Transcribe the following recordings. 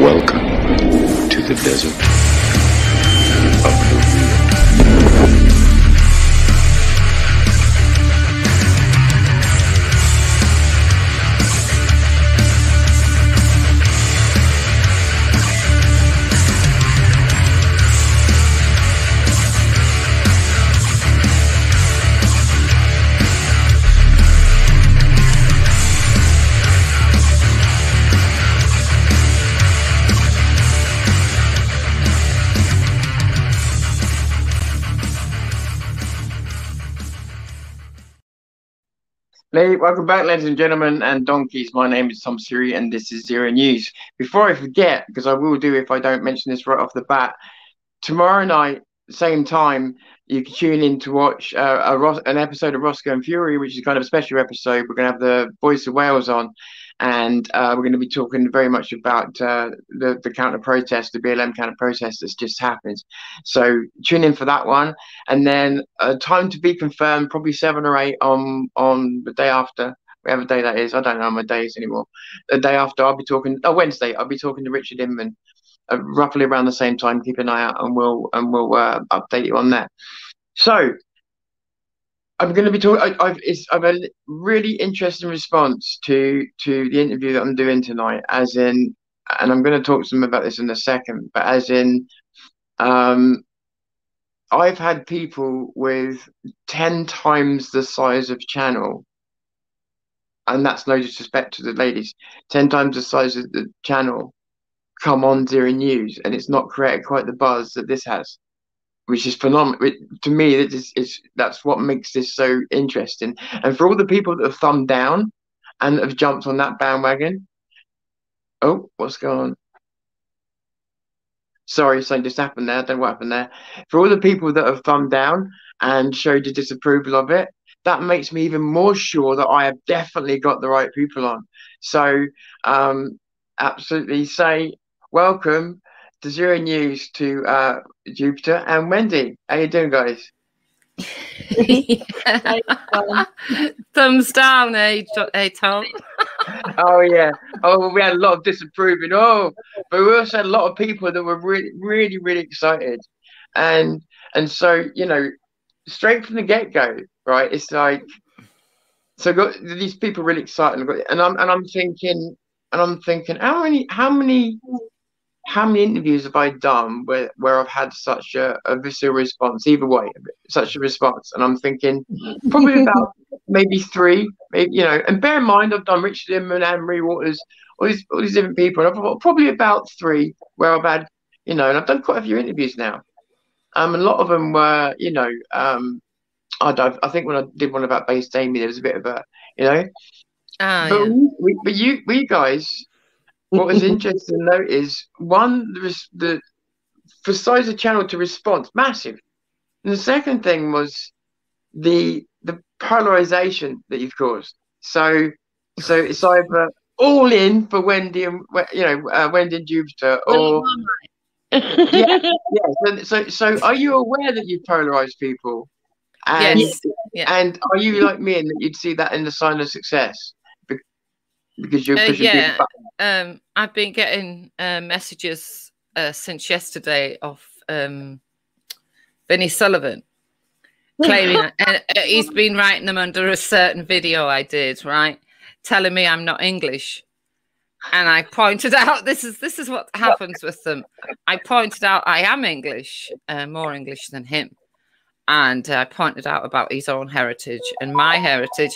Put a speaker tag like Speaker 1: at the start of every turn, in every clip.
Speaker 1: Welcome to the desert of the real.
Speaker 2: Welcome back, ladies and gentlemen, and donkeys. My name is Tom Siri, and this is Zero News. Before I forget, because I will do if I don't mention this right off the bat, tomorrow night, same time, you can tune in to watch an episode of Roscoe and Fury, which is kind of a special episode. We're going to have the Voice of Wales on, and we're going to be talking very much about the counter-protest, the BLM counter-protest that's just happened. So tune in for that one. And then time to be confirmed, probably 7 or 8 on the day after. Whatever day that is, I don't know my days anymore. The day after, I'll be talking. Wednesday, I'll be talking to Richard Inman. Roughly around the same time. Keep an eye out, and we'll update you on that. So I'm going to be talking. I've a really interesting response to the interview that I'm doing tonight. As in, and I'm going to talk to them about this in a second. But as in, I've had people with 10 times the size of channel, and that's no disrespect to the ladies. 10 times the size of the channel come on Zero News, and it's not created quite the buzz that this has, which is phenomenal. To me, that's what makes this so interesting. And for all the people that have thumbed down and have jumped on that bandwagon, oh, what's going on? Sorry, something just happened there. I don't know what happened there. For all the people that have thumbed down and showed a disapproval of it, that makes me even more sure that I have definitely got the right people on. So, absolutely say welcome to Zero News to Jupiter and Wendy. How you doing, guys?
Speaker 3: Thumbs down, Tom.
Speaker 2: Oh yeah. Oh, we had a lot of disapproving. Oh, but we also had a lot of people that were really, really, really excited, and so straight from the get go, right? It's like, so got these people really excited, and I'm thinking, how many interviews have I done where I've had such a visceral response, either way, such a response? And I'm thinking probably about maybe 3, maybe, and bear in mind, I've done Richard Inman, Anne-Marie Waters, all these different people. And I've got probably about 3 where I've had, and I've done quite a few interviews now. A lot of them were, I think when I did one about Base Amy, there was a bit of a, but we guys, what was interesting to note is, one, the for size of channel to response, massive. And the second thing was the polarization that you've caused. So it's either all in for Wendy and Wendy and Jupiter, or yeah. So are you aware that you've polarized people? And
Speaker 3: Yes. Yeah.
Speaker 2: And are you like me in that you'd see that in the sign of success? Because you're pushing people back.
Speaker 3: I've been getting messages since yesterday of Vinnie Sullivan claiming, and he's been writing them under a certain video I did, right, telling me I'm not English. And I pointed out, this is what happens with them. I pointed out I am English, more English than him. And I pointed out about his own heritage and my heritage.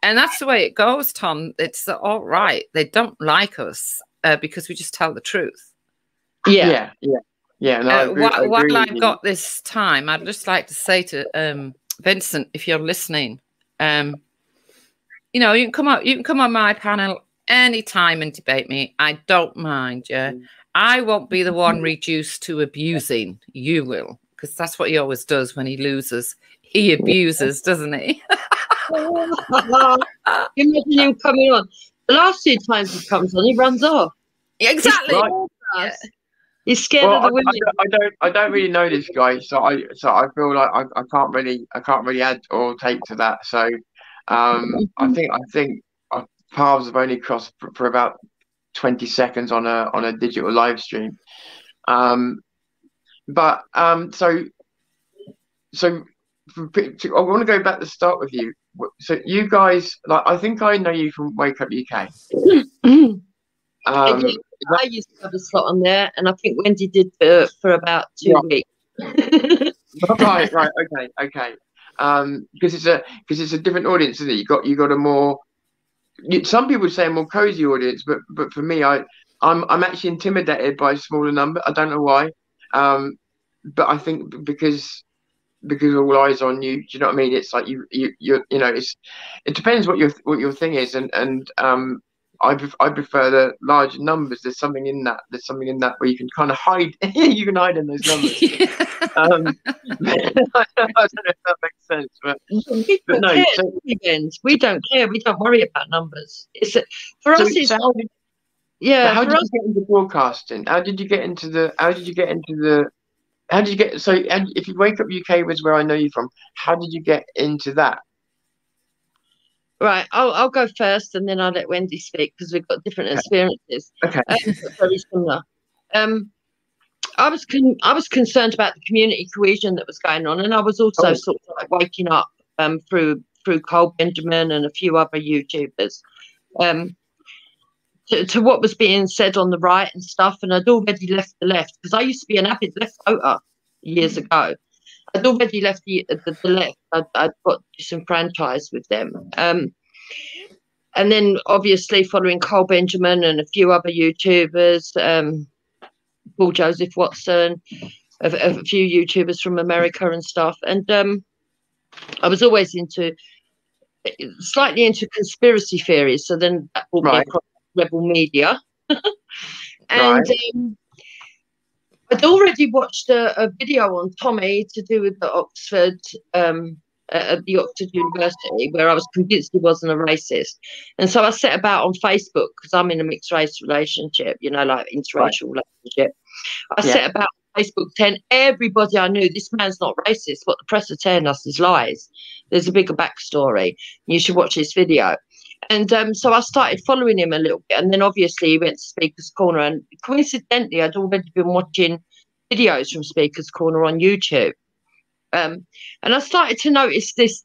Speaker 3: And that's the way it goes, Tom. It's all right. They don't like us because we just tell the truth.
Speaker 2: Yeah. No,
Speaker 3: while I've got this time, I'd just like to say to Vincent, if you're listening, you can come on my panel anytime and debate me. I don't mind. Yeah, I won't be the one reduced to abusing. You will, because that's what he always does when he loses. He abuses, doesn't he?
Speaker 4: Imagine him coming on. The last 2 times he comes on, he runs off.
Speaker 3: Exactly.
Speaker 4: Right. He's scared of the women.
Speaker 2: I don't really know this guy, so I feel like I can't really add or take to that. So I think our paths have only crossed for about 20 seconds on a digital live stream. But so I want to go back to start with you. So you guys, like, I think I know you from Wake Up UK.
Speaker 4: I used to have a slot on there, and I think Wendy did for about 2 weeks.
Speaker 2: right, okay. Because it's a different audience, isn't it? You got a more. Some people say a more cozy audience, but for me, I'm actually intimidated by a smaller number. I don't know why, but I think because all eyes on you. Do you know what I mean? It's like you know, it depends what your thing is, and I prefer the large numbers. There's something in that. Where you can kind of hide. You can hide in those numbers. I don't know if that makes sense, but no.
Speaker 4: We don't care. We don't worry about numbers. For us. It's
Speaker 2: how did you get into broadcasting? How did you get so if you Wake Up UK was where I know you from, how did you get into that?
Speaker 4: Right, I'll go first, and then I'll let Wendy speak because we've got different experiences.
Speaker 2: Okay.
Speaker 4: Very similar. I was concerned about the community cohesion that was going on, and I was also sort of like waking up through Cole Benjamin and a few other YouTubers to what was being said on the right and stuff. And I'd already left the left because I used to be an avid left voter years ago. I'd already left the left. I'd got disenfranchised with them. And then obviously following Cole Benjamin and a few other YouTubers, Paul Joseph Watson, a few YouTubers from America and stuff. And I was always slightly into conspiracy theories. So then that brought me across Rebel Media. And I'd already watched a video on Tommy to do with the Oxford, at the Oxford University, where I was convinced he wasn't a racist. And so I set about on Facebook, because I'm in a mixed race relationship, you know, like interracial relationship. I set about on Facebook telling everybody I knew, this man's not racist. What the press are telling us is lies. There's a bigger backstory. You should watch this video. And so I started following him a little bit. And then obviously he went to Speaker's Corner. And coincidentally, I'd already been watching videos from Speaker's Corner on YouTube. And I started to notice this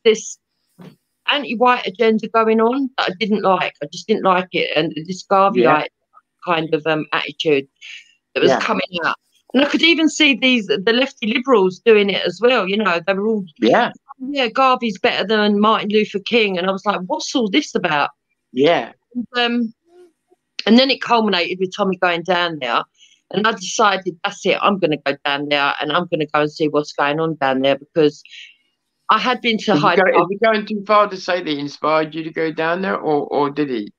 Speaker 4: anti-white agenda going on that I didn't like. I just didn't like it. And this Garveyite kind of attitude that was coming out. And I could even see the lefty liberals doing it as well. You know, they were all, Garvey's better than Martin Luther King. And I was like, what's all this about?
Speaker 2: Yeah.
Speaker 4: And then it culminated with Tommy going down there. And I decided, that's it, I'm going to go down there and I'm going to go and see what's going on down there, because I had been to Hyde Park.
Speaker 2: Is he going too far to say that he inspired you to go down there, or did he?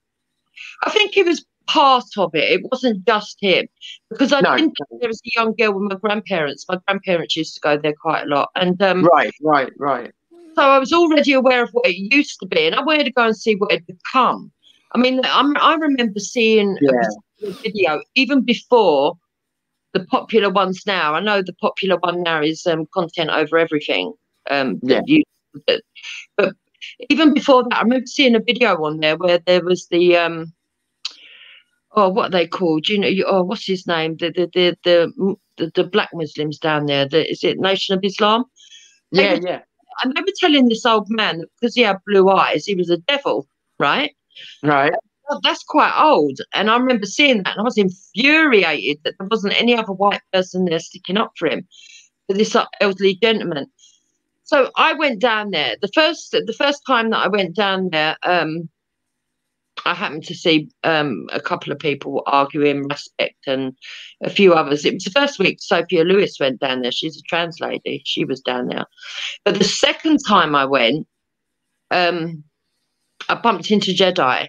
Speaker 4: I think it was part of it. It wasn't just him, because I'd been there as a young girl with my grandparents. My grandparents used to go there quite a lot. And
Speaker 2: right.
Speaker 4: So I was already aware of what it used to be, and I wanted to go and see what it had become. I mean, I remember seeing a video even before the popular ones now. I know the popular one now is content over everything. But even before that, I remember seeing a video on there where there was the what are they called? You know, what's his name? The black Muslims down there. Is it Nation of Islam?
Speaker 2: Yeah.
Speaker 4: I remember telling this old man that because he had blue eyes, he was a devil, right?
Speaker 2: Right.
Speaker 4: That's quite old. And I remember seeing that, and I was infuriated that there wasn't any other white person there sticking up for him, for this elderly gentleman. So I went down there. The first time that I went down there, I happened to see a couple of people arguing, Respect and a few others. It was the first week Sophia Lewis went down there. She's a trans lady. She was down there. But the second time I went, I bumped into Jedi,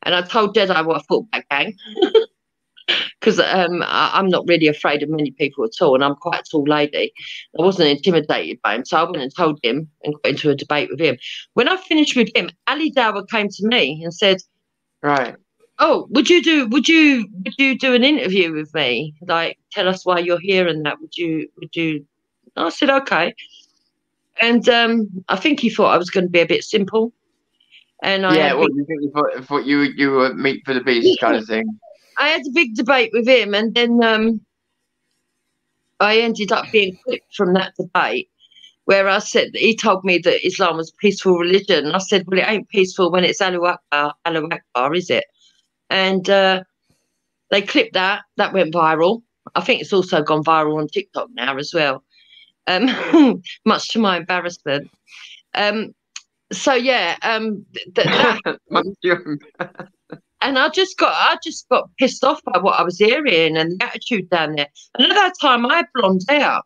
Speaker 4: and I told Jedi what I thought about gang, because I'm not really afraid of many people at all, and I'm quite a tall lady. I wasn't intimidated by him, so I went and told him and got into a debate with him. When I finished with him, Ali Dawah came to me and said,
Speaker 2: "Right,
Speaker 4: oh, would you do an interview with me? Like, tell us why you're here and that. Would you?" And I said, "Okay." And I think he thought I was going to be a bit simple. And
Speaker 2: you thought you were meat for the beast kind of thing.
Speaker 4: I had a big debate with him, and then I ended up being clipped from that debate where I said, he told me that Islam was a peaceful religion. And I said, well, it ain't peaceful when it's Allahu Akbar, is it? And they clipped that. That went viral. I think it's also gone viral on TikTok now as well, much to my embarrassment. So yeah, that and I just got pissed off by what I was hearing and the attitude down there. And at that time, I had blonde hair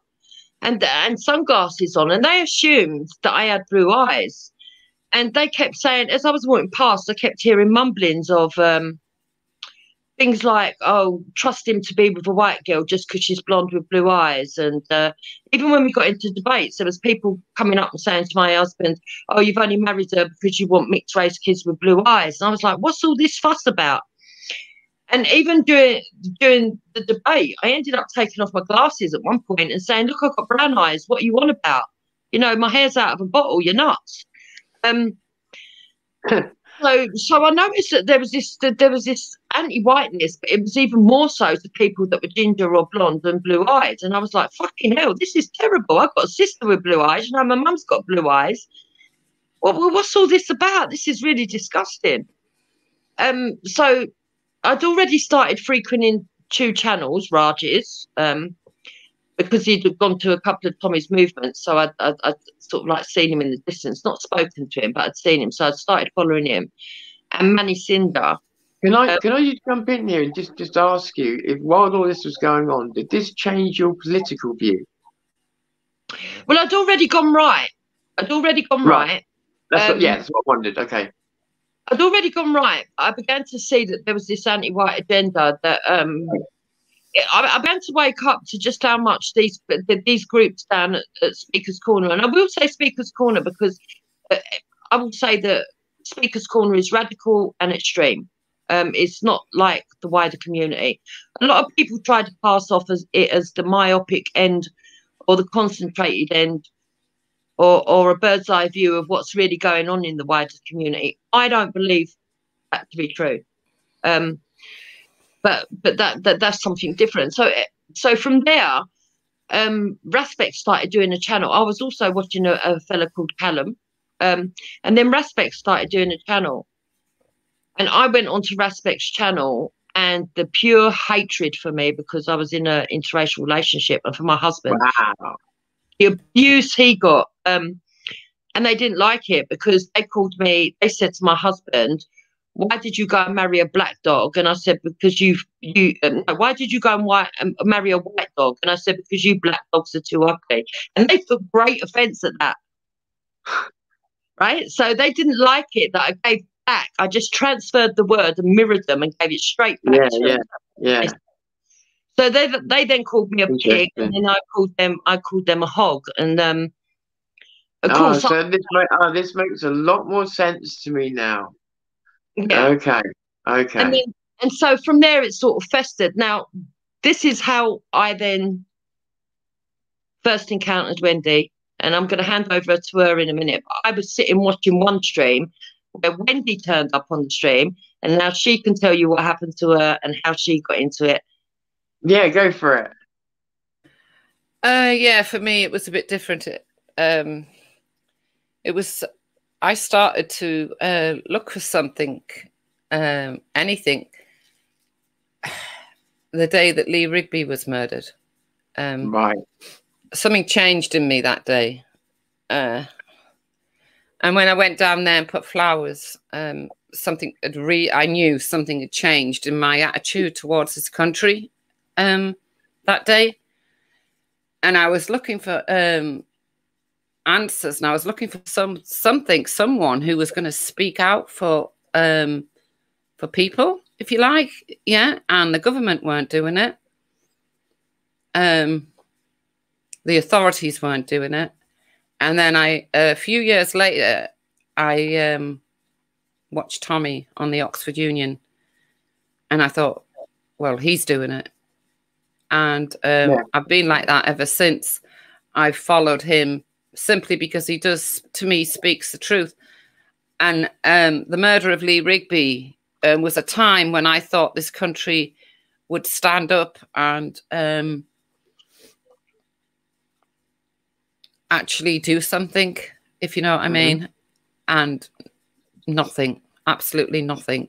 Speaker 4: and sunglasses on, and they assumed that I had blue eyes. And they kept saying, as I was walking past, I kept hearing mumblings of things like, "Oh, trust him to be with a white girl just because she's blonde with blue eyes." And even when we got into debates, there was people coming up and saying to my husband, "Oh, you've only married her because you want mixed race kids with blue eyes." And I was like, "What's all this fuss about?" And even during the debate, I ended up taking off my glasses at one point and saying, "Look, I've got brown eyes. What are you on about? You know, my hair's out of a bottle. You're nuts." So I noticed that there was this anti-whiteness, but it was even more so to people that were ginger or blonde and blue-eyed. And I was like, fucking hell, this is terrible. I've got a sister with blue eyes. You know, my mum's got blue eyes. Well, what's all this about? This is really disgusting. So I'd already started frequenting 2 channels, Raj's, because he'd gone to a couple of Tommy's movements. So I'd sort of like seen him in the distance, not spoken to him, but I'd seen him. So I'd started following him. And Manny Cinder.
Speaker 2: Can I just jump in here and just ask you, if while all this was going on, did this change your political view?
Speaker 4: Well, I'd already gone right. That's
Speaker 2: what I wondered. Okay.
Speaker 4: I'd already gone right. I began to see that there was this anti-white agenda that I began to wake up to just how much these groups down at Speaker's Corner, and I will say Speaker's Corner because I will say that Speaker's Corner is radical and extreme. It's not like the wider community. A lot of people try to pass off as the myopic end or the concentrated end or a bird's eye view of what's really going on in the wider community. I don't believe that to be true. But that's something different. So from there, Raspek started doing a channel. I was also watching a fella called Callum, and then Raspek started doing a channel, and I went onto Raspek's channel, and the pure hatred for me because I was in an interracial relationship and for my husband.
Speaker 2: Wow.
Speaker 4: The abuse he got, and they didn't like it because they said to my husband, "Why did you go and marry a black dog?" And I said, "Because why did you go and marry a white dog?" And I said, "Because you black dogs are too ugly." And they took great offence at that. Right? So they didn't like it that I gave back. I just transferred the word and mirrored them and gave it straight back to them.
Speaker 2: Yeah.
Speaker 4: So they then called me a pig, and then I called them a hog. And of course,
Speaker 2: so this makes a lot more sense to me now.
Speaker 4: Yeah.
Speaker 2: Okay.
Speaker 4: And so from there it sort of festered. Now, this is how I then first encountered Wendy, and I'm going to hand over to her in a minute. But I was sitting watching one stream where Wendy turned up on the stream, and now she can tell you what happened to her and how she got into it.
Speaker 2: Yeah, go for it.
Speaker 3: Yeah, for me it was a bit different. I started to look for something, anything, the day that Lee Rigby was murdered.
Speaker 2: Right.
Speaker 3: Something changed in me that day. And when I went down there and put flowers, I knew something had changed in my attitude towards this country that day. And I was looking for answers, and I was looking for someone who was going to speak out for people, if you like, yeah. And the government weren't doing it. The authorities weren't doing it. And then a few years later, I watched Tommy on the Oxford Union, and I thought, well, he's doing it. And I've been like that ever since. I've followed him simply because he does, to me, speaks the truth. And the murder of Lee Rigby was a time when I thought this country would stand up and actually do something, if you know what I mean, and nothing, absolutely nothing.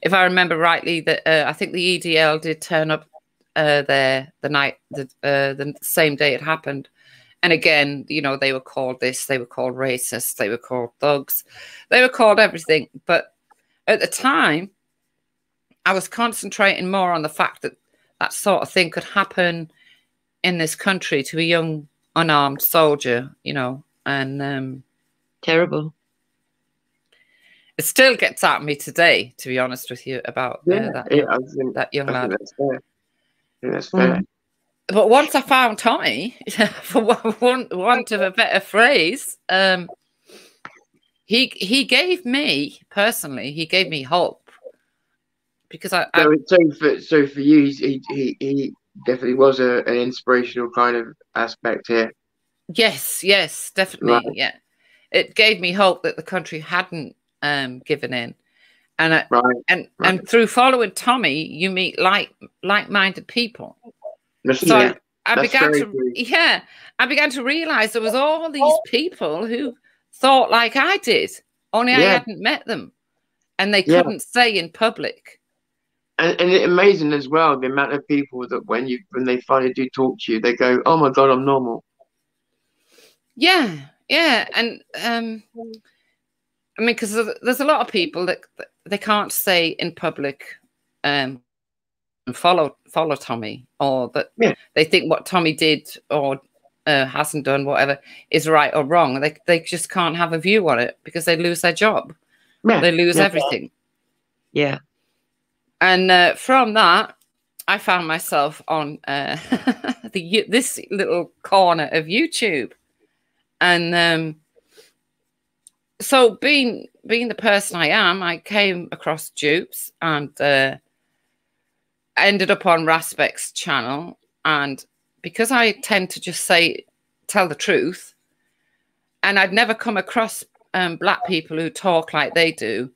Speaker 3: If I remember rightly, that I think the EDL did turn up there the same day it happened. And again, you know, they were called this, they were called racists, they were called thugs, they were called everything. But at the time, I was concentrating more on the fact that that sort of thing could happen in this country to a young, unarmed soldier, you know, and
Speaker 4: terrible.
Speaker 3: It still gets at me today, to be honest with you, about that young lad.
Speaker 2: That's fair. That's fair.
Speaker 3: But once I found Tommy, for want of a better phrase, he gave me personally, he gave me hope, because
Speaker 2: so for you, he definitely was an inspirational kind of aspect here.
Speaker 3: Yes, definitely. Right. Yeah, it gave me hope that the country hadn't given in, and and through following Tommy, you meet like-minded people. So I began to realize there was all these people who thought like I did, only I hadn't met them, and they couldn't say in public.
Speaker 2: And it's amazing as well, the amount of people that when they finally do talk to you, they go, "Oh my God, I'm normal."
Speaker 3: Yeah, and I mean, because there's a lot of people that they can't say in public, and follow Tommy, or that they think what Tommy did or hasn't done, whatever, is right or wrong. They just can't have a view on it because they lose their job. They lose everything.
Speaker 4: Yeah.
Speaker 3: And from that, I found myself on this little corner of YouTube, and so being the person I am, I came across dupes and ended up on Raspec's channel. And because I tend to just tell the truth, and I'd never come across black people who talk like they do,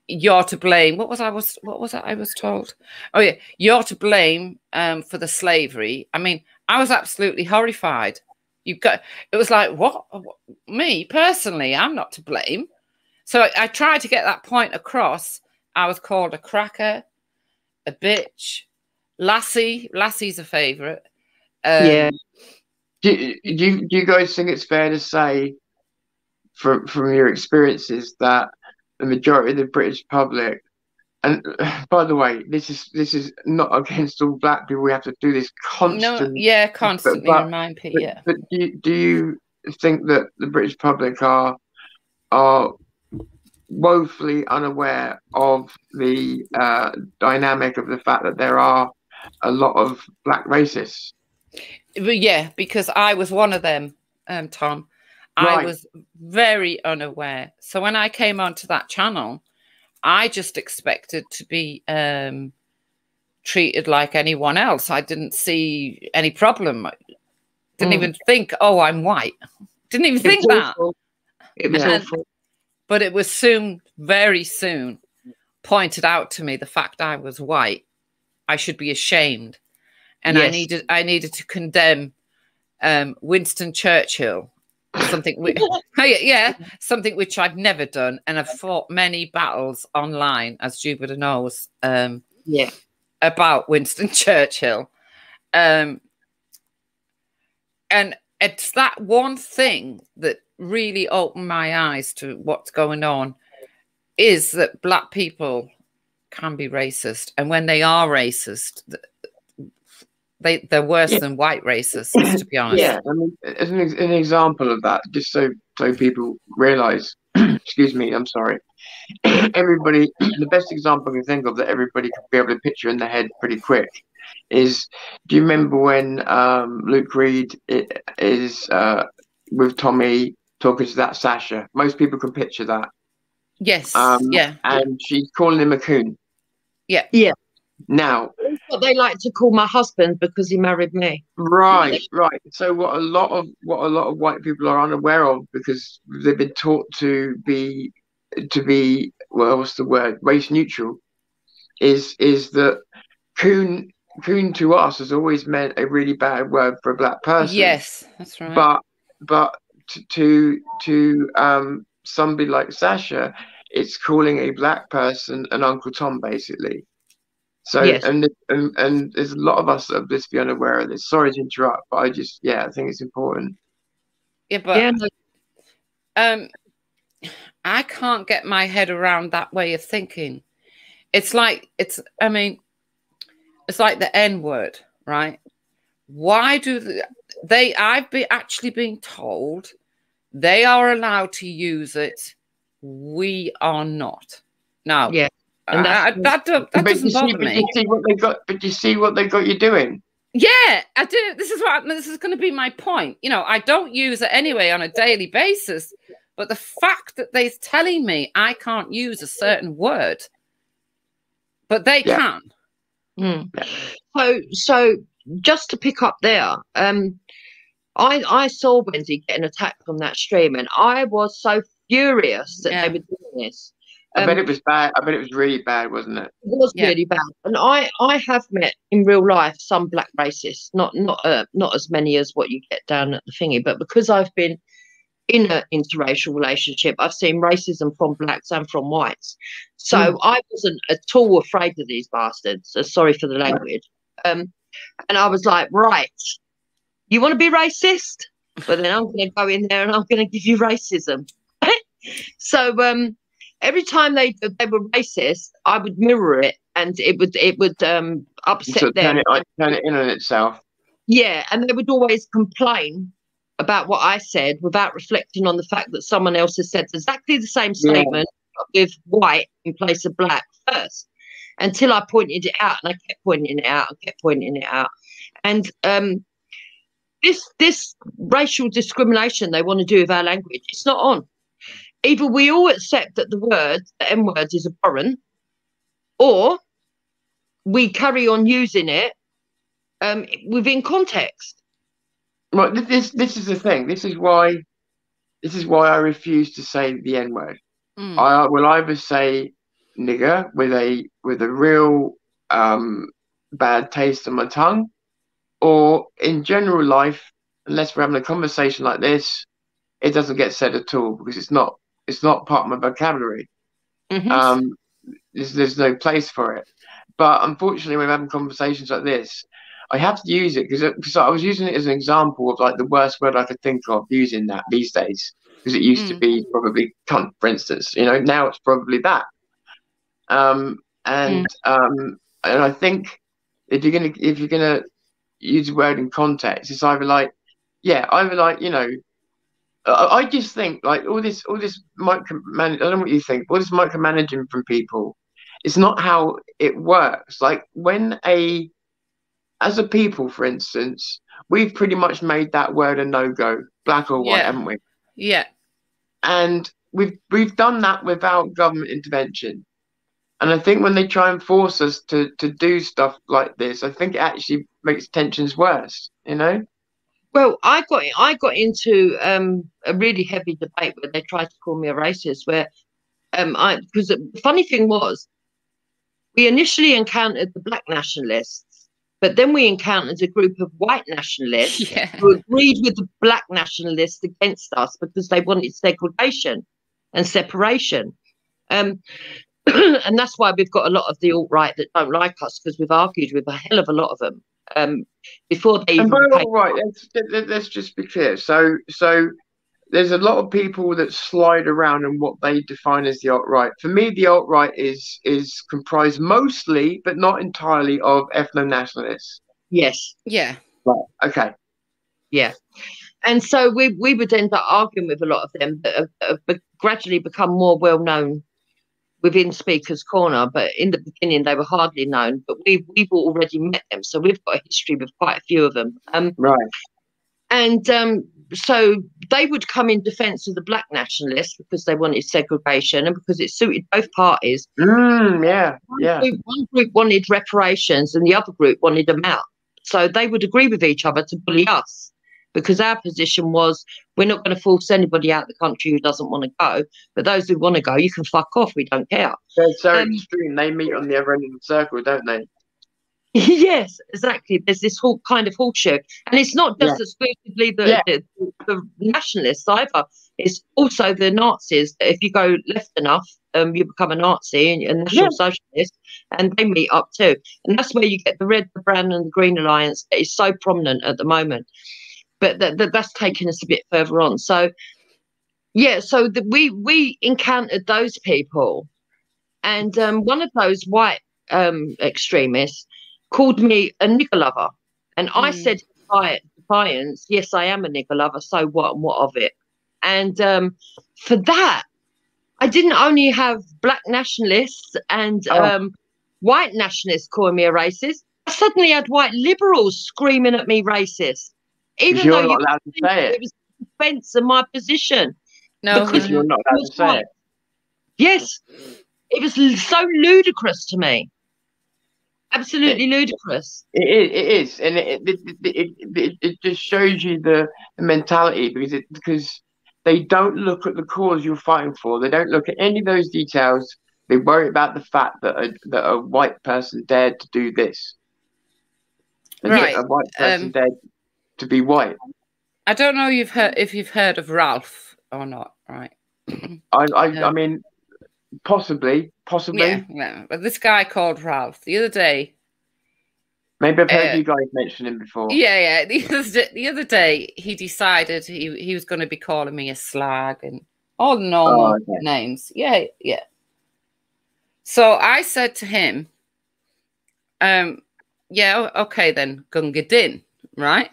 Speaker 3: you're to blame. What was that I was told? Oh yeah, you're to blame for the slavery. I mean, I was absolutely horrified. It was like, what? Me personally, I'm not to blame. So I tried to get that point across. I was called a cracker, a bitch, lassie. Lassie's a favourite.
Speaker 2: Do you guys think it's fair to say, from your experiences, that the majority of the British public, and by the way, this is not against all black people. We have to do this constantly.
Speaker 3: No, constantly remind people.
Speaker 2: But do you think that the British public are woefully unaware of the dynamic of the fact that there are a lot of black racists?
Speaker 3: Yeah, because I was one of them, Tom. I was very unaware. So when I came onto that channel, I just expected to be treated like anyone else. I didn't see any problem. Didn't even think, oh, I'm white. Didn't even think that.
Speaker 4: It was awful.
Speaker 3: But it was very soon, pointed out to me the fact I was white. I should be ashamed. And I needed to condemn Winston Churchill. Something something which I've never done, and I've fought many battles online, as Jupiter knows, about Winston Churchill, and it's that one thing that really opened my eyes to what's going on, is that black people can be racist, and when they are racist, they're worse than white racists, to be honest.
Speaker 2: Yeah, I mean, as an example of that, just so people realise, excuse me, I'm sorry. Everybody, the best example I can think of that everybody could be able to picture in their head pretty quick is, do you remember when Luke Reed is with Tommy talking to that Sasha? Most people can picture that.
Speaker 3: Yes.
Speaker 2: And she's calling him a coon.
Speaker 4: Yeah.
Speaker 2: Now,
Speaker 4: what they like to call my husband because he married me.
Speaker 2: Right. So what a lot of white people are unaware of, because they've been taught to be well, what's the word? Race neutral, is that coon to us has always meant a really bad word for a black person.
Speaker 3: Yes, that's right.
Speaker 2: But to somebody like Sasha, it's calling a black person an Uncle Tom, basically. So
Speaker 4: Yes.
Speaker 2: and there's a lot of us that are just be unaware of this. Sorry to interrupt, but I think it's important.
Speaker 3: Yeah, but I can't get my head around that way of thinking. It's like it's like the N word, right? Why do they? Actually been told they are allowed to use it. We are not. No.
Speaker 4: Yeah. And
Speaker 3: that doesn't bother me.
Speaker 2: You see what they got. But you see what they got you doing.
Speaker 3: Yeah, I do. This is going to be my point. You know, I don't use it anyway on a daily basis, but the fact that they're telling me I can't use a certain word, but they can.
Speaker 4: So just to pick up there, I saw Wendy getting attacked on that stream, and I was so furious that they were doing this.
Speaker 2: I bet it was bad. I bet it was really bad, wasn't it? It
Speaker 4: was really bad. And I have met in real life some black racists, not as many as what you get down at the thingy, but because I've been in an interracial relationship, I've seen racism from blacks and from whites. So I wasn't at all afraid of these bastards. Sorry for the language. And I was like, right, you want to be racist? But then I'm going to go in there and I'm going to give you racism. So every time they were racist, I would mirror it, and it would upset them.
Speaker 2: Turn it in on itself.
Speaker 4: Yeah, and they would always complain about what I said without reflecting on the fact that someone else has said exactly the same statement with white in place of black first. Until I pointed it out, and I kept pointing it out, and this racial discrimination they want to do with our language, it's not on. Either we all accept that the N-word is abhorrent, or we carry on using it within context.
Speaker 2: Right. This is the thing. This is why I refuse to say the N-word. I will either say nigger with a real bad taste on my tongue, or in general life, unless we're having a conversation like this, it doesn't get said at all because it's not part of my vocabulary. There's no place for it. But unfortunately, when we're having conversations like this, I have to use it because I was using it as an example of like the worst word I could think of using that these days, because it used to be probably cunt, for instance. You know, now it's probably that. And I think if you're gonna use a word in context, it's either like you know. I just think like all this micromanaging. I don't know what you think. All this micromanaging from people, it's not how it works. Like as a people, for instance, we've pretty much made that word a no-go, black or white, haven't we?
Speaker 3: Yeah.
Speaker 2: And we've done that without government intervention. And I think when they try and force us to do stuff like this, I think it actually makes tensions worse. You know.
Speaker 4: Well, I got into a really heavy debate where they tried to call me a racist. Where because the funny thing was, we initially encountered the black nationalists, but then we encountered a group of white nationalists who agreed with the black nationalists against us because they wanted segregation and separation. And that's why we've got a lot of the alt-right that don't like us, because we've argued with a hell of a lot of them. Before they even
Speaker 2: right, let's just be clear. So there's a lot of people that slide around in what they define as the alt-right. For me, the alt-right is comprised mostly, but not entirely, of ethno-nationalists.
Speaker 4: Yes.
Speaker 3: Yeah.
Speaker 2: Right. Okay.
Speaker 4: Yeah. And so we would end up arguing with a lot of them that have gradually become more well-known within Speaker's Corner, but in the beginning they were hardly known, but we've already met them, so we've got a history with quite a few of them.
Speaker 2: Right.
Speaker 4: And so they would come in defence of the black nationalists because they wanted segregation and because it suited both parties.
Speaker 2: One
Speaker 4: group wanted reparations and the other group wanted them out. So they would agree with each other to bully us, because our position was, we're not going to force anybody out of the country who doesn't want to go, but those who want to go, you can fuck off, we don't care.
Speaker 2: They're so extreme. They meet on the other end of the circle, don't they?
Speaker 4: Yes, exactly. There's this whole kind of horseshit, and it's not just exclusively the nationalists either. It's also the Nazis. If you go left enough, you become a Nazi and a National Socialist, and they meet up too. And that's where you get the red, the brown, and the green alliance that is so prominent at the moment. But that's taken us a bit further on. So yeah, so we encountered those people, and one of those white extremists called me a nigger lover. And I said, defiance, yes, I am a nigger lover. So what? And what of it? And for that, I didn't only have black nationalists and white nationalists calling me a racist. I suddenly had white liberals screaming at me racist. Even though
Speaker 2: you're not allowed to say it.
Speaker 4: It was defense of my position.
Speaker 3: No,
Speaker 2: because you're not allowed to say it.
Speaker 4: Yes. It was so ludicrous to me. Absolutely ludicrous.
Speaker 2: It is, and it just shows you the mentality, because they don't look at the cause you're fighting for. They don't look at any of those details. They worry about the fact that a white person dared to do this. And
Speaker 3: right,
Speaker 2: a white person dared to be white.
Speaker 3: I don't know if you've heard of Ralph or not, right?
Speaker 2: I mean. Possibly.
Speaker 3: Yeah. But this guy called Ralph the other day.
Speaker 2: Maybe I've heard you guys mention him before.
Speaker 3: Yeah. The other day he decided he was going to be calling me a slag and all the normal names. Yeah. So I said to him, yeah, okay then, Gunga Din, right?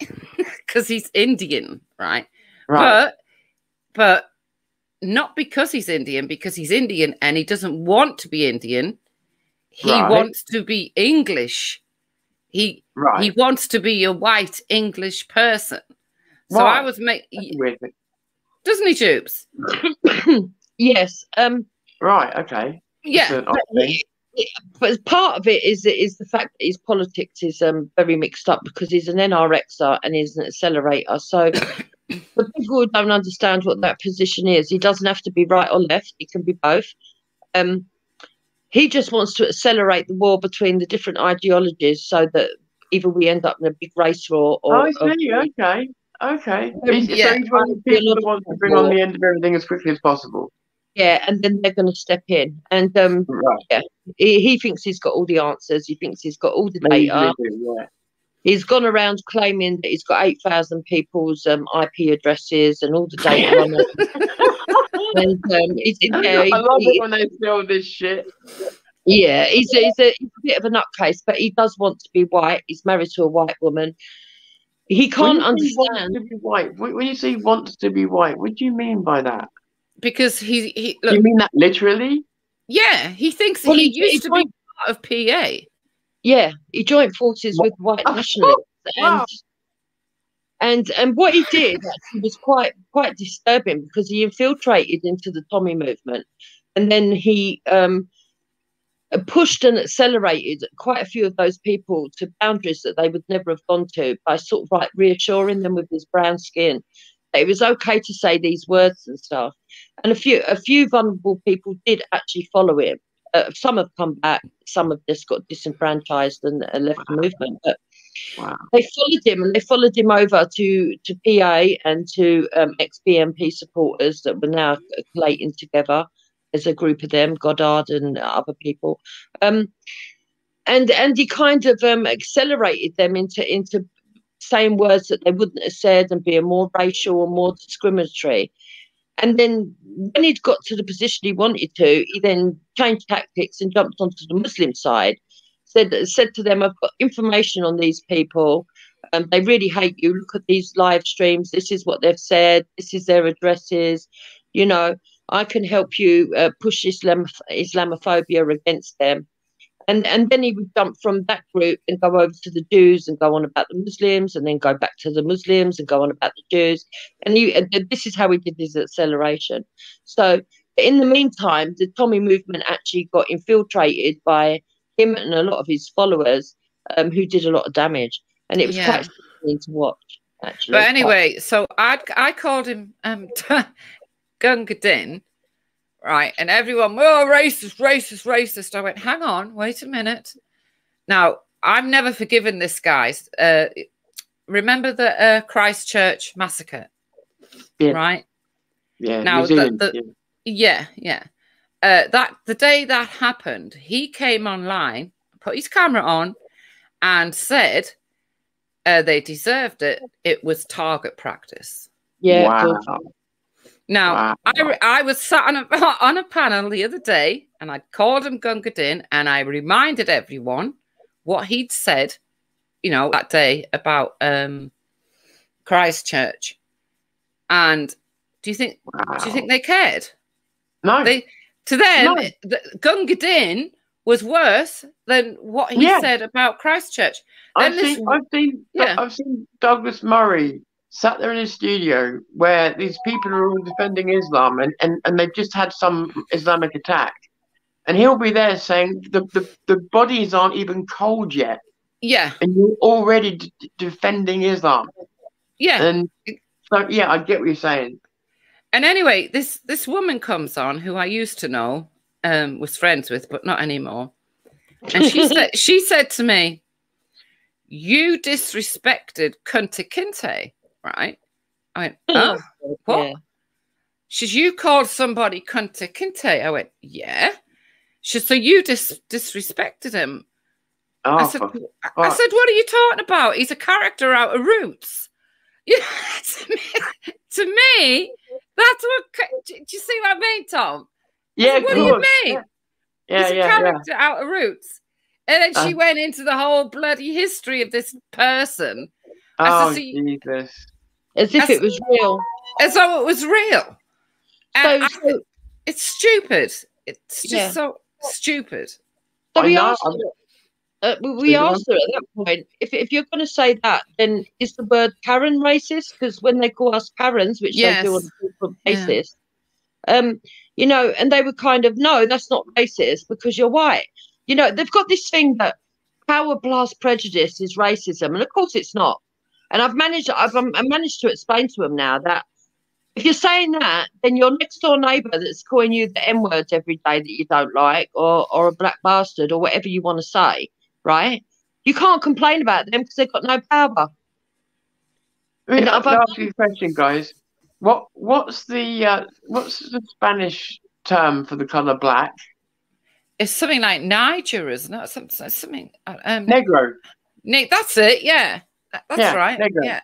Speaker 3: Because he's Indian, right? But not because he's Indian, because he's Indian and he doesn't want to be Indian. He wants to be English. He wants to be a white English person. So I was doesn't he, Jubes?
Speaker 4: Yes.
Speaker 2: Right. Okay.
Speaker 3: Yeah.
Speaker 4: But part of it is the fact that his politics is very mixed up, because he's an NRXer and he's an accelerator. So for people who don't understand what that position is, he doesn't have to be right or left. He can be both. He just wants to accelerate the war between the different ideologies, so that either we end up in a big race war or.
Speaker 2: I see. Okay. So he's one of the people that wants to bring on the end of everything as quickly as possible.
Speaker 4: Yeah, and then they're going to step in, and he thinks he's got all the answers. He thinks he's got all the data. He's gone around claiming that he's got 8,000 people's IP addresses and all the data on it. And,
Speaker 2: I love it when they steal this shit.
Speaker 4: Yeah, he's a bit of a nutcase, but he does want to be white. He's married to a white woman. He can't understand.
Speaker 2: To be white. When you say wants to be white, what do you mean by that?
Speaker 3: Because he
Speaker 2: look, you mean that literally?
Speaker 3: Yeah, he thinks he used to be part of PA.
Speaker 4: Yeah, he joined forces with white nationalists, and what he did actually was quite disturbing, because he infiltrated into the Tommy movement, and then he pushed and accelerated quite a few of those people to boundaries that they would never have gone to, by sort of like reassuring them with his brown skin that it was okay to say these words and stuff. And a few vulnerable people did actually follow him. Some have come back, some have just got disenfranchised and left the movement. But they followed him, and they followed him over to PA and to ex-BNP supporters that were now collating together as a group of them, Goddard and other people. And he kind of accelerated them into saying words that they wouldn't have said, and being more racial and more discriminatory. And then when he'd got to the position he wanted to, he then changed tactics and jumped onto the Muslim side. Said to them, I've got information on these people. They really hate you. Look at these live streams. This is what they've said. This is their addresses. You know, I can help you push Islamophobia against them. And then he would jump from that group and go over to the Jews and go on about the Muslims, and then go back to the Muslims and go on about the Jews. And this is how he did his acceleration. So in the meantime, the Tommy movement actually got infiltrated by him and a lot of his followers, who did a lot of damage. And it was quite fascinating to watch, actually.
Speaker 3: But anyway, so I called him Gunga Din. Right, and everyone, racist. I went, hang on, wait a minute. Now, I've never forgiven this, guys. Remember the Christchurch massacre, right?
Speaker 2: Yeah,
Speaker 3: now
Speaker 2: New Zealand.
Speaker 3: That the day that happened, he came online, put his camera on, and said they deserved it. It was target practice.
Speaker 4: Yeah.
Speaker 2: Wow.
Speaker 3: Now, I was sat on a panel the other day, and I called him Gunga Din, and I reminded everyone what he'd said, you know, that day about Christchurch. And do you think they cared?
Speaker 2: No.
Speaker 3: To them, Gunga Din was worse than what he said about Christchurch.
Speaker 2: I've seen Douglas Murray sat there in his studio where these people are all defending Islam and they've just had some Islamic attack. And he'll be there saying the bodies aren't even cold yet.
Speaker 3: Yeah.
Speaker 2: And you're already defending Islam.
Speaker 3: Yeah.
Speaker 2: And so, yeah, I get what you're saying.
Speaker 3: And anyway, this woman comes on who I used to know, was friends with, but not anymore. And she said to me, "You disrespected Kunta Kinte, right?" I went, "Oh, what?" Yeah. She said, "You called somebody Kunta Kinte." I went, "Yeah." She said, "So you disrespected him."
Speaker 2: Oh,
Speaker 3: I said, "What are you talking about? He's a character out of Roots." You know, to me, that's what. Do you see what I mean, Tom?
Speaker 2: Yeah.
Speaker 3: Said, what do you mean?
Speaker 2: Yeah,
Speaker 3: he's a character out of Roots. And then she went into the whole bloody history of this person.
Speaker 2: Oh, Jesus!
Speaker 4: As if it was real.
Speaker 3: As though it was real. So it's stupid. It's just so stupid.
Speaker 4: So we asked her at that point, if you're going to say that, then is the word Karen racist? Because when they call us Karens, which they do on a frequent basis, you know, and they were kind of, no, that's not racist because you're white. You know, they've got this thing that power plus prejudice is racism, and of course it's not. And I've managed to explain to them now that if you're saying that, then your next door neighbour that's calling you the N words every day that you don't like, or a black bastard, or whatever you want to say, right? You can't complain about them because they've got no power.
Speaker 2: I mean, I'll ask you a question, guys. What's the Spanish term for the colour black?
Speaker 3: It's something like Niger, isn't it? Something
Speaker 2: Negro.
Speaker 3: That's it. Yeah, that's right.
Speaker 2: Negro.
Speaker 3: Yeah.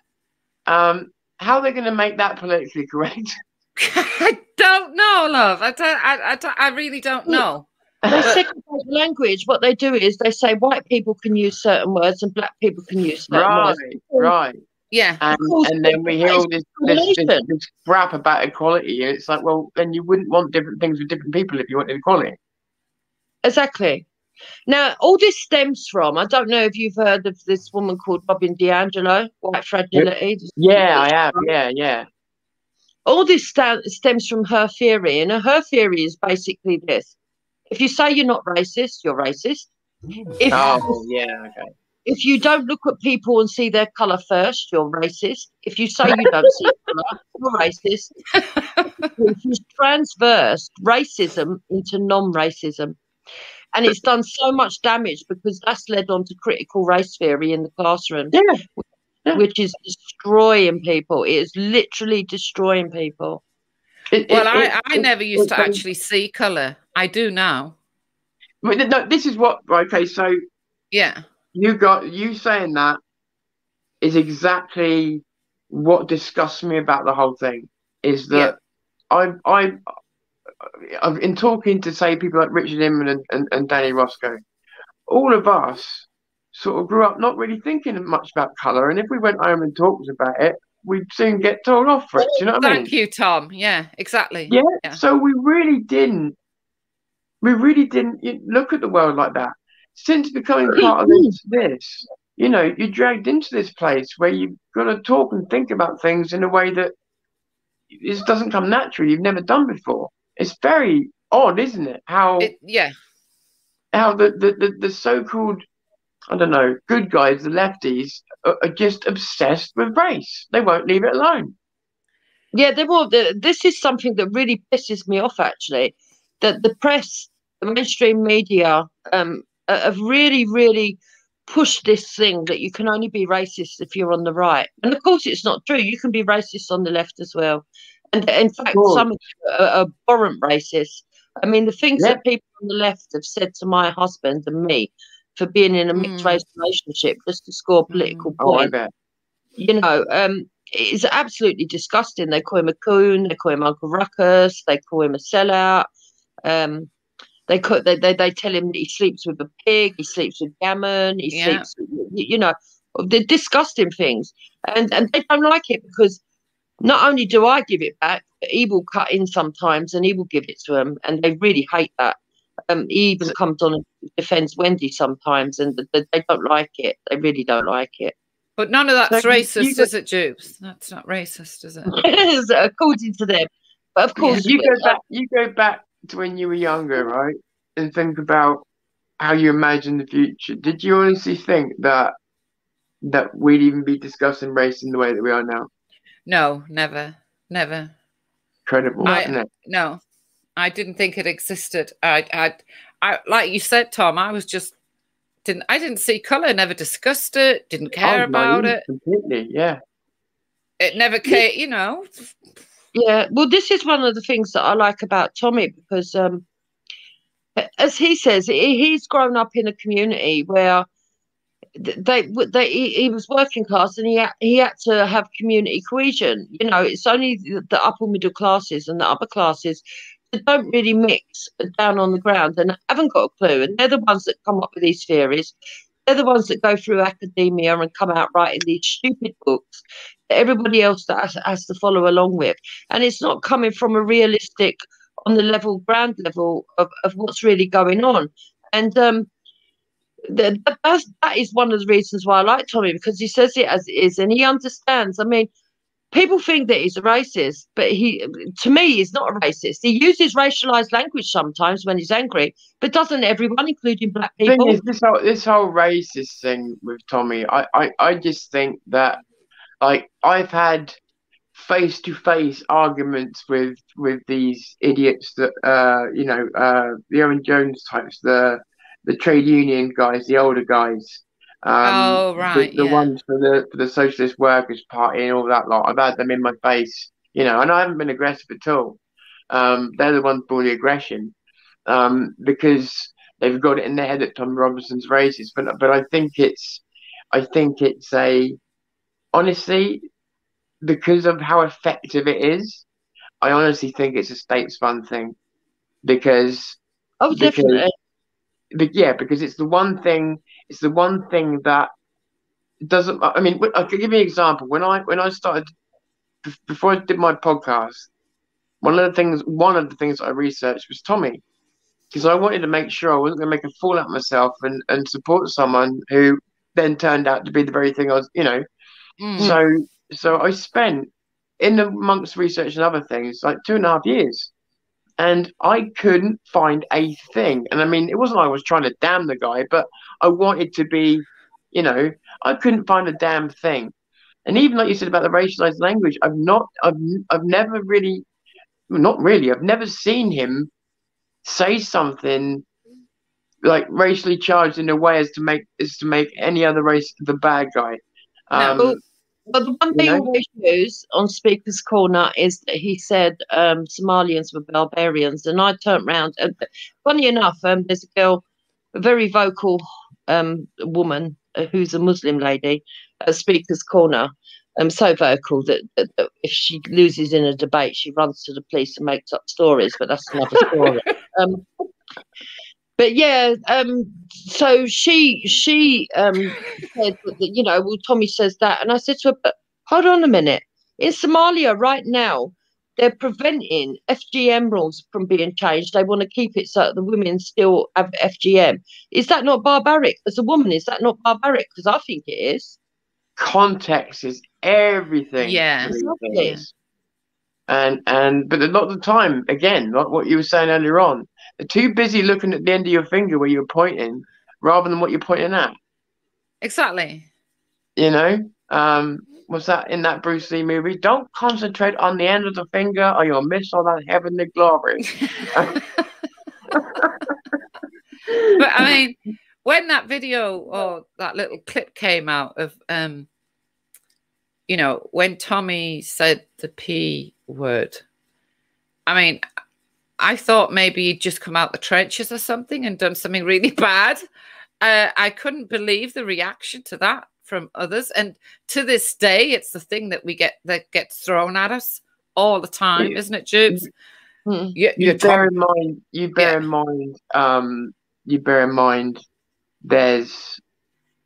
Speaker 2: How are they going to make that politically correct?
Speaker 3: I don't know, love. I really don't know.
Speaker 4: They segregate language. What they do is they say white people can use certain words and black people can use certain words.
Speaker 2: Right.
Speaker 3: Yeah.
Speaker 2: And then we hear all this crap about equality. And it's like, well, then you wouldn't want different things with different people if you wanted equality.
Speaker 4: Exactly. Now, all this stems from, I don't know if you've heard of this woman called Robin DiAngelo, White Fragility.
Speaker 2: Yeah, I have. Yeah.
Speaker 4: All this stems from her theory. And her theory is basically this. If you say you're not racist, you're racist. If you don't look at people and see their colour first, you're racist. If you say you don't see colour, you're racist. If you transverse racism into non-racism. And it's done so much damage because that's led on to critical race theory in the classroom, which is destroying people. It is literally destroying people.
Speaker 3: I never used to actually see colour. I do now.
Speaker 2: No, this is what. Okay, so you saying that is exactly what disgusts me about the whole thing. Is that I've in talking to say people like Richard Inman and Danny Roscoe, all of us sort of grew up not really thinking much about colour, and if we went home and talked about it, we'd soon get told off for it. Do you know what I mean?
Speaker 3: Thank you, Tom. Yeah, exactly.
Speaker 2: Yeah. So we really didn't look at the world like that. Since becoming part of this, you know, you're dragged into this place where you've got to talk and think about things in a way that it doesn't come naturally. You've never done before. It's very odd, isn't it? How the so-called, I don't know, good guys, the lefties, are just obsessed with race. They won't leave it alone.
Speaker 4: Yeah, this is something that really pisses me off, actually. That the press, the mainstream media, have really, really push this thing that you can only be racist if you're on the right. And of course, it's not true. You can be racist on the left as well. And in fact, some of them are abhorrent racists. I mean, the things that people on the left have said to my husband and me for being in a mixed race relationship just to score political points. You know, it's absolutely disgusting. They call him a coon, they call him Uncle Ruckus, they call him a sellout. They tell him that he sleeps with a pig, he sleeps with gammon, he sleeps with, you know, the disgusting things. And they don't like it because not only do I give it back, but he will cut in sometimes and he will give it to them, and they really hate that. He even comes on and defends Wendy sometimes, and they don't like it. They really don't like it.
Speaker 3: But none of that's racist, is it, Jubes? That's not racist, is it?
Speaker 4: According to them. But of course,
Speaker 2: you go back to when you were younger, right? And think about how you imagine the future. Did you honestly think that we'd even be discussing race in the way that we are now?
Speaker 3: No, never.
Speaker 2: Incredible, isn't it?
Speaker 3: No, I didn't think it existed. I like you said, Tom. I didn't see colour. Never discussed it. Didn't care about it.
Speaker 2: Completely, yeah.
Speaker 3: It never came. You know.
Speaker 4: Yeah. Well, this is one of the things that I like about Tommy because, as he says, he's grown up in a community where he was working class and he had to have community cohesion. You know, it's only the upper middle classes and the upper classes that don't really mix down on the ground and haven't got a clue. And they're the ones that come up with these theories. They're the ones that go through academia and come out writing these stupid books that everybody else that has to follow along with. And it's not coming from a realistic, on the ground level of what's really going on. And that is one of the reasons why I like Tommy, because he says it as it is and he understands. I mean, people think that he's a racist, but to me, he's not a racist. He uses racialized language sometimes when he's angry, but doesn't everyone, including black people?
Speaker 2: Thing is, this whole racist thing with Tommy, I just think that, like, I've had face-to-face arguments with these idiots that the Owen Jones types, the trade union guys, the older guys. The ones for the Socialist Workers Party and all that lot. I've had them in my face, you know, and I haven't been aggressive at all. They're the ones for the aggression, because they've got it in their head that Tom Robinson's racist. But I think it's honestly, because of how effective it is, I honestly think it's a state-spun thing, because
Speaker 4: definitely.
Speaker 2: Because it's the one thing that doesn't. I mean, I could give you an example. When I started, before I did my podcast, one of the things I researched was Tommy, because I wanted to make sure I wasn't going to make a fool out of myself and support someone who then turned out to be the very thing I was, you know. So I spent, amongst research and other things, like 2.5 years. And I couldn't find a thing. And I mean, it wasn't like I was trying to damn the guy, but I wanted to be, you know, I couldn't find a damn thing. And even like you said about the racialized language, I've never seen him say something like racially charged in a way as to make any other race the bad guy.
Speaker 4: But the one they always use on Speaker's Corner is that he said Somalians were barbarians. And I turned around. And funny enough, there's a girl, a very vocal woman who's a Muslim lady at Speaker's Corner, so vocal that if she loses in a debate, she runs to the police and makes up stories. But that's another story. But yeah, so she said that, you know, well, Tommy says that. And I said to her, but hold on a minute. In Somalia right now, they're preventing FGM rules from being changed. They want to keep it so that the women still have FGM. Is that not barbaric? As a woman, is that not barbaric? Because I think it is.
Speaker 2: Context is everything.
Speaker 3: Yeah.
Speaker 4: Exactly.
Speaker 2: But a lot of the time, again, like what you were saying earlier on, they're too busy looking at the end of your finger where you're pointing rather than what you're pointing at.
Speaker 3: Exactly.
Speaker 2: You know, was that in that Bruce Lee movie? Don't concentrate on the end of the finger or you'll miss all that heavenly glory.
Speaker 3: But I mean, when that video or that little clip came out of, you know, when Tommy said the P word, I mean, I thought maybe he'd just come out the trenches or something and done something really bad. I couldn't believe the reaction to that from others. And to this day, it's the thing that gets thrown at us all the time, isn't it, Jubes?
Speaker 2: You bear in mind, you bear in mind, there's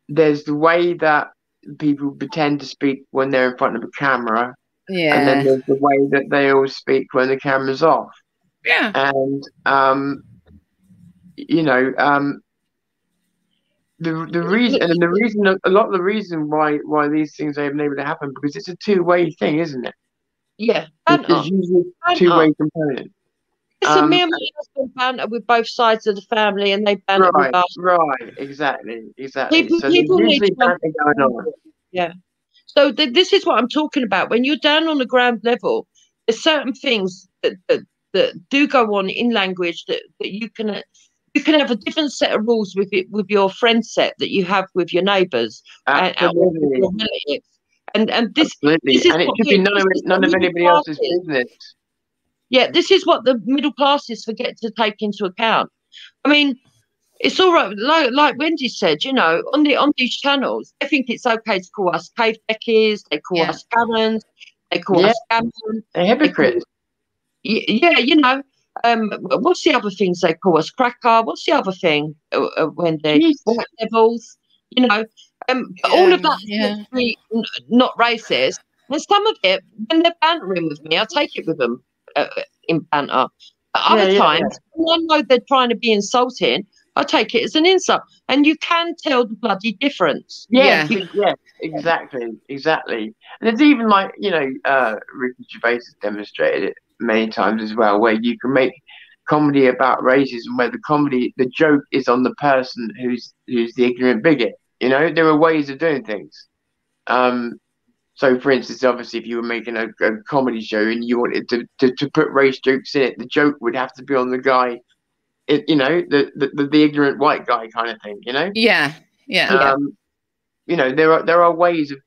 Speaker 2: the way that people pretend to speak when they're in front of a camera, and then there's the way that they all speak when the camera's off.
Speaker 3: Yeah.
Speaker 2: And you know, the reason, and the reason, a lot of the reason why these things are able to happen, because it's a two-way thing, isn't it?
Speaker 4: Yeah,
Speaker 2: there's usually a two-way component.
Speaker 4: So me and my husband banter with both sides of the family, and they banter with us.
Speaker 2: Right, exactly.
Speaker 4: People
Speaker 2: So there's usually banter going on.
Speaker 4: Yeah. So this is what I'm talking about. When you're down on the ground level, there's certain things that do go on in language that you can have a different set of rules with your friend set that you have with your neighbours and with your relatives. And this,
Speaker 2: absolutely.
Speaker 4: This is
Speaker 2: and it should be none of anybody else's business.
Speaker 4: Yeah, this is what the middle classes forget to take into account. I mean, it's all right, like Wendy said, you know, on these channels, I think it's okay to call us cave beckies, they call us Karens, they call us scammers.
Speaker 2: They're hypocrites.
Speaker 4: Yeah, you know. What's the other things they call us? Cracker. What's the other thing, Wendy? White devils. You know, all of that not racist. And some of it, when they're bantering with me, I take it with them in banter. But other times, when I know they're trying to be insulting, I take it as an insult. And you can tell the bloody difference.
Speaker 2: Yeah, exactly. And it's even like, you know, Ricky Gervais has demonstrated it many times as well, where you can make comedy about racism, where the joke is on the person who's the ignorant bigot. You know, there are ways of doing things. So, for instance, obviously, if you were making a comedy show and you wanted to put race jokes in it, the joke would have to be on the guy, you know, the ignorant white guy kind of thing. You know.
Speaker 3: Yeah.
Speaker 2: You know, there are ways of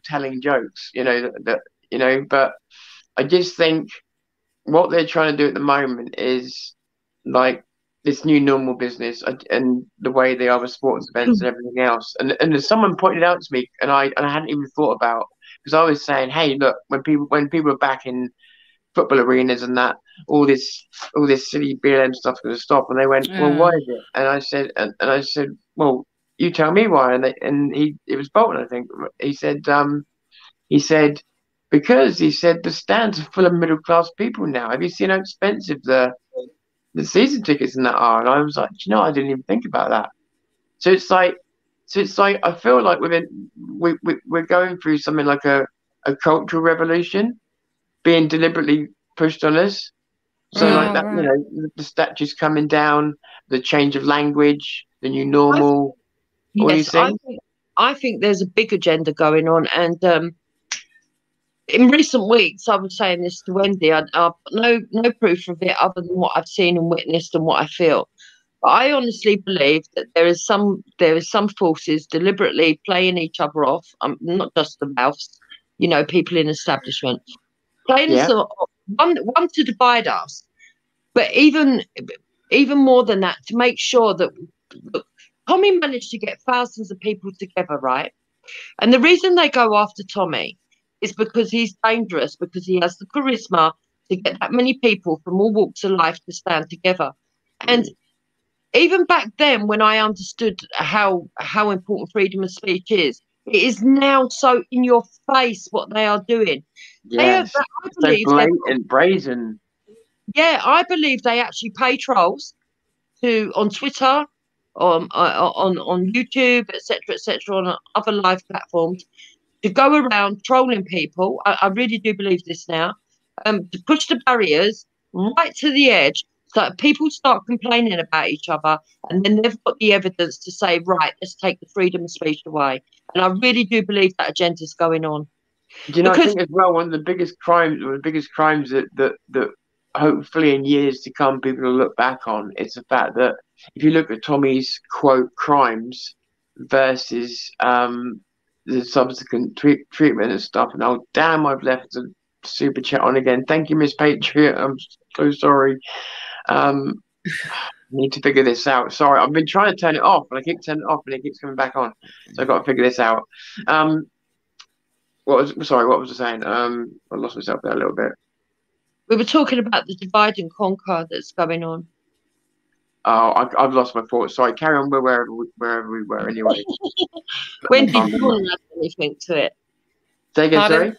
Speaker 2: telling jokes. You know but I just think what they're trying to do at the moment is like this new normal business, and the way they are with sports events and everything else. And as someone pointed out to me, and I hadn't even thought about, because I was saying, hey, look, when people are back in football arenas and that, all this silly BLM stuff going to stop. And they went, well, why is it? And I said, well, you tell me why. And it was Bolton, I think. He said because the stands are full of middle class people now. Have you seen how expensive the season tickets and that are? And I was like, you know, I didn't even think about that. So it's like I feel like we're going through something like a cultural revolution being deliberately pushed on us. So like that, you know, the statues coming down, the change of language, the new normal.
Speaker 4: Yes, I think there's a big agenda going on, and in recent weeks, I was saying this to Wendy. I've no proof of it other than what I've seen and witnessed and what I feel. But I honestly believe that there is some forces deliberately playing each other off. Not just the mouths, you know, people in establishment playing us off, one to divide us, but even more than that, to make sure that Tommy managed to get thousands of people together, right? And the reason they go after Tommy is because he's dangerous, because he has the charisma to get that many people from all walks of life to stand together. And even back then, when I understood how important freedom of speech is, it is now so in your face what they are doing.
Speaker 2: Yes, so blatant, brazen.
Speaker 4: Yeah, I believe they actually pay trolls on Twitter, on YouTube, etc., on other live platforms, to go around trolling people. I really do believe this now. To push the barriers right to the edge, so that people start complaining about each other, and then they've got the evidence to say, right, let's take the freedom of speech away. And I really do believe that agenda is going on.
Speaker 2: Do you know, I think as well, one of the biggest crimes that hopefully in years to come people will look back on, is the fact that if you look at Tommy's quote crimes versus the subsequent treatment and stuff, and oh damn, I've left the super chat on again. Thank you, Miss Patriot. I'm so sorry. Need to figure this out. Sorry, I've been trying to turn it off, and I keep turning it off, and it keeps coming back on. So I've got to figure this out. What was I saying? I lost myself there a little bit.
Speaker 4: We were talking about the divide and conquer that's going on.
Speaker 2: Oh, I've lost my thoughts. Sorry, carry on wherever we were anyway.
Speaker 4: Wendy, do you want to add anything to it?
Speaker 2: Say again, sorry?
Speaker 4: Do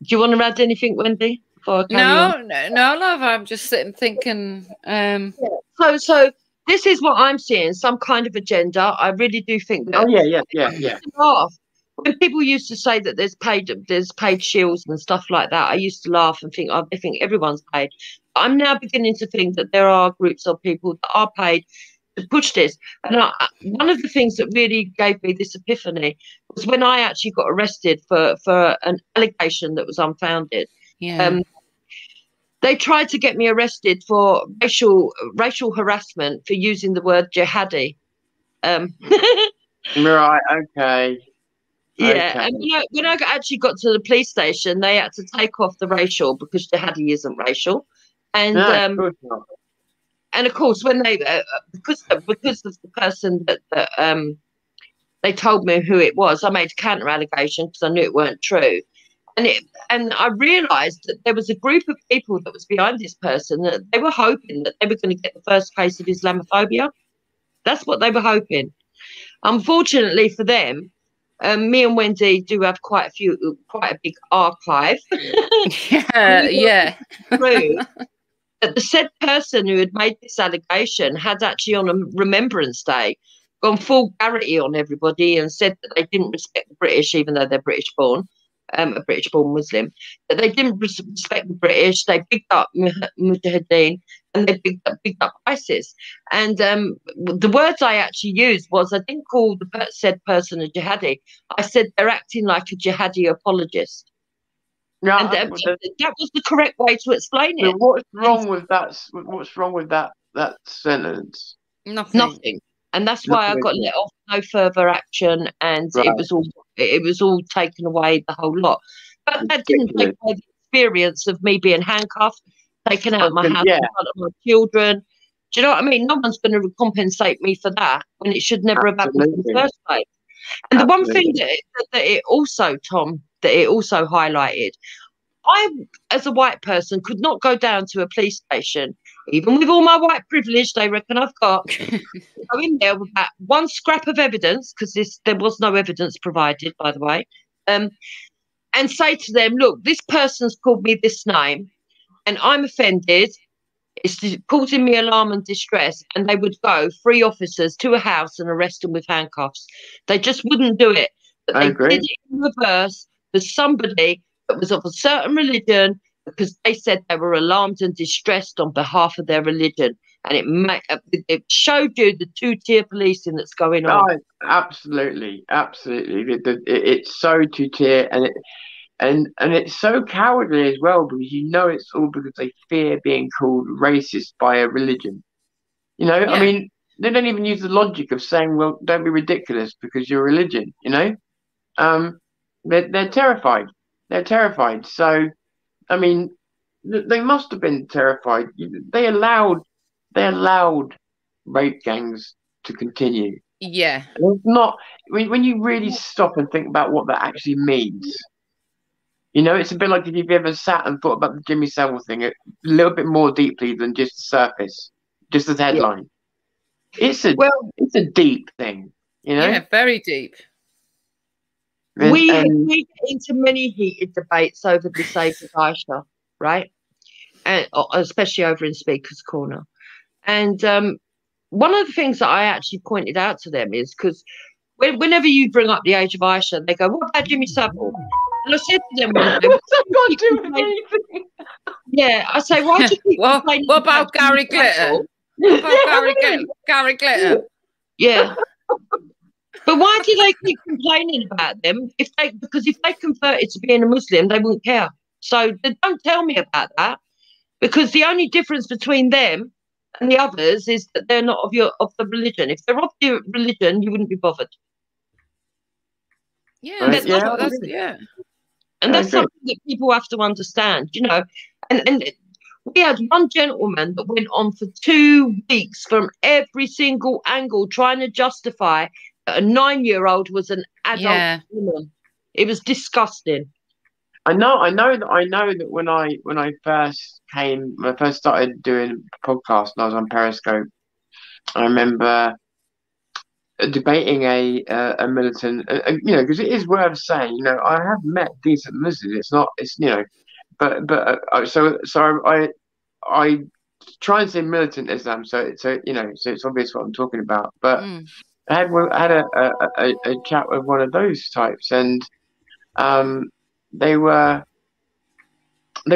Speaker 4: you want to add anything, Wendy?
Speaker 3: No, love. I'm just sitting thinking.
Speaker 4: So this is what I'm seeing, some kind of agenda. I really do think that.
Speaker 2: Oh yeah.
Speaker 4: When people used to say that there's paid shields and stuff like that, I used to laugh and think, I think everyone's paid. I'm now beginning to think that there are groups of people that are paid to push this. And one of the things that really gave me this epiphany was when I actually got arrested for an allegation that was unfounded.
Speaker 3: Yeah.
Speaker 4: They tried to get me arrested for racial harassment for using the word jihadi.
Speaker 2: Right. Okay.
Speaker 4: Yeah,
Speaker 2: okay.
Speaker 4: and when I actually got to the police station, they had to take off the racial because jihadi isn't racial, and and of course when they because of the person that they told me who it was, I made a counter allegation because I knew it weren't true, and I realised that there was a group of people that was behind this person that they were hoping that they were going to get the first case of Islamophobia. That's what they were hoping. Unfortunately for them. Me and Wendy do have quite a big archive.
Speaker 3: Yeah.
Speaker 4: That the said person who had made this allegation had actually on a Remembrance Day gone full Garrity on everybody and said that they didn't respect the British, even though they're British born, a British born Muslim, that they didn't respect the British. They picked up Mujahideen and they picked up ISIS. And the words I actually used was, I didn't call the said person a jihadi. I said they're acting like a jihadi apologist.
Speaker 2: Yeah,
Speaker 4: and that was the correct way to explain it.
Speaker 2: What's wrong with that? What's wrong with that sentence?
Speaker 4: Nothing. And that's why I got let off, no further action, and
Speaker 2: right.
Speaker 4: it was all taken away, the whole lot. But that didn't take away the experience of me being handcuffed, taken out of my house in front of my children. Do you know what I mean? No one's going to compensate me for that when it should never have happened in the first place. And the one thing that it also, Tom, that it also highlighted, I, as a white person, could not go down to a police station, even with all my white privilege they reckon I've got, go in there with that one scrap of evidence, because there was no evidence provided, by the way, and say to them, look, this person's called me this name, and I'm offended. It's causing me alarm and distress. And they would go, 3 officers to a house and arrest them with handcuffs. They just wouldn't do it. But they did it in reverse for somebody that was of a certain religion, because they said they were alarmed and distressed on behalf of their religion. And it showed you the 2-tier policing that's going on.
Speaker 2: Oh, absolutely. It's so 2-tier, and it's so cowardly as well, because it's all because they fear being called racist by a religion. I mean, they don't even use the logic of saying, well, don't be ridiculous because you're religion. They're terrified. They're terrified. So, I mean, they must have been terrified. They allowed rape gangs to continue.
Speaker 3: Yeah.
Speaker 2: It's not when you really stop and think about what that actually means. It's a bit like if you've ever sat and thought about the Jimmy Savile thing a little bit more deeply than just the surface, just the headline. Yeah. It's a deep thing,
Speaker 3: Yeah, very deep.
Speaker 4: We get into many heated debates over the Save of Aisha, right? And especially over in Speaker's Corner. And one of the things that I actually pointed out to them is because whenever you bring up the age of Aisha, they go, what about Jimmy Savile? And I said to them one day, I say, why do you keep complaining?
Speaker 3: What about Gary Glitter? What about Gary Glitter?
Speaker 4: Yeah. But why do they keep complaining about them? Because if they converted to being a Muslim, they wouldn't care. So don't tell me about that, because the only difference between them and the others is that they're not of the religion. If they're of your religion, you wouldn't be bothered.
Speaker 3: Yeah, and
Speaker 4: that's something that people have to understand, you know. And we had one gentleman that went on for 2 weeks from every single angle trying to justify that a 9-year-old was an adult woman. It was disgusting.
Speaker 2: I know that when I first started doing a podcast and I was on Periscope, I remember debating a militant, you know, because it is worth saying, you know, I have met decent Muslims. It's you know, so I try and say militant Islam, so you know, so it's obvious what I'm talking about. But I had a chat with one of those types, and they were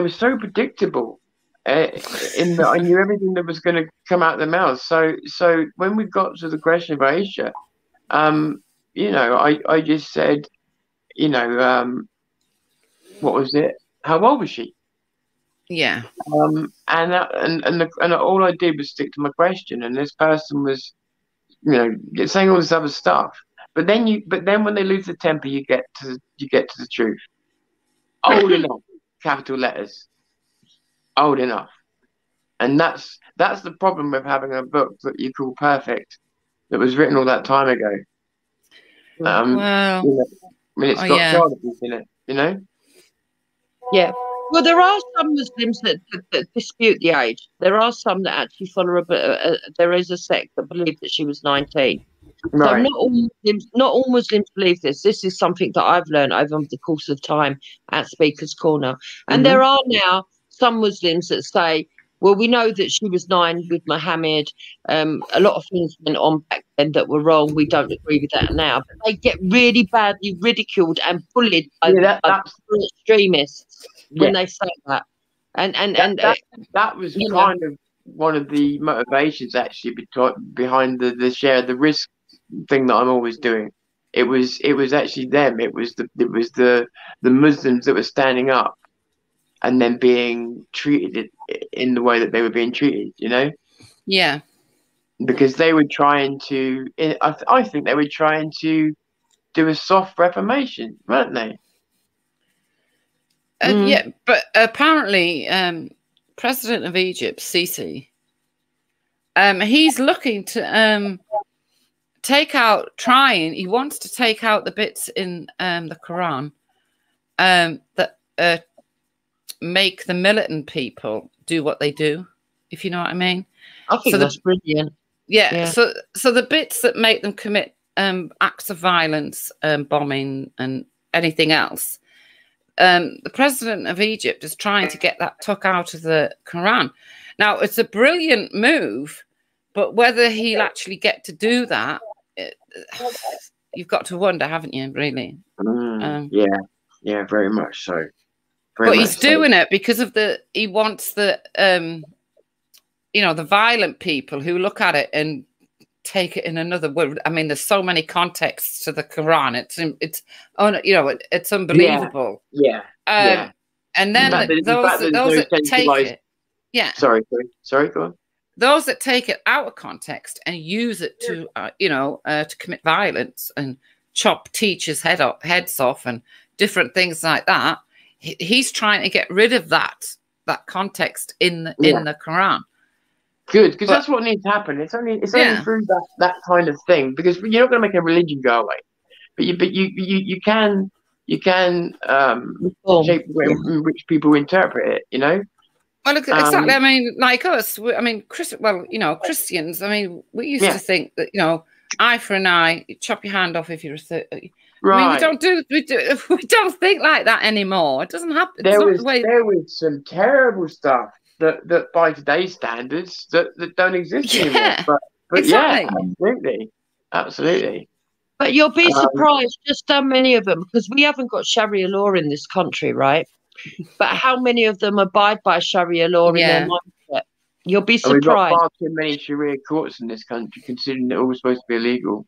Speaker 2: so predictable. In that I knew everything that was going to come out of their mouths. So when we got to the question of Aisha, you know, I just said, you know, what was it? How old was she?
Speaker 3: Yeah.
Speaker 2: And all I did was stick to my question, and this person was, you know, saying all this other stuff. But then when they lose the temper, you get to the truth. Old enough, capital letters. Old enough. And that's the problem with having a book that you call perfect, that was written all that time ago.
Speaker 3: Well,
Speaker 2: you know, I mean, it's got child abuse in it, you know.
Speaker 4: Yeah. Well, there are some Muslims that dispute the age. There are some that actually follow there is a sect that believe that she was 19. Right. So not all Muslims believe this. This is something that I've learned over the course of time at Speaker's Corner. And there are now some Muslims that say, well, we know that she was 9 with Muhammad. A lot of things went on back then that were wrong. We don't agree with that now. But they get really badly ridiculed and bullied by extremists when they say that. And
Speaker 2: that was kind of one of the motivations actually behind the share the risk thing that I'm always doing. It was actually them. It was the Muslims that were standing up and then being treated in the way that they were being treated, you know?
Speaker 3: Yeah.
Speaker 2: Because they were trying to, I think they were trying to do a soft reformation, weren't they?
Speaker 3: Yeah, but apparently President of Egypt, Sisi, he's looking to he wants to take out the bits in the Quran that make the militant people do what they do, if you know what I mean.
Speaker 4: I think that's brilliant.
Speaker 3: Yeah. So the bits that make them commit acts of violence, bombing and anything else, the president of Egypt is trying to get that took out of the Quran. Now, it's a brilliant move, but whether he'll actually get to do that, you've got to wonder, haven't you, really?
Speaker 2: Yeah, very much so.
Speaker 3: But he's doing it because of he wants the, you know, the violent people who look at it and take it in another word. I mean, there's so many contexts to the Quran. You know, it's unbelievable.
Speaker 2: Yeah.
Speaker 3: And then those that take it. Yeah.
Speaker 2: Sorry, go on.
Speaker 3: Those that take it out of context and use it to, you know, to commit violence and chop teachers' heads off and different things like that. He's trying to get rid of that context in the Quran.
Speaker 2: Good, because that's what needs to happen. It's only through that kind of thing, because you're not going to make a religion go away, but you can shape the way in which people interpret it. You know.
Speaker 3: Well, exactly. I mean, like us. I mean, Christians. I mean, we used to think that, you know, eye for an eye, you chop your hand off if you're a Right. I mean, we don't think like that anymore. It doesn't happen.
Speaker 2: There was some terrible stuff that by today's standards that don't exist anymore. But exactly. Absolutely.
Speaker 4: But you'll be surprised just how many of them, because we haven't got Sharia law in this country, right? But how many of them abide by Sharia law in their mindset? You'll be surprised.
Speaker 2: And we've got far too many Sharia courts in this country, considering they're all supposed to be illegal.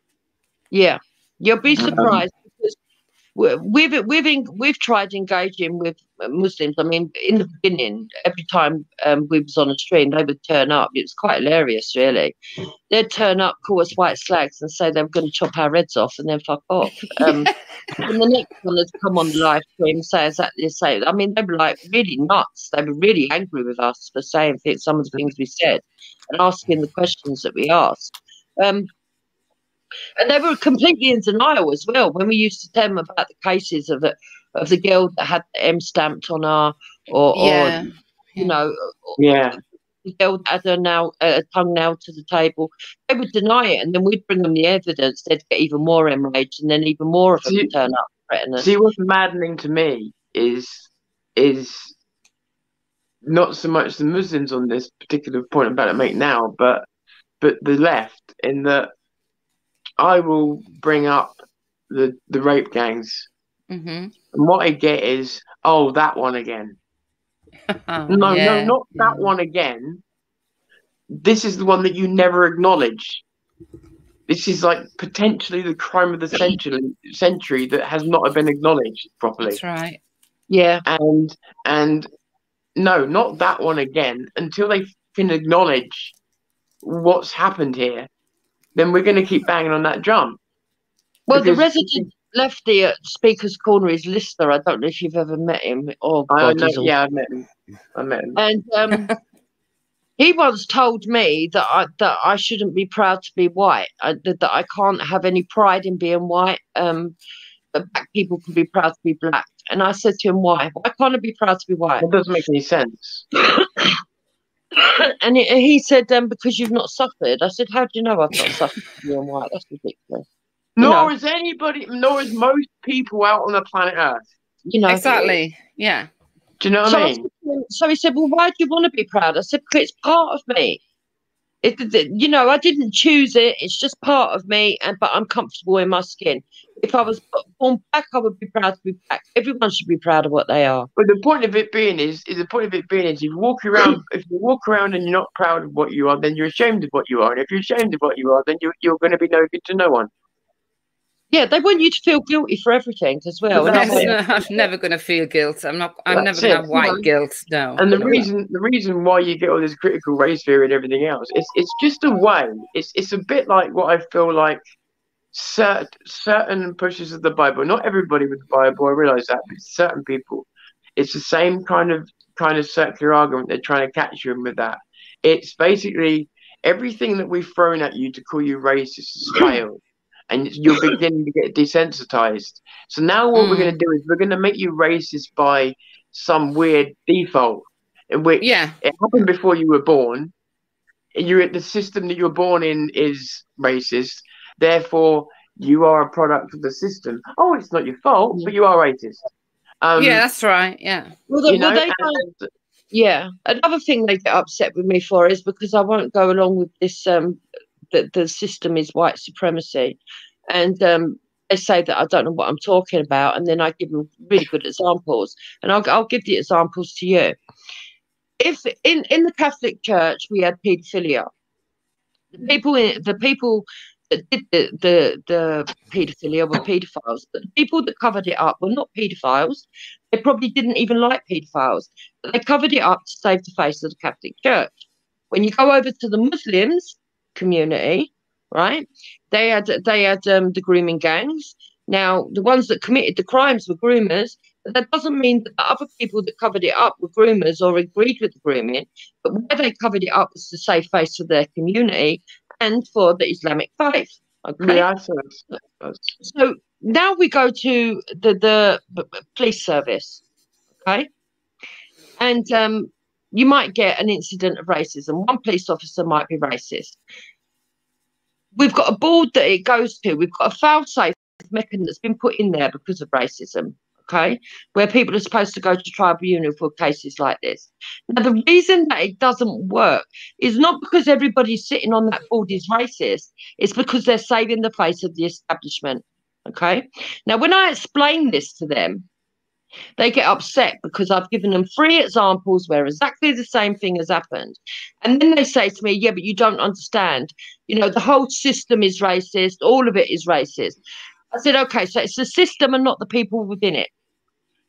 Speaker 4: Yeah, you'll be surprised. we've tried engaging with Muslims. I mean, in the beginning, every time we was on a stream, they would turn up. It was quite hilarious, really. They'd turn up, call us white slags, and say they were going to chop our heads off, and then fuck off. And the next one had come on the live stream and say exactly the same. I mean, they were like really nuts. They were really angry with us for saying some of the things we said and asking the questions that we asked. And they were completely in denial as well when we used to tell them about the cases of the girl that had the M stamped on her, or you know, the girl that had her tongue nailed to the table. They would deny it, and then we'd bring them the evidence. They'd get even more enraged, and then even more of them would turn up threatening us.
Speaker 2: See, what's maddening to me is not so much the Muslims on this particular point I'm about to make now, but the left, in that I will bring up the rape gangs, and what I get is, oh, that one again. No, not that one again. This is the one that you never acknowledge. This is like potentially the crime of the century that has not been acknowledged properly.
Speaker 3: That's right.
Speaker 4: Yeah.
Speaker 2: And no, not that one again. Until they can acknowledge what's happened here, then we're going to keep banging on that drum.
Speaker 4: Well, the resident lefty at Speaker's Corner is Lister. I don't know if you've ever met him. Oh, God,
Speaker 2: I met him.
Speaker 4: And he once told me that I shouldn't be proud to be white. That I can't have any pride in being white. That black people can be proud to be black. And I said to him, why? Why can't I be proud to be white?
Speaker 2: It doesn't make any sense.
Speaker 4: And he said, because you've not suffered. I said, how do you know I've not suffered being white? That's ridiculous.
Speaker 2: Nor is most people out on the planet Earth.
Speaker 4: You know,
Speaker 3: exactly. Yeah.
Speaker 2: Do you know what I mean?
Speaker 4: So he said, well, why do you want to be proud? I said, because it's part of me. You know, I didn't choose it. It's just part of me, but I'm comfortable in my skin. If I was born black, I would be proud to be black. Everyone should be proud of what they are.
Speaker 2: But the point of it being is if you walk around and you're not proud of what you are, then you're ashamed of what you are. And if you're ashamed of what you are, then you're going to be no good to no one.
Speaker 4: Yeah, they want you to feel guilty for everything as well.
Speaker 3: I'm never going to feel guilt. I'm never going to have white guilt. No.
Speaker 2: And the reason why you get all this critical race theory and everything else, it's just a way. It's a bit like what I feel like certain pushes of the Bible. Not everybody with the Bible, I realise that, but certain people. It's the same kind of circular argument they're trying to catch you in with that. It's basically everything that we've thrown at you to call you racist has failed. And you're beginning to get desensitized. So now what we're going to do is we're going to make you racist by some weird default, in which it happened before you were born. The system that you're born in is racist. Therefore, you are a product of the system. Oh, it's not your fault, but you are racist.
Speaker 3: Yeah, that's right. Yeah.
Speaker 4: Another thing they get upset with me for is because I won't go along with this. That the system is white supremacy, and they say that I don't know what I'm talking about, and then I give them really good examples, and I'll give the examples to you. If in the Catholic Church we had paedophilia, the people that did the paedophilia were paedophiles, but the people that covered it up were not paedophiles. They probably didn't even like paedophiles, but they covered it up to save the face of the Catholic Church. When you go over to the Muslims community, right? They had the grooming gangs. Now, the ones that committed the crimes were groomers, but that doesn't mean that the other people that covered it up were groomers or agreed with the grooming. But why they covered it up was to save face for their community and for the Islamic faith. Okay.
Speaker 2: Yeah,
Speaker 4: so now we go to the police service, okay, and you might get an incident of racism. One police officer might be racist. We've got a board that it goes to. We've got a fail-safe mechanism that's been put in there because of racism, okay, where people are supposed to go to tribunal for cases like this. Now, the reason that it doesn't work is not because everybody sitting on that board is racist. It's because they're saving the face of the establishment, okay? Now, when I explain this to them, they get upset because I've given them 3 examples where exactly the same thing has happened. And then they say to me, yeah, but you don't understand. You know, the whole system is racist. All of it is racist. I said, okay, so it's the system and not the people within it.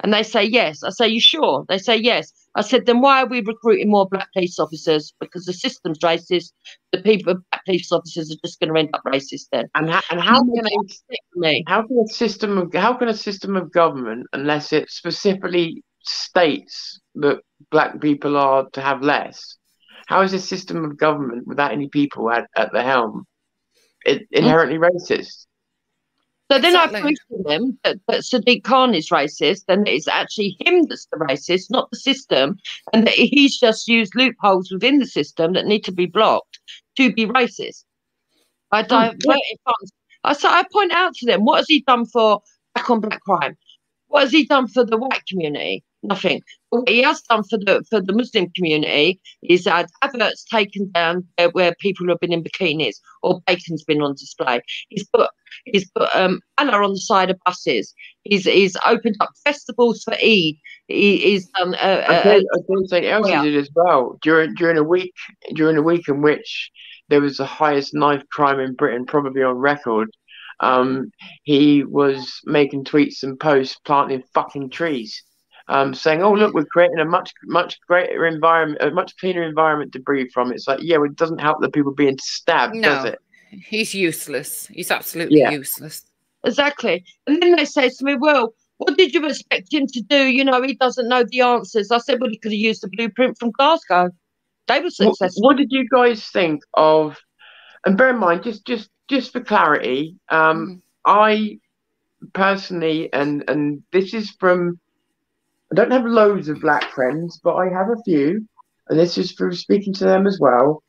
Speaker 4: And they say, yes. I say, you sure? They say, yes. I said, then why are we recruiting more black police officers? Because the system's racist. The people, black police officers are just going to end up racist then.
Speaker 2: And how can a system of government, unless it specifically states that black people are to have less, how is a system of government without any people at the helm inherently racist?
Speaker 4: So then I proved to them that Sadiq Khan is racist, and it's actually him that's the racist, not the system, and that he's just used loopholes within the system that need to be blocked to be racist. I diverted funds. I point out to them, what has he done for black on black crime? What has he done for the white community? Nothing. What he has done for the Muslim community is had adverts taken down where people have been in bikinis or bacon's been on display. He's put Allah on the side of buses. He's opened up festivals for Eid. He's done.
Speaker 2: I think something else he did as well during a week in which there was the highest knife crime in Britain, probably on record. He was making tweets and posts planting fucking trees, saying, "Oh look, we're creating a much greater environment, a much cleaner environment to breathe from." It's like, yeah, it doesn't help the people being stabbed, does it?
Speaker 3: He's useless. He's absolutely useless.
Speaker 4: Exactly. And then they say to me, well, what did you expect him to do? You know, he doesn't know the answers. I said, well, he could have used the blueprint from Glasgow. They were successful.
Speaker 2: What did you guys think of, and bear in mind, just for clarity, I personally, and this is from, I don't have loads of black friends, but I have a few, and this is from speaking to them as well.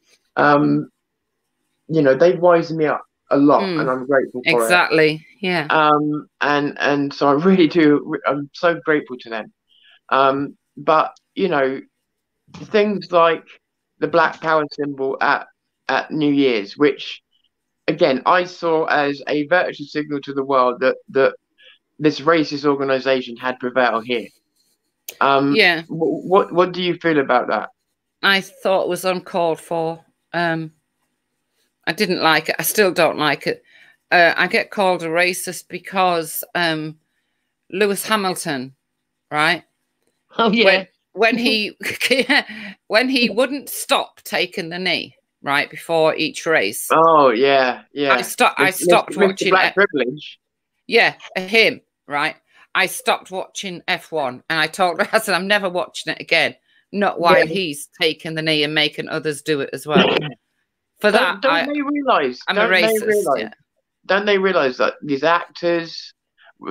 Speaker 2: You know, they wisen me up a lot, and I'm grateful for it.
Speaker 3: Exactly, yeah.
Speaker 2: And so I really do. I'm so grateful to them. But you know, things like the Black Power symbol at New Year's, which again I saw as a virtual signal to the world that this racist organization had prevailed here.
Speaker 3: Yeah.
Speaker 2: What do you feel about that?
Speaker 3: I thought it was uncalled for. I didn't like it. I still don't like it. I get called a racist because Lewis Hamilton, right?
Speaker 4: Oh yeah.
Speaker 3: When he wouldn't stop taking the knee right before each race.
Speaker 2: Oh yeah, yeah.
Speaker 3: I stopped watching.
Speaker 2: Black privilege.
Speaker 3: Yeah, him, right? I stopped watching F1, and I told her, I said, I'm never watching it again. Not while he's taking the knee and making others do it as well. For that,
Speaker 2: don't they realise?
Speaker 3: I'm a racist. Yeah.
Speaker 2: Don't they realise that these actors,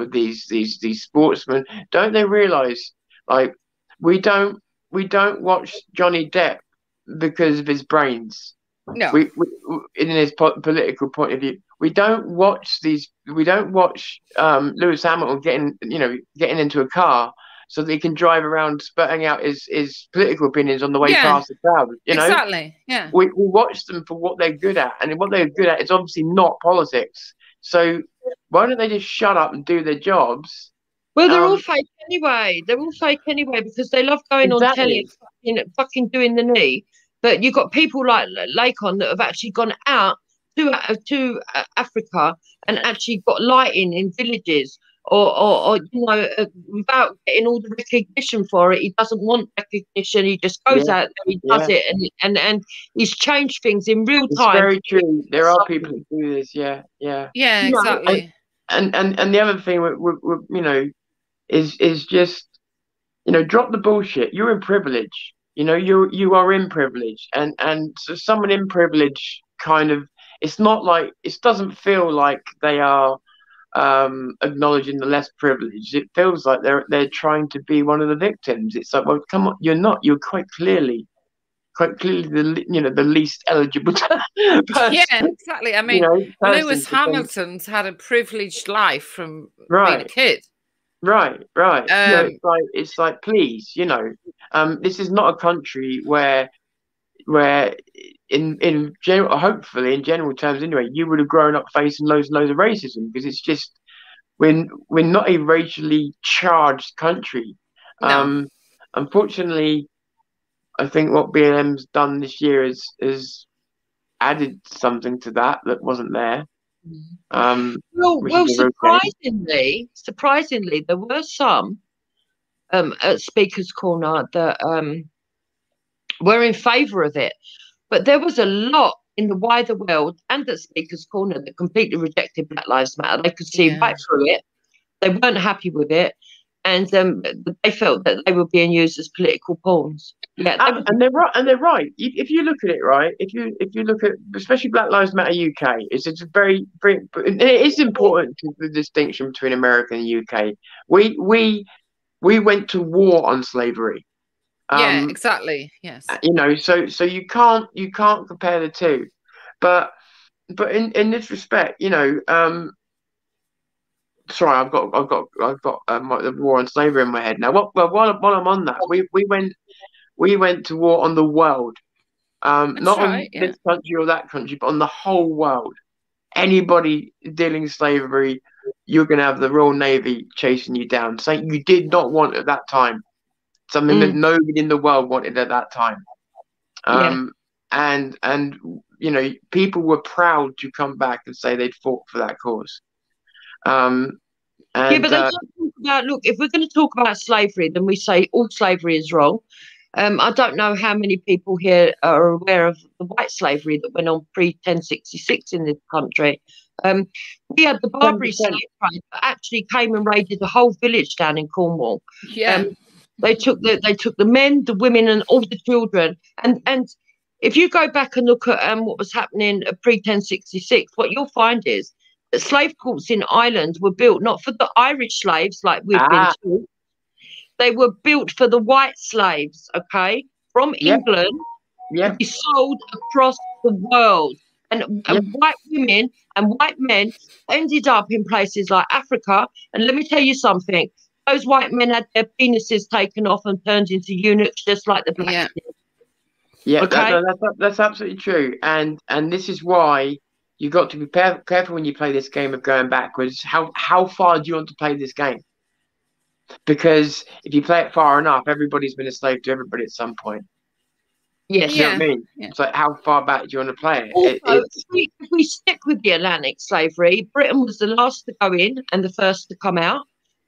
Speaker 2: these sportsmen, don't they realise, like, we don't watch Johnny Depp because of his brains.
Speaker 3: No.
Speaker 2: We in his political point of view, we don't watch Lewis Hamilton getting into a car so that he can drive around spurting out his political opinions on the way past the crowd. You know?
Speaker 3: Exactly. Yeah.
Speaker 2: We watch them for what they're good at, and what they're good at is obviously not politics. So why don't they just shut up and do their jobs?
Speaker 4: Well, they're all fake anyway. They're all fake anyway because they love going on telly and fucking doing the knee. But you've got people like Lakon that have actually gone out to Africa and actually got lighting in villages, or you know, without getting all the recognition for it. He doesn't want recognition. He just goes out there, he does it, and he's changed things in real time.
Speaker 2: It's very true. There are people who do this. Yeah,
Speaker 3: exactly.
Speaker 2: And the other thing, you know, is just, you know, drop the bullshit. You're in privilege. You know, you are in privilege, and so someone in privilege kind of, it's not like, it doesn't feel like they are acknowledging the less privileged. It feels like they're trying to be one of the victims. It's like, well, come on, you're not. You're quite clearly the least eligible person.
Speaker 3: Yeah, exactly. I mean, Lewis Hamilton's had a privileged life from being a kid.
Speaker 2: Right. It's like, please, you know, this is not a country where in general, hopefully in general terms anyway, you would have grown up facing loads and loads of racism, because it's just, we're not a racially charged country.
Speaker 3: No.
Speaker 2: Unfortunately, I think what BLM's done this year is added something to that wasn't there.
Speaker 4: Well, surprisingly, there were some at Speaker's Corner that were in favour of it, but there was a lot in the wider world and at Speaker's Corner that completely rejected Black Lives Matter. They could see right through it. They weren't happy with it, and they felt that they were being used as political pawns. Yeah,
Speaker 2: and they're right. And they're right. If you look at it, right, if you look at especially Black Lives Matter UK, it's a very it is important to the distinction between America and UK. We went to war on slavery.
Speaker 3: Yeah, exactly. Yes.
Speaker 2: You know, so you can't compare the two, but in this respect, you know, sorry, I've got the war on slavery in my head now. Well, while I'm on that, we went to war on the world, not on this country or that country, but on the whole world. Anybody dealing slavery, you're going to have the Royal Navy chasing you down, something you did not want at that time, something that nobody in the world wanted at that time. And you know, people were proud to come back and say they'd fought for that cause. But
Speaker 4: let's talk about, look, if we're going to talk about slavery, then we say all slavery is wrong. I don't know how many people here are aware of the white slavery that went on pre-1066 in this country. We had the Barbary slave trade that actually came and raided the whole village down in Cornwall.
Speaker 3: Yeah.
Speaker 4: They took the men, the women, and all the children. And if you go back and look at what was happening pre-1066, what you'll find is that slave courts in Ireland were built not for the Irish slaves like we've been taught. They were built for the white slaves, okay, from England to be sold across the world. And white women and white men ended up in places like Africa. And let me tell you something. Those white men had their penises taken off and turned into eunuchs just like the blacks did.
Speaker 2: Yeah, okay? That's absolutely true. And this is why you got to be careful when you play this game of going backwards. How far do you want to play this game? Because if you play it far enough, everybody's been a slave to everybody at some point.
Speaker 4: Yes.
Speaker 2: You know what I mean? Yeah. So how far back do you want to play it?
Speaker 4: Also, if we stick with the Atlantic slavery, Britain was the last to go in and the first to come out.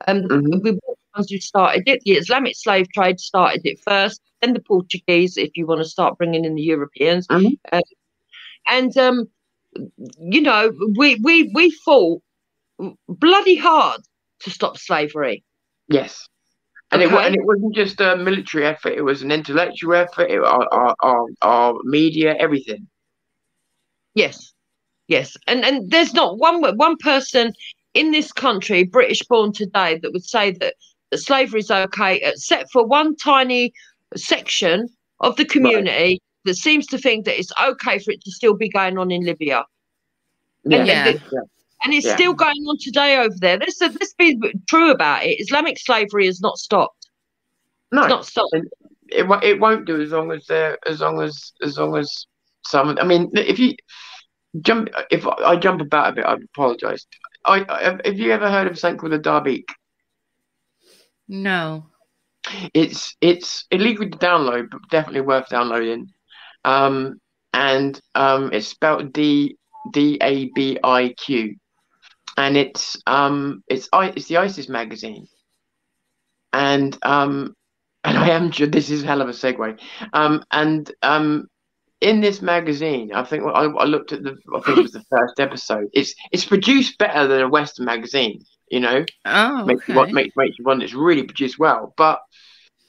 Speaker 4: We were the ones who started it. The Islamic slave trade started it first, then the Portuguese, if you want to start bringing in the Europeans. You know, we fought bloody hard to stop slavery.
Speaker 2: Yes. And it wasn't just a military effort, it was an intellectual effort, our media, everything.
Speaker 4: Yes. And there's not one person in this country, British born today, that would say that slavery is okay, except for one tiny section of the community that seems to think that it's okay for it to still be going on in Libya. And it's still going on today over there. Let's be true about it. Islamic slavery has not stopped.
Speaker 2: No,
Speaker 4: it's not stopped.
Speaker 2: It won't do as long as some. I mean, if I jump about a bit, I apologise. Have you ever heard of something called a darbeek?
Speaker 3: No.
Speaker 2: It's illegal to download, but definitely worth downloading. And it's spelled DABIQ. And it's the ISIS magazine, and I am sure this is a hell of a segue. In this magazine, I think I looked at I think it was the first episode. It's produced better than a Western magazine, you know.
Speaker 3: Oh,
Speaker 2: makes you wonder. It's really produced well. But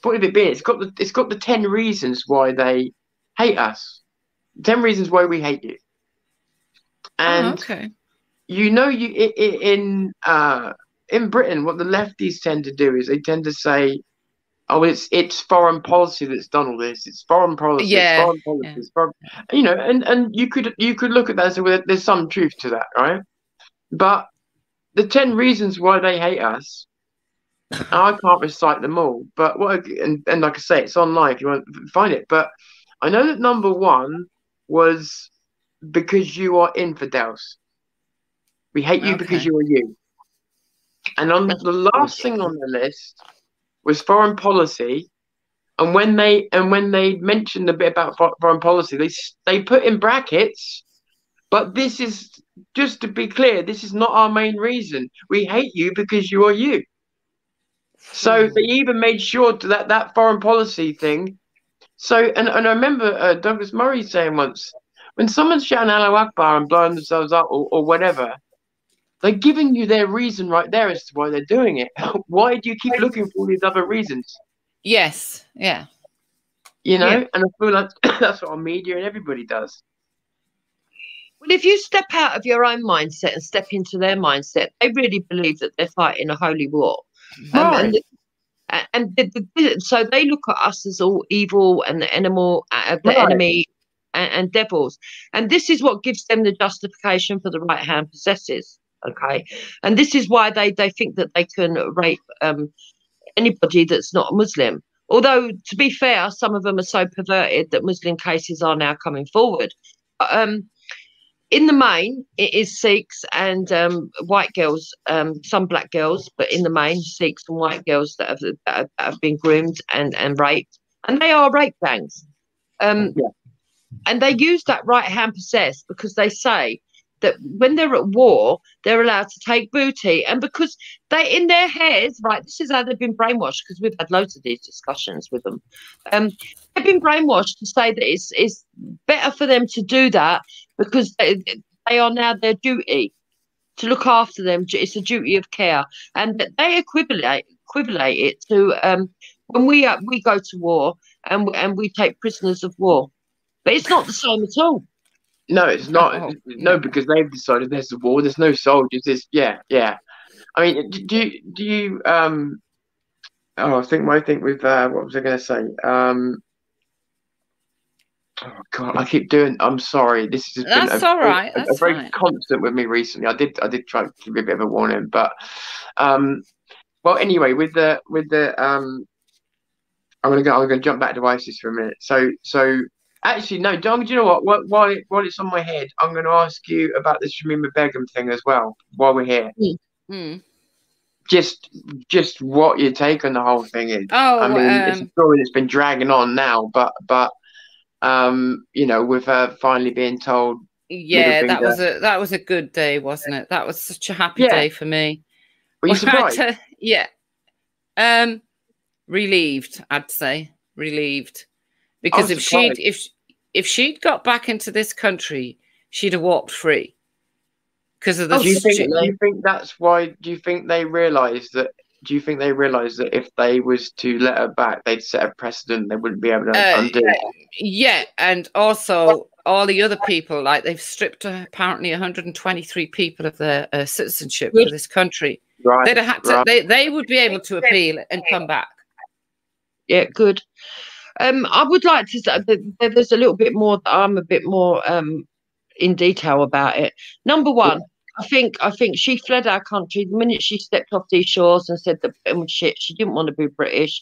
Speaker 2: point of it being, it's got the 10 reasons why they hate us, 10 reasons why we hate you, and you know, in Britain, what the lefties tend to do is they tend to say, "Oh, it's foreign policy that's done all this. It's foreign policy. It's foreign policy. It's foreign," you know, and you could look at that and say, "Well, there's some truth to that, right?" But the 10 reasons why they hate us, I can't recite them all. But and like I say, it's online if you want to find it. But I know that number 1 was because you are infidels. We hate you because you are you. And on the last thing on the list was foreign policy. And when they mentioned a bit about foreign policy, they put in brackets But this is, just to be clear, this is not our main reason. We hate you because you are you. So they even made sure that foreign policy thing. So, and I remember Douglas Murray saying once, when someone's shouting Allahu Akbar and blowing themselves up or whatever, they're giving you their reason right there as to why they're doing it. Why do you keep looking for all these other reasons?
Speaker 3: Yes, yeah.
Speaker 2: You know, and I feel like that's what our media and everybody does.
Speaker 4: Well, if you step out of your own mindset and step into their mindset, they really believe that they're fighting a holy war.
Speaker 2: Right.
Speaker 4: So they look at us as all evil and the enemy and devils. And this is what gives them the justification for the right hand possesses. Okay. And this is why they think that they can rape anybody that's not a Muslim. Although, to be fair, some of them are so perverted that Muslim cases are now coming forward. In the main, it is Sikhs and white girls, some black girls, but in the main, Sikhs and white girls that have been groomed and raped. And they are rape gangs. And they use that right-hand possess because they say that when they're at war, they're allowed to take booty. And because they, in their heads, right, this is how they've been brainwashed, because we've had loads of these discussions with them. They've been brainwashed to say that it's better for them to do that because they are now their duty to look after them. It's a duty of care. And they equivalent it to when we go to war and we take prisoners of war. But it's not the same at all.
Speaker 2: No, it's not. No, because they've decided there's a war. There's no soldiers. There's yeah. I mean, do you Oh, I think with what was I going to say? Oh God, I keep doing. I'm sorry. This has been
Speaker 3: That's all right.
Speaker 2: a very constant with me recently. I did try to give you a bit of a warning, but well, anyway, with the I'm gonna jump back to ISIS for a minute. So. Actually, no, Dom, do you know what? While it's on my head, I'm going to ask you about the Shamima Begum thing as well, while we're here. Just what your take on the whole thing is.
Speaker 3: Oh,
Speaker 2: I mean, it's a story that's been dragging on now, but you know, with her finally being told.
Speaker 3: Yeah, that was a good day, wasn't it? That was such a happy day for me.
Speaker 2: Were you surprised?
Speaker 3: Yeah. Relieved, I'd say. Relieved. Because if she'd got back into this country, she'd have walked free. Because of the.
Speaker 2: Do you think that's why? Do you think they realised that? Do you think they realised that if they was to let her back, they'd set a precedent they wouldn't be able to undo?
Speaker 3: Yeah, and also all the other people, like they've stripped apparently 123 people of their citizenship for this country.
Speaker 2: Right.
Speaker 3: They'd have had to. They would be able to appeal and come back.
Speaker 4: Yeah, good. I would like to say that there's a little bit more that I'm a bit more in detail about it. Number one, I think she fled our country the minute she stepped off these shores and said that Britain was shit. She didn't want to be British,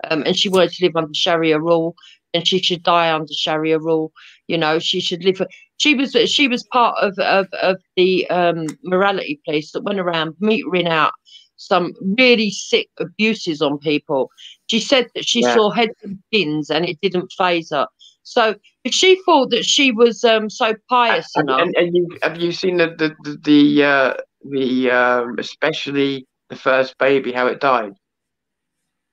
Speaker 4: and she wanted to live under Sharia rule, and she should die under Sharia rule. You know, she should live. She was part of the morality police that went around metering out some really sick abuses on people. She said that she saw heads and pins and it didn't faze her. So if she thought that she was so pious enough,
Speaker 2: and have you seen the especially the first baby, how it died?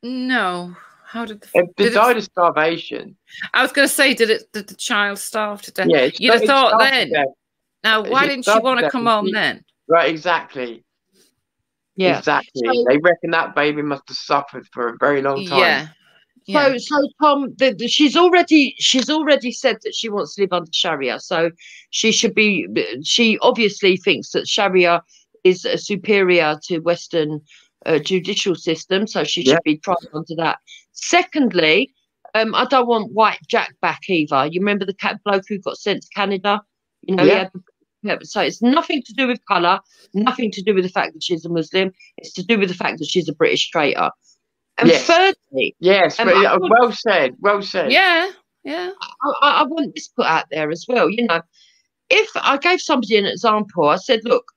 Speaker 3: No. How did
Speaker 2: it died of starvation?
Speaker 3: I was going to say, did the child starve to death?
Speaker 2: Yeah,
Speaker 3: you'd have thought then. Now, why didn't she want to come home then?
Speaker 2: Right, exactly. Yeah, exactly. So, they reckon that baby must have suffered for a very long time.
Speaker 3: Yeah.
Speaker 4: So Tom, she's already said that she wants to live under Sharia. So she obviously thinks that Sharia is superior to Western judicial system. So she should be tried under that. Secondly, I don't want White Jack back either. You remember the cat bloke who got sent to Canada? You know, he had so it's nothing to do with colour, nothing to do with the fact that she's a Muslim. It's to do with the fact that she's a British traitor. And thirdly,
Speaker 2: well said.
Speaker 3: Yeah.
Speaker 4: I want this put out there as well. You know, if I gave somebody an example, I said, look,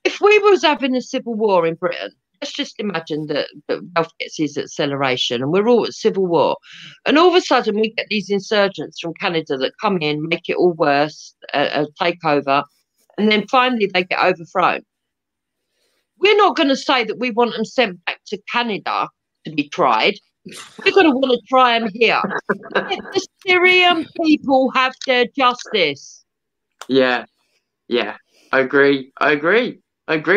Speaker 4: if we was having a civil war in Britain, let's just imagine that wealth gets its acceleration and we're all at civil war. And all of a sudden we get these insurgents from Canada that come in, make it all worse, take over, and then finally they get overthrown. We're not going to say that we want them sent back to Canada to be tried. We're going to want to try them here. Let the Syrian people have their justice.
Speaker 2: Yeah, yeah, I agree. I agree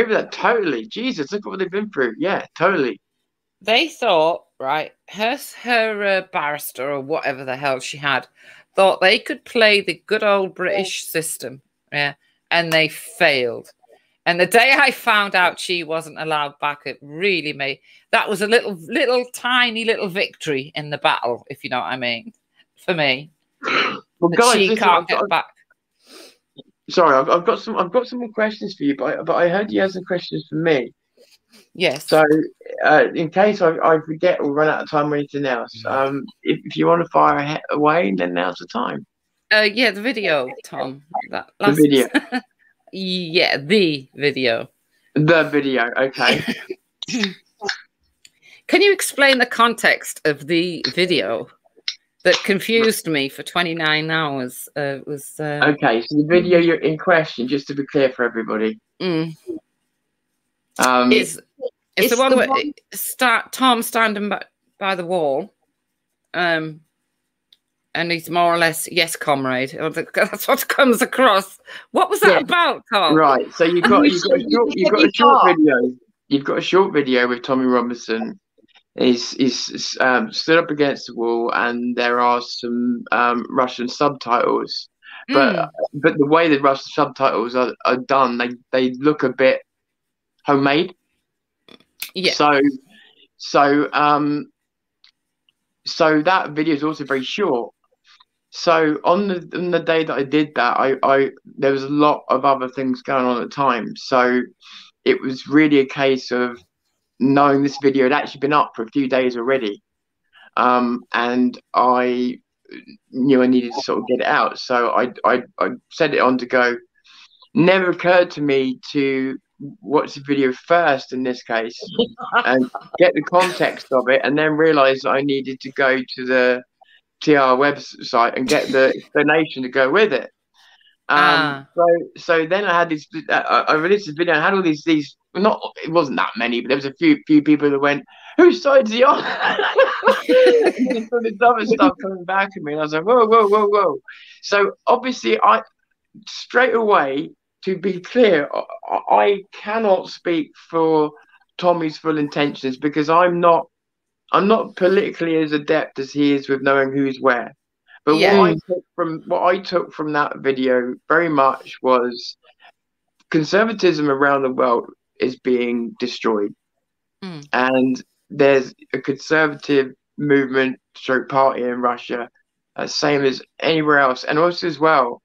Speaker 2: with that totally. Jesus, look at what they've been through. Yeah, totally.
Speaker 3: They thought, right, her barrister or whatever the hell she had, thought they could play the good old British system, yeah, and they failed. And the day I found out she wasn't allowed back, it really made, that was a little tiny little victory in the battle, if you know what I mean, for me.
Speaker 2: Well, guys,
Speaker 3: she can't get back.
Speaker 2: Sorry, I've got some more questions for you, but I heard you had some questions for me.
Speaker 3: Yes.
Speaker 2: So, in case I forget or run out of time or anything else, if you want to fire away, then now's the time.
Speaker 3: Yeah, the video, Tom.
Speaker 2: The video.
Speaker 3: Yeah, the video.
Speaker 2: The video, okay.
Speaker 3: Can you explain the context of the video that confused me for 29 hours? Okay,
Speaker 2: so the video you're in question, just to be clear for everybody.
Speaker 3: It's the one where Tom standing by the wall, and he's more or less, yes, comrade. That's what comes across. What was that about, Tom? Right.
Speaker 2: So you've got a short video. You've got a short video with Tommy Robinson. He's stood up against the wall, and there are some Russian subtitles. But the way the Russian subtitles are done, they look a bit homemade.
Speaker 3: Yeah.
Speaker 2: So that video is also very short. So on the day that I did that, I there was a lot of other things going on at the time. So it was really a case of knowing this video had actually been up for a few days already, and I knew I needed to sort of get it out. So I set it on to go. Never occurred to me to watch the video first in this case and get the context of it, and then realize I needed to go to the TR website and get the explanation to go with it. So then I had this. I released this video and I had all these. Not, it wasn't that many, but there was a few people that went, "Whose side's he on?" Just all this other stuff coming back at me, and I was like, "Whoa!" So obviously, I straight away, to be clear, I cannot speak for Tommy's full intentions because I'm not politically as adept as he is with knowing who's where. But what I took from that video very much was conservatism around the world is being destroyed. And there's a conservative movement stroke party in Russia, same as anywhere else. And also as well,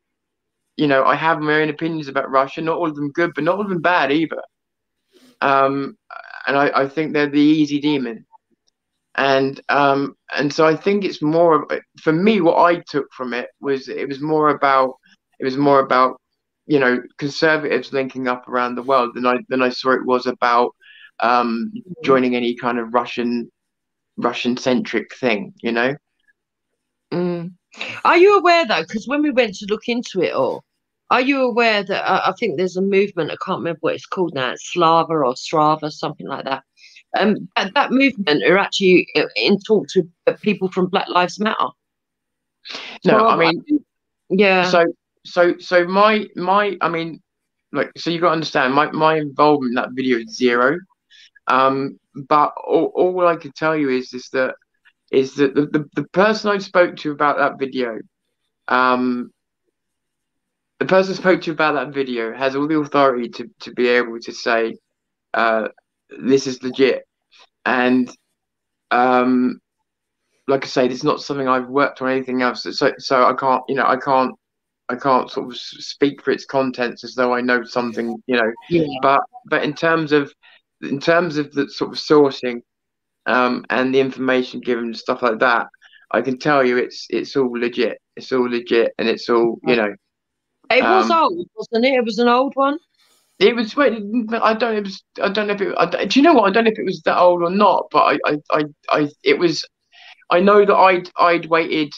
Speaker 2: you know, I have my own opinions about Russia, not all of them good, but not all of them bad either. And I think they're the easy demon. And so I think it's more for me. What I took from it was more about you know, conservatives linking up around the world than I saw it was about joining any kind of Russian centric thing. You know.
Speaker 4: Are you aware though? Because when we went to look into it all, are you aware that I think there's a movement? I can't remember what it's called now. It's Slava or Strava, something like that. That movement are actually in talks with people from Black Lives Matter.
Speaker 2: No, I mean,
Speaker 4: yeah.
Speaker 2: So my I mean, like, so you got to understand my involvement in that video is zero. But all I can tell you is that the person I spoke to about that video, the person I spoke to about that video has all the authority to be able to say, this is legit. And like I say, it's not something I've worked on or anything else. So I can't, you know, I can't sort of speak for its contents as though I know something, you know.
Speaker 4: Yeah.
Speaker 2: But in terms of the sort of sourcing and the information given and stuff like that, I can tell you it's all legit. It's all legit, and it's all, you know.
Speaker 4: It was old, wasn't it? It was an old one.
Speaker 2: It was. I don't. It was. I don't know if it. Do you know what? I don't know if it was that old or not. But it was. I know that I'd waited.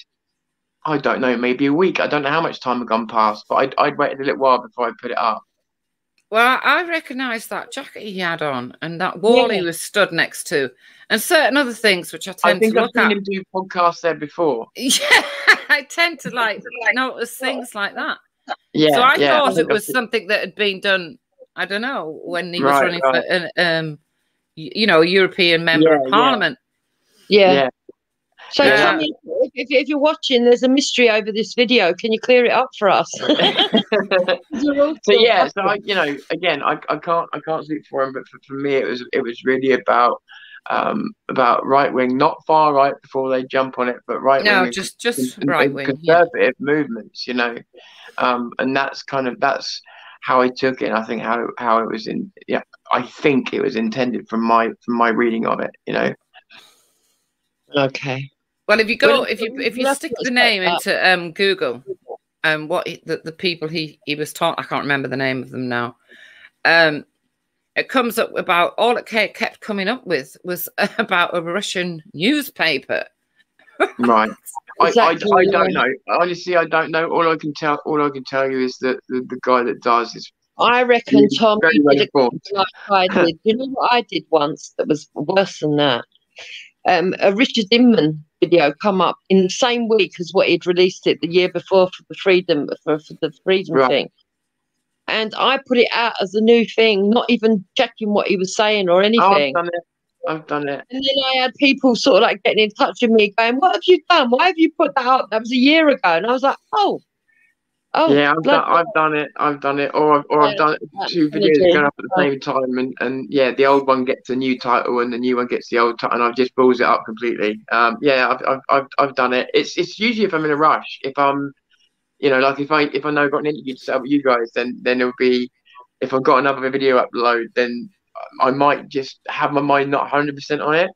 Speaker 2: I don't know, maybe a week. I don't know how much time had gone past, but I'd waited a little while before I put it up.
Speaker 3: Well, I recognised that jacket he had on and that wall he was stood next to, and certain other things which I tend to look at.
Speaker 2: I've seen him do podcasts there before.
Speaker 3: Yeah, I tend to notice things like that.
Speaker 2: Yeah.
Speaker 3: So I thought it was something that had been done. I don't know, when he was running for a European member of Parliament.
Speaker 4: Yeah. So tell me, if you're watching, there's a mystery over this video. Can you clear it up for us?
Speaker 2: So again, I can't speak for him, but for me, it was really about right wing, not far right before they jump on it, but right wing.
Speaker 3: No, just right wing,
Speaker 2: conservative movements, and that's how I took it. And I think how it was I think it was intended from my reading of it,
Speaker 4: Okay.
Speaker 3: Well, if you stick the name into Google, what the people he was taught, I can't remember the name of them now. It comes up about all it kept coming up with was about a Russian newspaper.
Speaker 2: Right. I don't know. Honestly, I don't know. All I can tell you is that the guy that does is.
Speaker 4: I reckon Tom did like I did. You know what I did once that was worse than that? A Richard Inman video come up in the same week as what he'd released it the year before for the freedom thing, and I put it out as a new thing, not even checking what he was saying or anything.
Speaker 2: I've done it.
Speaker 4: And then I had people sort of like getting in touch with me, going, "What have you done? Why have you put that up? That was a year ago." And I was like, "Oh."
Speaker 2: Yeah, I've done it. I've done it, or I've done two videos going up at the same time, and the old one gets a new title and the new one gets the old title, and I've just balls it up completely. I've done it. It's usually if I'm in a rush, if I'm, like if I know I've got an interview to set up with you guys, then it'll be, if I've got another video upload, then I might just have my mind not 100% on it.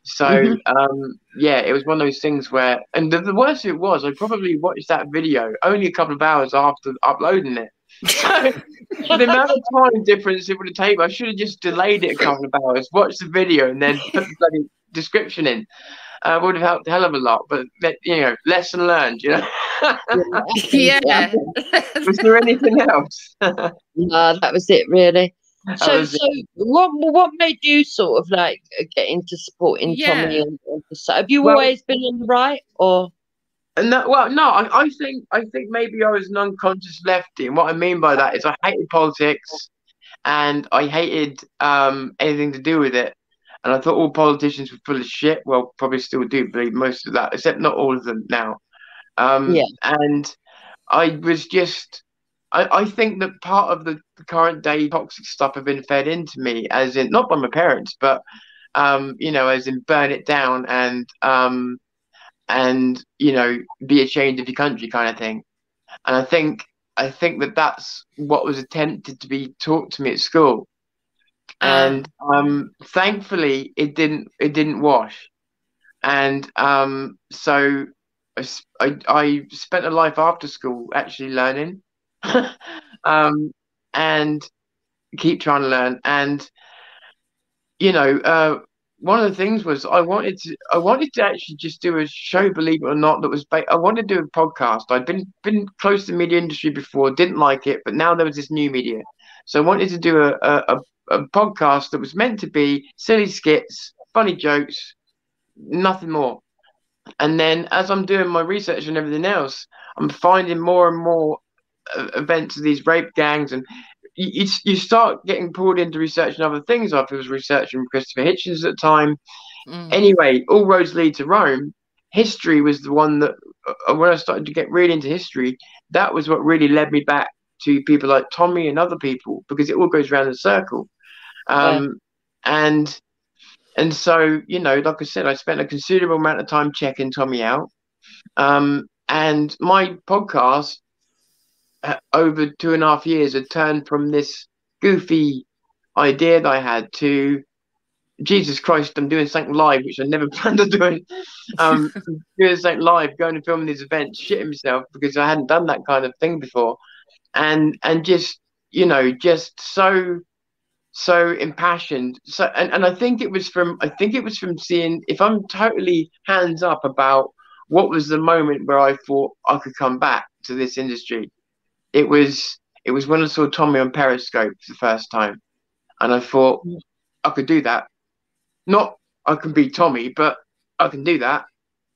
Speaker 2: So it was one of those things where, and the worst of it was, I probably watched that video only a couple of hours after uploading it. So the amount of time difference it would have taken, I should have just delayed it a couple of hours, watched the video, and then put the bloody description in. Would have helped a hell of a lot. But lesson learned.
Speaker 3: Yeah.
Speaker 2: Was there anything else?
Speaker 4: No, that was it really. So what made you sort of like get into supporting Tommy? And have you always been on the right, or?
Speaker 2: No, I think maybe I was an unconscious lefty, and what I mean by that is I hated politics, and I hated anything to do with it, and I thought all politicians were full of shit. Well, probably still do believe most of that, except not all of them now. And I was just. I think that part of the current day toxic stuff have been fed into me, as in not by my parents, but as in burn it down and be ashamed of your country kind of thing. And I think that's what was attempted to be taught to me at school, and thankfully it didn't wash, and so I spent a life after school actually learning. And keep trying to learn. And one of the things was I wanted to actually just do a show, believe it or not, that was I wanted to do a podcast. I'd been close to the media industry before, didn't like it, but now there was this new media, so I wanted to do a podcast that was meant to be silly skits, funny jokes, nothing more. And then as I'm doing my research and everything else, I'm finding more and more events of these rape gangs, and you start getting pulled into researching other things. I was researching Christopher Hitchens at the time. Anyway, all roads lead to Rome. History was the one that when I started to get really into history, that was what really led me back to people like Tommy and other people, because it all goes around in a circle. And so like I said, I spent a considerable amount of time checking Tommy out, and my podcast over 2.5 years had turned from this goofy idea that I had to, Jesus Christ, I'm doing something live, which I never planned on doing. Doing something live, going and filming these events, shitting myself because I hadn't done that kind of thing before, and just you know, just so impassioned. So and I think it was from seeing, if I'm totally hands up about what was the moment where I thought I could come back to this industry. It was when I saw Tommy on Periscope for the first time, and I thought I could do that. Not I can be Tommy, but I can do that.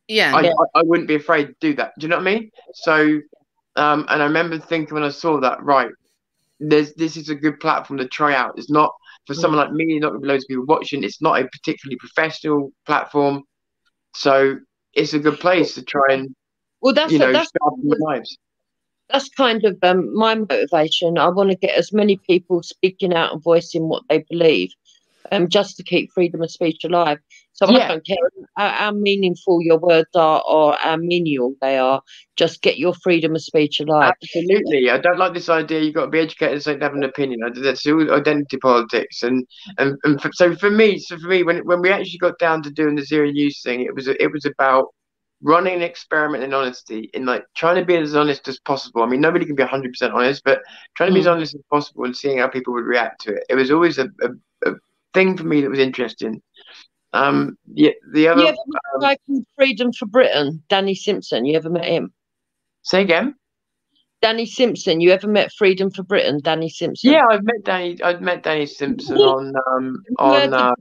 Speaker 3: Yeah.
Speaker 2: I wouldn't be afraid to do that. Do you know what I mean? So, and I remember thinking when I saw that, right, this is a good platform to try out. It's not for someone like me, not going to be loads of people watching. It's not a particularly professional platform, so it's a good place to try and sharpen the knives.
Speaker 4: That's kind of my motivation. I want to get as many people speaking out and voicing what they believe, just to keep freedom of speech alive. So I don't care how meaningful your words are or how menial they are. Just get your freedom of speech alive.
Speaker 2: Absolutely. I don't like this idea you've got to be educated so you have an opinion. That's all identity politics. So for me, when we actually got down to doing the Zero News thing, it was about running an experiment in honesty, in like trying to be as honest as possible. I mean, nobody can be 100% honest, but trying to be as honest as possible and seeing how people would react to it. It was always a thing for me that was interesting. The other
Speaker 4: guy called Freedom for Britain, Danny Simpson. You ever met him?
Speaker 2: Say again.
Speaker 4: Danny Simpson. You ever met Freedom for Britain, Danny Simpson?
Speaker 2: Yeah, I've met Danny Simpson on.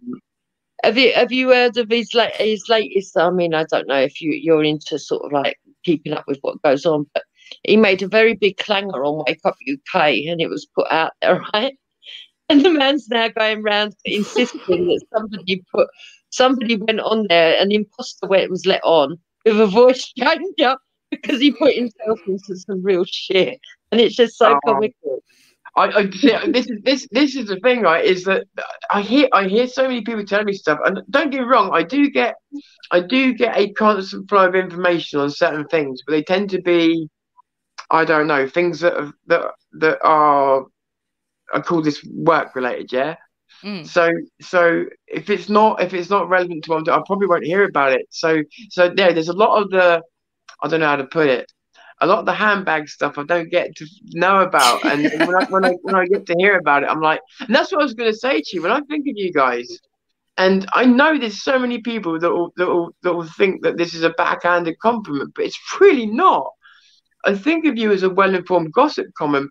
Speaker 4: Have you heard of his latest? I mean, I don't know if you're into sort of like keeping up with what goes on, but he made a very big clanger on Wake Up UK, and it was put out there, right? And the man's now going around insisting that somebody went on there, an imposter was let on with a voice changer because he put himself into some real shit, and it's just so comical.
Speaker 2: This is the thing, right? Is that I hear so many people telling me stuff, and don't get me wrong, I do get a constant flow of information on certain things, but they tend to be, I don't know, things that are, I call this work related, yeah. So if it's not relevant to what I probably won't hear about it. So yeah, there's a lot of the, I don't know how to put it, a lot of the handbag stuff I don't get to know about, and when I get to hear about it, I'm like, and that's what I was going to say to you when I think of you guys, and I know there's so many people that will think that this is a backhanded compliment, but it's really not. I think of you as a well-informed gossip column,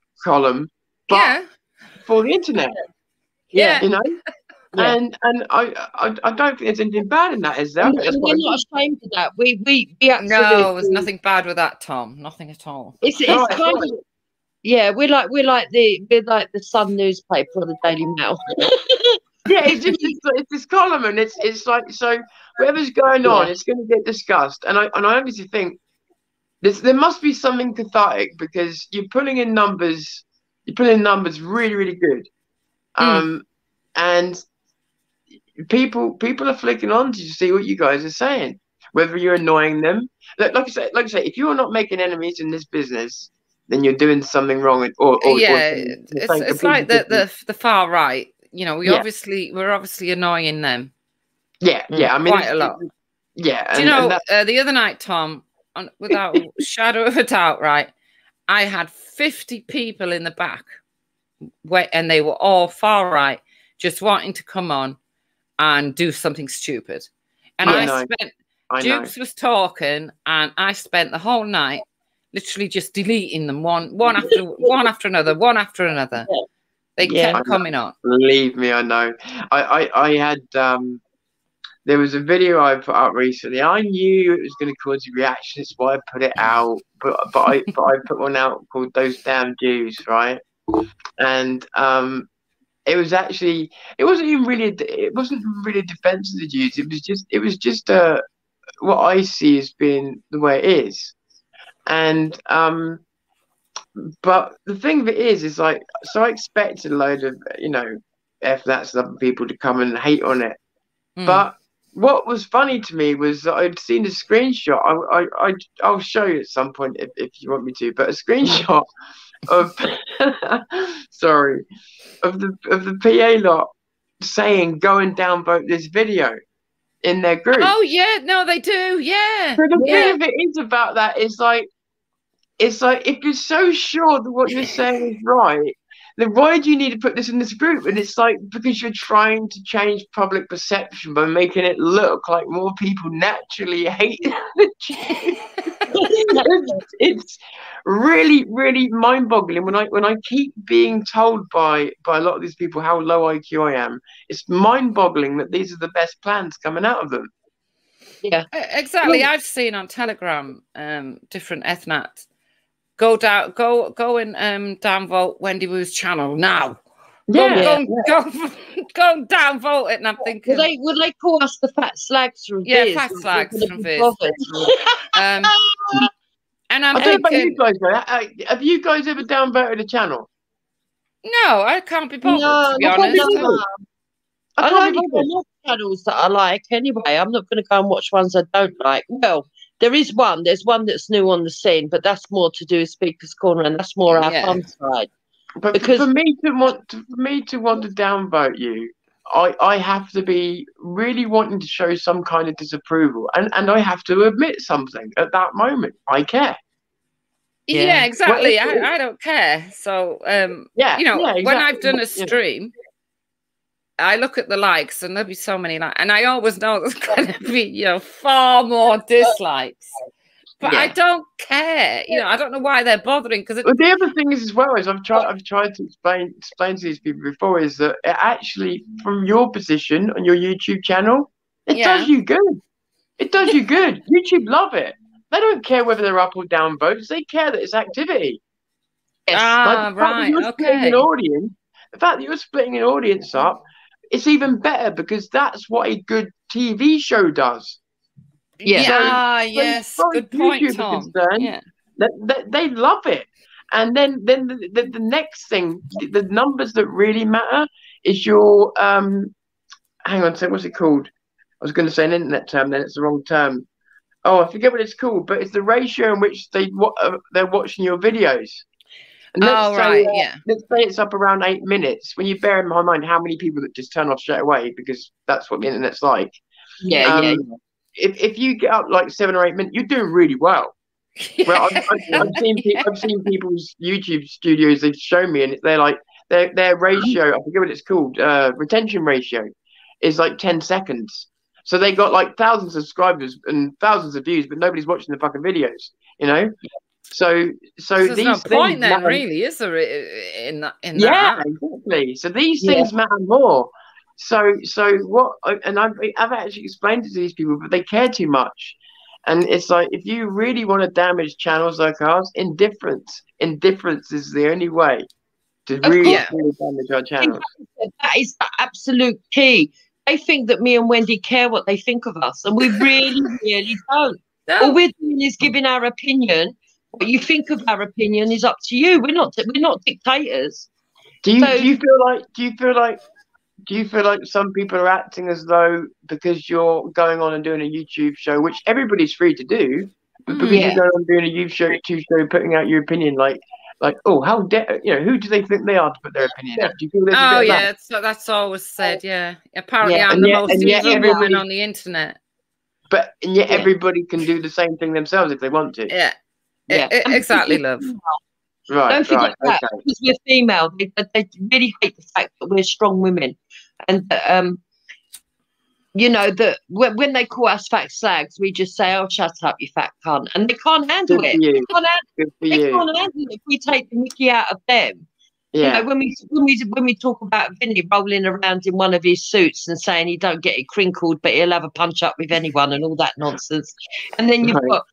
Speaker 2: but for the internet.
Speaker 3: Yeah,
Speaker 2: you know, and I don't think there's anything bad in that, is there?
Speaker 4: We're not ashamed of that. We absolutely,
Speaker 3: no, there's nothing bad with that, Tom. Nothing at all.
Speaker 4: It's kind of, yeah. We're like the Sun newspaper or the Daily Mail.
Speaker 2: Yeah, it's this column, and it's like, so whatever's going on, it's going to get discussed, and I honestly think there must be something cathartic, because you're pulling in numbers really, really good. And people are flicking on to see what you guys are saying, whether you're annoying them. Like I say, if you're not making enemies in this business, then you're doing something wrong.
Speaker 3: It's like the far right. You know, we're obviously annoying them.
Speaker 2: Yeah. I mean,
Speaker 3: quite a lot.
Speaker 2: Yeah.
Speaker 3: Do you know, the other night, Tom, without a shadow of a doubt, right, I had 50 people in the back, and they were all far right, just wanting to come on and do something stupid. And Dukes was talking, and I spent the whole night literally just deleting them one after another. They kept coming on.
Speaker 2: Believe me, I know. I had there was a video I put up recently. I knew it was going to cause a reaction. That's why I put it out. But I put one out called "Those Damn Jews," right? And it wasn't really a defense of the Jews. It was just what I see as being the way it is. And but the thing of it is like, so I expected a load of, F-nats and other people to come and hate on it. But what was funny to me was that I'd seen a screenshot. I'll show you at some point if you want me to, but a screenshot of of the PA lot saying go and downvote this video in their group.
Speaker 3: Oh yeah, no, they do, yeah.
Speaker 2: So the thing of it is about that is like, if you're so sure that what you're saying is right, then why do you need to put this in this group? And it's like, because you're trying to change public perception by making it look like more people naturally hate the Jews. It's really, really mind-boggling when I keep being told by a lot of these people how low IQ I am. It's mind-boggling that these are the best plans coming out of them.
Speaker 4: Yeah,
Speaker 3: exactly. I've seen on Telegram different ethnats go and downvote Wendy Wu's channel now. Go downvote it, and I'm thinking,
Speaker 4: would they call us the fat slags from Viz?
Speaker 3: Fat slags from Viz. And I'm
Speaker 2: I don't know about
Speaker 3: thinking,
Speaker 2: you guys, though. Have you guys ever downvoted a channel?
Speaker 3: no, I can't be bothered, to be honest.
Speaker 4: I don't even watch channels that I like anyway. I'm not going to go and watch ones I don't like. Well, there's one that's new on the scene, but that's more to do with Speaker's Corner, and that's more our fun side.
Speaker 2: But
Speaker 4: because
Speaker 2: for me to want to downvote you, I have to be really wanting to show some kind of disapproval, and I have to admit something at that moment. I care.
Speaker 3: Yeah, exactly. Well, I don't care. So
Speaker 2: exactly.
Speaker 3: when I've done a stream, I look at the likes, and there'll be so many likes, and I always know there's going to be far more dislikes. But I don't care. I don't know why they're bothering. Because
Speaker 2: the other thing is, as well, is I've tried to explain to these people before, is that it actually, from your position on your YouTube channel, it does you good. It does you good. YouTube love it. They don't care whether they're up or down votes. They care that it's activity.
Speaker 3: Right. Okay.
Speaker 2: The fact that you're splitting an audience up, it's even better, because that's what a good TV show does.
Speaker 3: Yeah. Yes. Good point, Tom.
Speaker 2: They love it. And then the next thing, the numbers that really matter is your hang on a second, what's it called? I was going to say an internet term, then it's the wrong term. Oh, I forget what it's called, but it's the ratio in which they're watching your videos. And let's say it's up around 8 minutes. When you bear in my mind how many people that just turn off straight away, because that's what the internet's like. If you get up like 7 or 8 minutes, you're doing really well. Well, I've seen people's YouTube studios. They've shown me, and they're like their ratio. I forget what it's called. Retention ratio is like 10 seconds. So they got like thousands of subscribers and thousands of views, but nobody's watching the fucking videos. So
Speaker 3: there's
Speaker 2: these
Speaker 3: no point then,
Speaker 2: matter.
Speaker 3: really, is there? In that?
Speaker 2: Exactly. So these things matter more. So what? And I've actually explained it to these people, but they care too much. And it's like, if you really want to damage channels like ours, indifference is the only way to really damage our channels.
Speaker 4: That is the absolute key. They think that me and Wendy care what they think of us, and we really, really don't. No. All we're doing is giving our opinion. What you think of our opinion is up to you. We're not dictators.
Speaker 2: Do you feel like some people are acting as though, because you're going on and doing a YouTube show, which everybody's free to do, but because you're going on doing a YouTube show, putting out your opinion, like, oh, how dare, who do they think they are to put their opinion out? Do you feel there's a bit of that?
Speaker 3: So that's always said. Yeah, apparently I'm the most used woman on the internet.
Speaker 2: But yet everybody can do the same thing themselves if they want to.
Speaker 3: Yeah. Exactly, love.
Speaker 2: Right.
Speaker 4: Don't forget that, because we're female. They really hate the fact that we're strong women, and that when they call us fat slags, we just say, "Oh, shut up, you fat cunt," and they can't handle it. They can't handle it if we take the mickey out of them.
Speaker 2: Yeah.
Speaker 4: When we talk about Vinny rolling around in one of his suits and saying he don't get it crinkled, but he'll have a punch up with anyone and all that nonsense, and then you've got.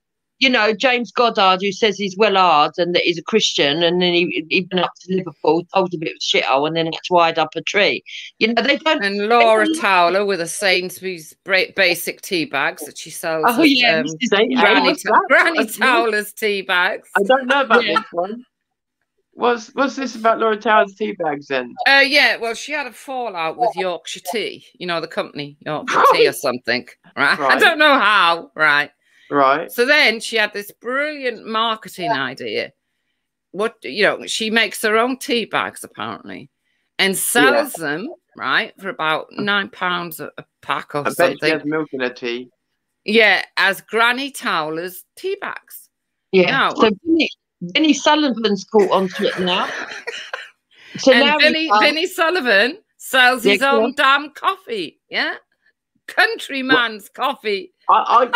Speaker 4: James Goddard, who says he's well hard and that he's a Christian, and then he went up to Liverpool, told a bit of shithole, and then had to hide up a tree. They don't. And
Speaker 3: Laura Towler with a Sainsbury's basic tea bags that she sells.
Speaker 4: Oh yeah,
Speaker 3: Granny Towler's tea bags.
Speaker 2: I don't know about this one. What's this about Laura Towler's tea bags then?
Speaker 3: Well, she had a fallout with Yorkshire Tea. The company Yorkshire Tea or something, right? I don't know how, right?
Speaker 2: Right.
Speaker 3: So then she had this brilliant marketing idea. She makes her own tea bags apparently, and sells them for about £9 a pack or something.
Speaker 2: Bet she has milk in her tea.
Speaker 3: Yeah, as Granny Towler's tea bags.
Speaker 4: Yeah. So Vinny Sullivan's caught onto it now. So
Speaker 3: and
Speaker 4: now
Speaker 3: Vinnie Sullivan sells his
Speaker 4: Yeah, go
Speaker 3: own
Speaker 4: on.
Speaker 3: damn coffee. Yeah, countryman's coffee.
Speaker 2: I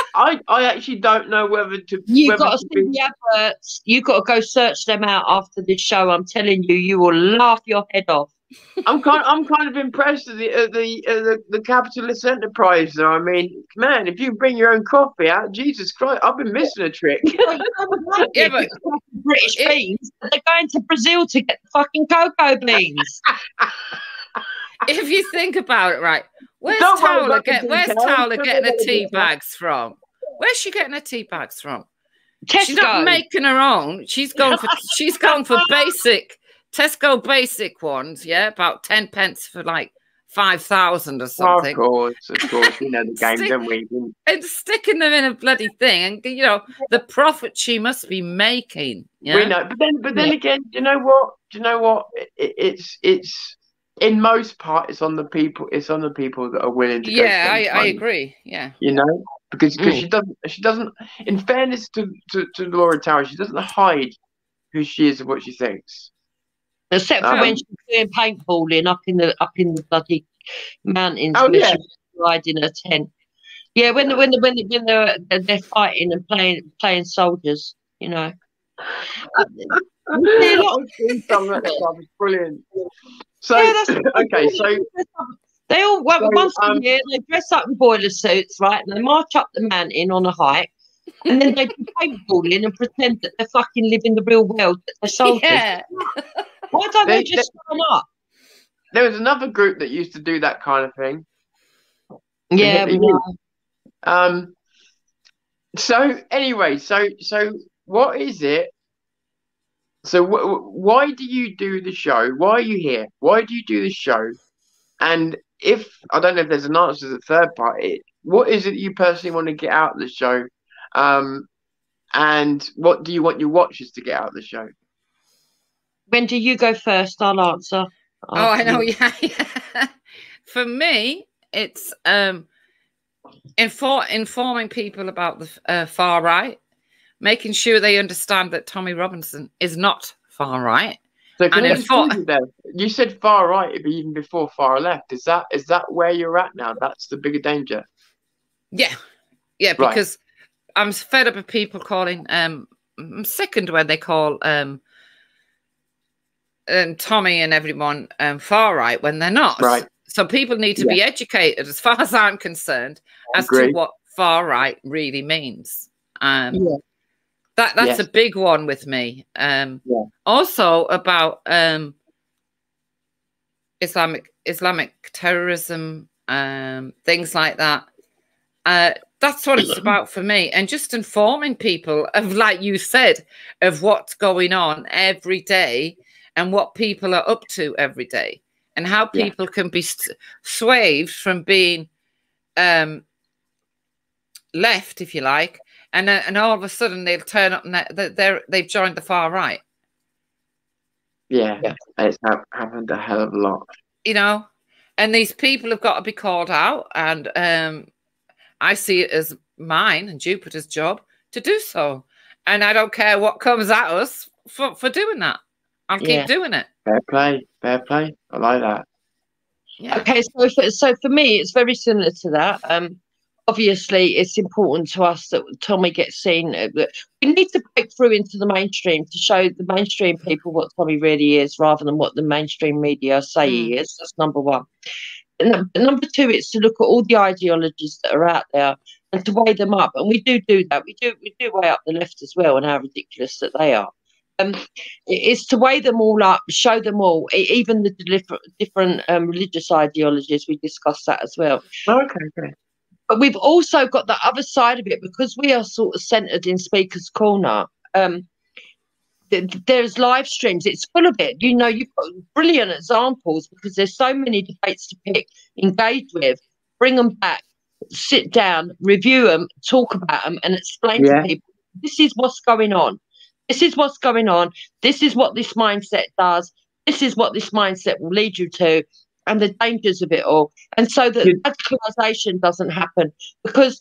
Speaker 2: actually don't know whether to.
Speaker 4: You've
Speaker 2: whether
Speaker 4: got to
Speaker 2: to
Speaker 4: see
Speaker 2: be,
Speaker 4: the adverts. You've got to go search them out after this show. I'm telling you, you will laugh your head off.
Speaker 2: I'm kind of impressed with the capitalist enterprise. Though I mean, man, if you bring your own coffee out, Jesus Christ, I've been missing a trick.
Speaker 3: Yeah, but
Speaker 4: British beans, they're going to Brazil to get the fucking cocoa beans.
Speaker 3: if you think about it, right, where's
Speaker 2: Don't worry
Speaker 3: Towler
Speaker 2: about the details.
Speaker 3: getting her
Speaker 2: Don't
Speaker 3: tea
Speaker 2: worry about
Speaker 3: bags from? Where's she getting her tea bags from?
Speaker 4: Tesco.
Speaker 3: She's not making her own. She's going for basic Tesco basic ones, yeah, about 10 pence for like 5,000 or something.
Speaker 2: Of course, we know the game, don't we?
Speaker 3: And sticking them in a bloody thing, and you know the profit she must be making. Yeah?
Speaker 2: We know, but then again, do you know what? It's in most part, it's on the people. It's on the people that are willing to.
Speaker 3: Yeah, I agree. Yeah,
Speaker 2: you know, because she doesn't. In fairness to Laura Tower, she doesn't hide who she is and what she thinks.
Speaker 4: Except for when she's doing paintballing up in the bloody mountains
Speaker 2: Oh,
Speaker 4: where
Speaker 2: yeah.
Speaker 4: she's riding her tent. Yeah, when they're fighting and playing soldiers, you know.
Speaker 2: It's brilliant. So okay, so
Speaker 4: they all once a year they dress up in boiler suits, right? And they march up the mountain on a hike, and then they do paintballing and pretend that they're fucking living the real world, that they're soldiers.
Speaker 3: yeah.
Speaker 4: Why don't they just sign up?
Speaker 2: There was another group that used to do that kind of thing.
Speaker 4: Yeah.
Speaker 2: So anyway, so what is it? So why do you do the show? Why are you here? Why do you do the show? And if I don't know if there's an answer to the third part, what is it you personally want to get out of the show? And what do you want your watchers to get out of the show?
Speaker 4: Wendy, you go first. I'll answer.
Speaker 3: Oh, I know. Yeah. For me, it's informing people about the far right, making sure they understand that Tommy Robinson is not far right.
Speaker 2: So you said far right, but even before far left. Is that where you're at now? That's the bigger danger.
Speaker 3: Yeah, because I'm fed up of people calling. I'm sickened when they call Tommy and everyone far right when they're not.
Speaker 2: Right.
Speaker 3: So people need to be educated, as far as I'm concerned, as to what far right really means. That's a big one with me. Also about Islamic terrorism, things like that. That's what it's about for me, and just informing people of, like you said, of what's going on every day and what people are up to every day, and how people can be swayed from being left, if you like, and all of a sudden they'll turn up and they've joined the far right.
Speaker 2: Yeah. It's happened a hell of a lot.
Speaker 3: You know, and these people have got to be called out, and I see it as mine and Jupiter's job to do so. And I don't care what comes at us for doing that. I'll keep doing it.
Speaker 2: Fair play. I like that.
Speaker 3: Yeah.
Speaker 4: Okay, so for me, it's very similar to that. Obviously, it's important to us that Tommy gets seen. We need to break through into the mainstream to show the mainstream people what Tommy really is, rather than what the mainstream media say he is. That's number one. And number two, it's to look at all the ideologies that are out there and to weigh them up. And we do that. We do weigh up the left as well and how ridiculous that they are. It's to weigh them all up, show them all, even the different religious ideologies. We discussed that as well.
Speaker 2: Okay.
Speaker 4: But we've also got the other side of it, because we are sort of centred in Speaker's Corner. There's live streams. It's full of it. You know, you've got brilliant examples because there's so many debates to pick, engage with, bring them back, sit down, review them, talk about them, and explain to people, this is what's going on. This is what's going on. This is what this mindset does. This is what this mindset will lead you to, and the dangers of it all. And so that radicalisation doesn't happen, because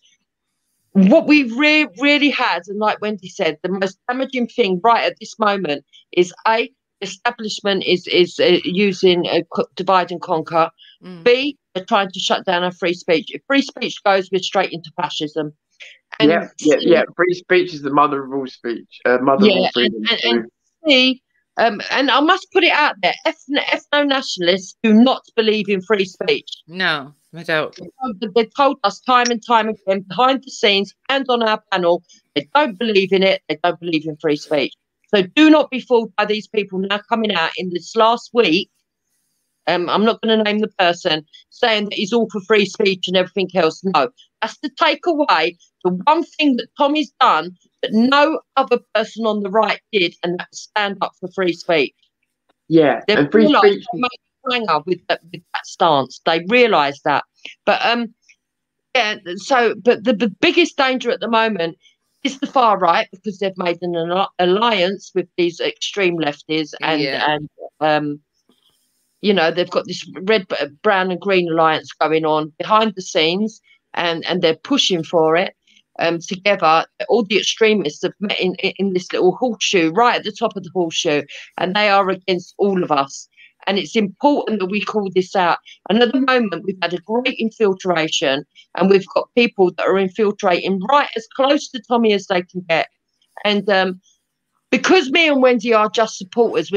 Speaker 4: what we've really had, and like Wendy said, the most damaging thing right at this moment is establishment is using divide and conquer. B, they're trying to shut down our free speech. If free speech goes, we're straight into fascism. And
Speaker 2: Free speech is the mother of all speech, mother of all freedom.
Speaker 4: And C, and I must put it out there, ethno-nationalists do not believe in free speech.
Speaker 3: No, I don't.
Speaker 4: They've told us time and time again, behind the scenes and on our panel, they don't believe in it. They don't believe in free speech. So do not be fooled by these people now coming out in this last week. I'm not going to name the person, saying that he's all for free speech and everything else. No, that's to take away the one thing that Tommy's done that no other person on the right did, and that's stand up for free speech.
Speaker 2: Yeah, and free speech.
Speaker 4: With that stance, they realise that. But but the biggest danger at the moment is the far right, because they've made an alliance with these extreme lefties, and you know, they've got this red, brown, and green alliance going on behind the scenes, and they're pushing for it. Together, all the extremists have met in this little horseshoe, right at the top of the horseshoe, and they are against all of us. And it's important that we call this out. And at the moment, we've had a great infiltration, and we've got people that are infiltrating right as close to Tommy as they can get. And because me and Wendy are just supporters,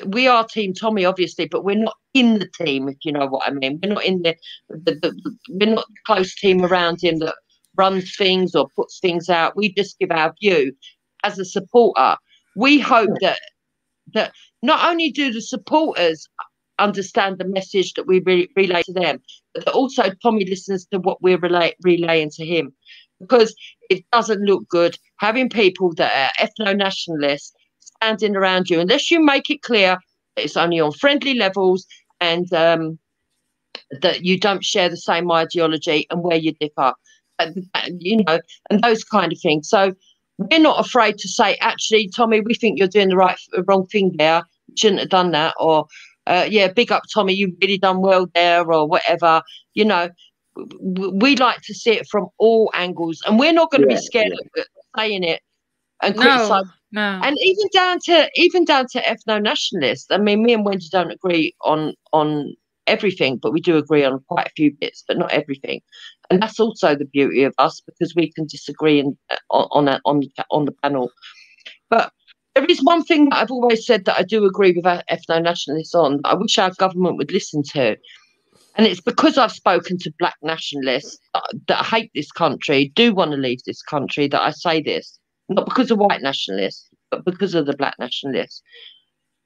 Speaker 4: we are Team Tommy, obviously, but we're not in the team, if you know what I mean. We're not in we're not the close team around him that runs things or puts things out. We just give our view as a supporter. We hope that not only do the supporters understand the message that we relay to them, but that also Tommy listens to what we're relaying to him, because it doesn't look good having people that are ethno-nationalists standing around you, unless you make it clear that it's only on friendly levels, and that you don't share the same ideology and where you differ, you know, and those kind of things. So we're not afraid to say, actually, Tommy, we think you're doing the wrong thing there. You shouldn't have done that. Or, big up, Tommy, you've really done well there, or whatever. You know, we like to see it from all angles, and we're not going to be scared of saying it and criticise.
Speaker 3: No.
Speaker 4: And even down to ethno-nationalists. I mean, me and Wendy don't agree on everything, but we do agree on quite a few bits, but not everything. And that's also the beauty of us, because we can disagree on the panel. But there is one thing that I've always said that I do agree with our ethno-nationalists on, that I wish our government would listen to. And it's because I've spoken to black nationalists that hate this country, do want to leave this country, that I say this. Not because of white nationalists, but because of the black nationalists.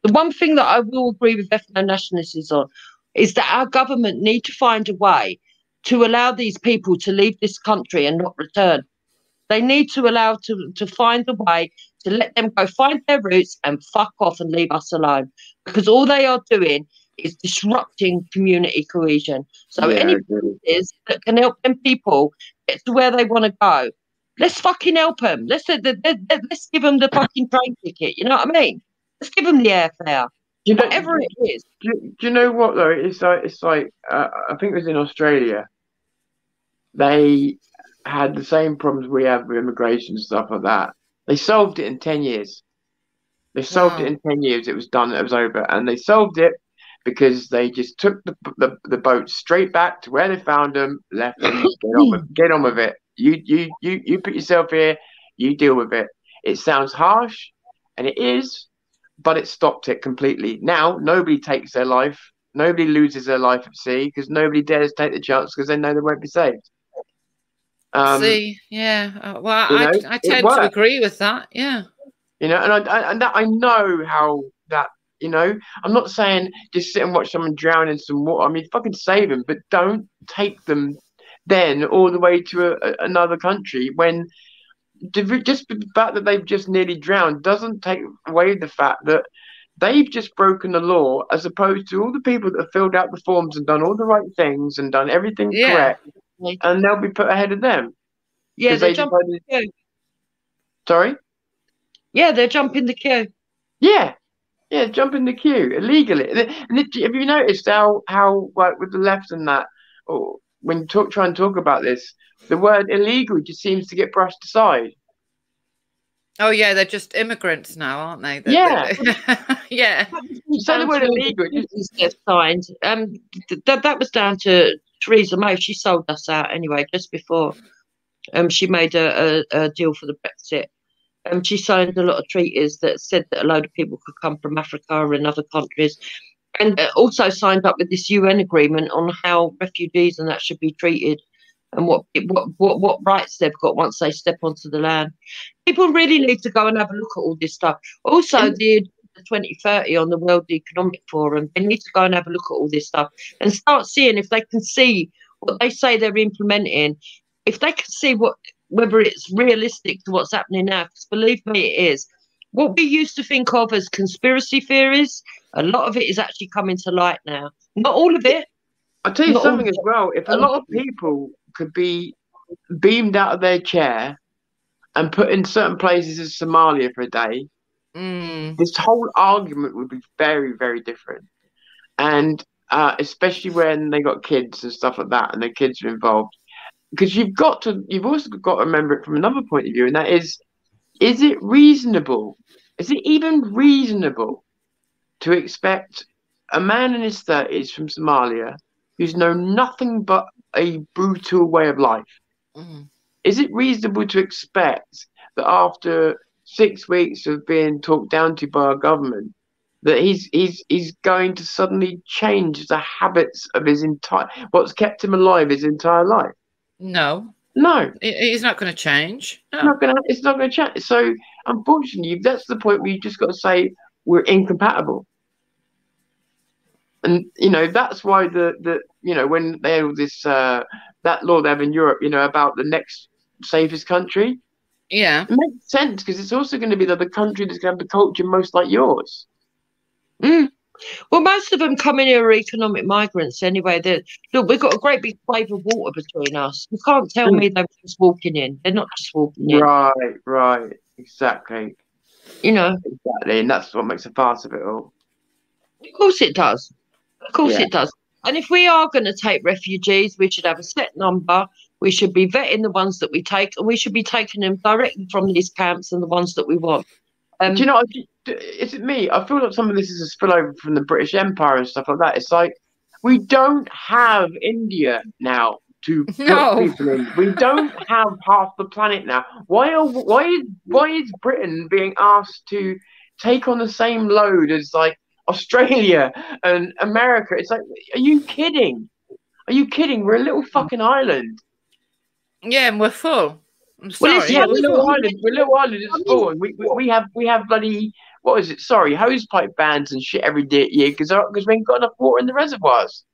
Speaker 4: The one thing that I will agree with ethno-nationalists on is that our government need to find a way to allow these people to leave this country and not return. They need to allow to find a way to let them go find their roots and fuck off and leave us alone, because all they are doing is disrupting community cohesion. So any businesses that can help them people get to where they want to go, let's fucking help them. Let's give them the fucking train ticket. You know what I mean? Let's give them the airfare. Whatever it is.
Speaker 2: Do you know what though? It's like I think it was in Australia. They had the same problems we have with immigration and stuff like that. They solved it in 10 years. They solved it in 10 years. It was done. It was over, and they solved it because they just took the boat straight back to where they found them, left them, get on with it. You put yourself here. You deal with it. It sounds harsh, and it is. But it stopped it completely. Now, nobody takes their life. Nobody loses their life at sea, because nobody dares take the chance, because they know they won't be saved.
Speaker 3: Well, I tend to agree with that. Yeah.
Speaker 2: You know, and I know how that, you know, I'm not saying just sit and watch someone drown in some water. I mean, fucking save them, but don't take them then all the way to another country when just the fact that they've just nearly drowned doesn't take away the fact that they've just broken the law, as opposed to all the people that have filled out the forms and done all the right things and done everything correct, and they'll be put ahead of them.
Speaker 4: Yeah, they're jumping the queue.
Speaker 2: Sorry?
Speaker 4: Yeah, they're jumping the queue.
Speaker 2: Yeah, jump in the queue illegally. And have you noticed how like with the left and that, or when you try and talk about this, the word illegal just seems to get brushed aside.
Speaker 3: Oh yeah, they're just immigrants now, aren't they?
Speaker 2: Yeah.
Speaker 3: Yeah.
Speaker 2: So they weren't illegal.
Speaker 4: Get signed. That was down to Theresa May. She sold us out anyway, just before she made a deal for the Brexit. She signed a lot of treaties that said that a load of people could come from Africa and other countries, and also signed up with this UN agreement on how refugees and that should be treated, and what rights they've got once they step onto the land. People really need to go and have a look at all this stuff. Also, the 2030 on the World Economic Forum, they need to go and have a look at all this stuff and start seeing if they can see what they say they're implementing, if they can see whether it's realistic to what's happening now. Because believe me, it is. What we used to think of as conspiracy theories, a lot of it is actually coming to light now. Not all of it.
Speaker 2: I'll tell you something as well. If a lot of people could be beamed out of their chair and put in certain places in Somalia for a day, this whole argument would be very, very different. And especially when they got kids and stuff like that, and the kids are involved. Because you've also got to remember it from another point of view, and that is it reasonable? Is it even reasonable to expect a man in his 30s from Somalia who's known nothing but a brutal way of life? Is it reasonable to expect that after 6 weeks of being talked down to by our government, that he's going to suddenly change the habits of what's kept him alive his entire life?
Speaker 3: No, he's not going to change. No.
Speaker 2: It's not going to change. So unfortunately, that's the point where you just got to say we're incompatible. And that's why when they had all this that law they have in Europe, about the next safest country.
Speaker 3: Yeah,
Speaker 2: it makes sense because it's also going to be the country that's going to have the culture most like yours.
Speaker 4: Well, most of them come in here are economic migrants anyway. Look, we've got a great big wave of water between us. You can't tell me they're just walking in. They're not just walking in.
Speaker 2: Right, exactly. Exactly, and that's what makes a farce of it all.
Speaker 4: Of course it does. It does. And if we are going to take refugees, we should have a set number. We should be vetting the ones that we take, and we should be taking them directly from these camps and the ones that we want.
Speaker 2: Do you know? Is it me? I feel like some of this is a spillover from the British Empire and stuff like that. It's like we don't have India now to put people in. We don't have half the planet now. Why is Britain being asked to take on the same load as like Australia and America? It's like, are you kidding? Are you kidding? We're a little fucking island.
Speaker 3: Yeah, and we're full. I'm sorry.
Speaker 2: We're a little island. We're a little island. It's full. And we have bloody, what is it? Sorry, hose pipe bans and shit every year because we ain't got enough water in the reservoirs.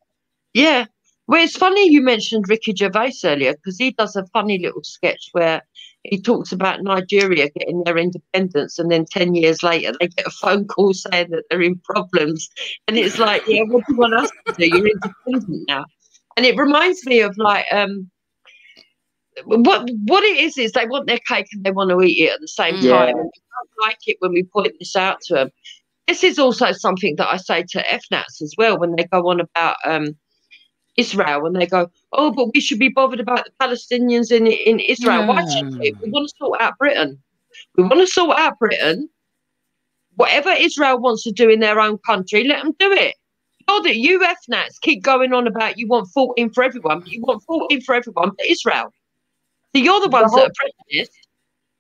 Speaker 4: Yeah. Well, it's funny you mentioned Ricky Gervais earlier because he does a funny little sketch where he talks about Nigeria getting their independence and then 10 years later they get a phone call saying that they're in problems. And it's like, yeah, what do you want us to do? You're independent now. And it reminds me of like, what it is they want their cake and they want to eat it at the same time. And they don't like it when we point this out to them. This is also something that I say to FNATs as well when they go on about Israel and they go, oh, but we should be bothered about the Palestinians in Israel. Why should we? We want to sort out Britain. We want to sort out Britain. Whatever Israel wants to do in their own country, let them do it. You FNATs keep going on about you want 14 for everyone, but you want 14 for everyone but Israel. So you're the ones that are prejudiced.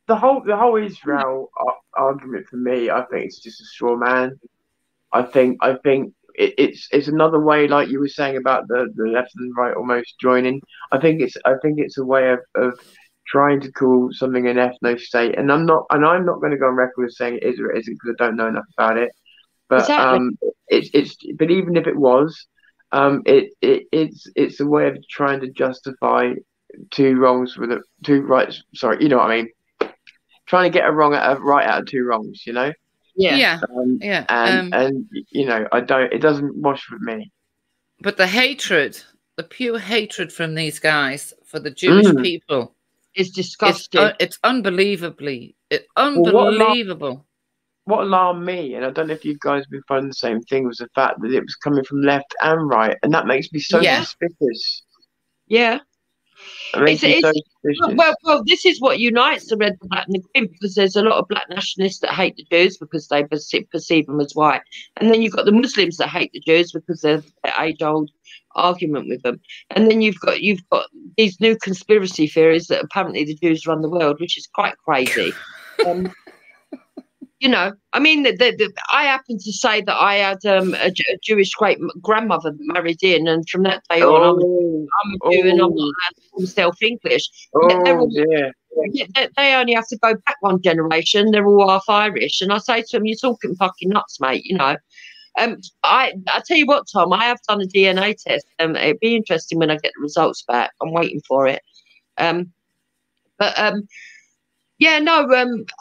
Speaker 2: The whole Israel argument for me, I think it's just a straw man. I think it's another way, like you were saying about the left and right almost joining. I think it's a way of trying to call something an ethno state, and I'm not going to go on record as saying it is or it isn't because I don't know enough about it. But
Speaker 4: exactly.
Speaker 2: But even if it was, it's a way of trying to justify two wrongs with two rights. Sorry, you know what I mean? Trying to get a right out of two wrongs, you know?
Speaker 3: Yeah.
Speaker 2: And I don't. It doesn't wash with me.
Speaker 3: But the pure hatred from these guys for the Jewish people
Speaker 4: is disgusting.
Speaker 3: It's unbelievable.
Speaker 2: What alarmed me, and I don't know if you guys have been finding the same thing, was the fact that it was coming from left and right, and that makes me so suspicious.
Speaker 4: Yeah.
Speaker 2: It makes me so suspicious.
Speaker 4: Well, this is what unites the red, the black, and the green, because there's a lot of black nationalists that hate the Jews because they perceive them as white, and then you've got the Muslims that hate the Jews because they're age-old argument with them, and then you've got these new conspiracy theories that apparently the Jews run the world, which is quite crazy. You know, I mean, I happen to say that I had a Jewish great grandmother that married in, and from that day on, I'm a Jew, and I'm not allowed to call myself English. They only have to go back one generation. They're all half Irish, and I say to them, "You're talking fucking nuts, mate." You know. I tell you what, Tom, I have done a DNA test. It'd be interesting when I get the results back. I'm waiting for it. Yeah, no,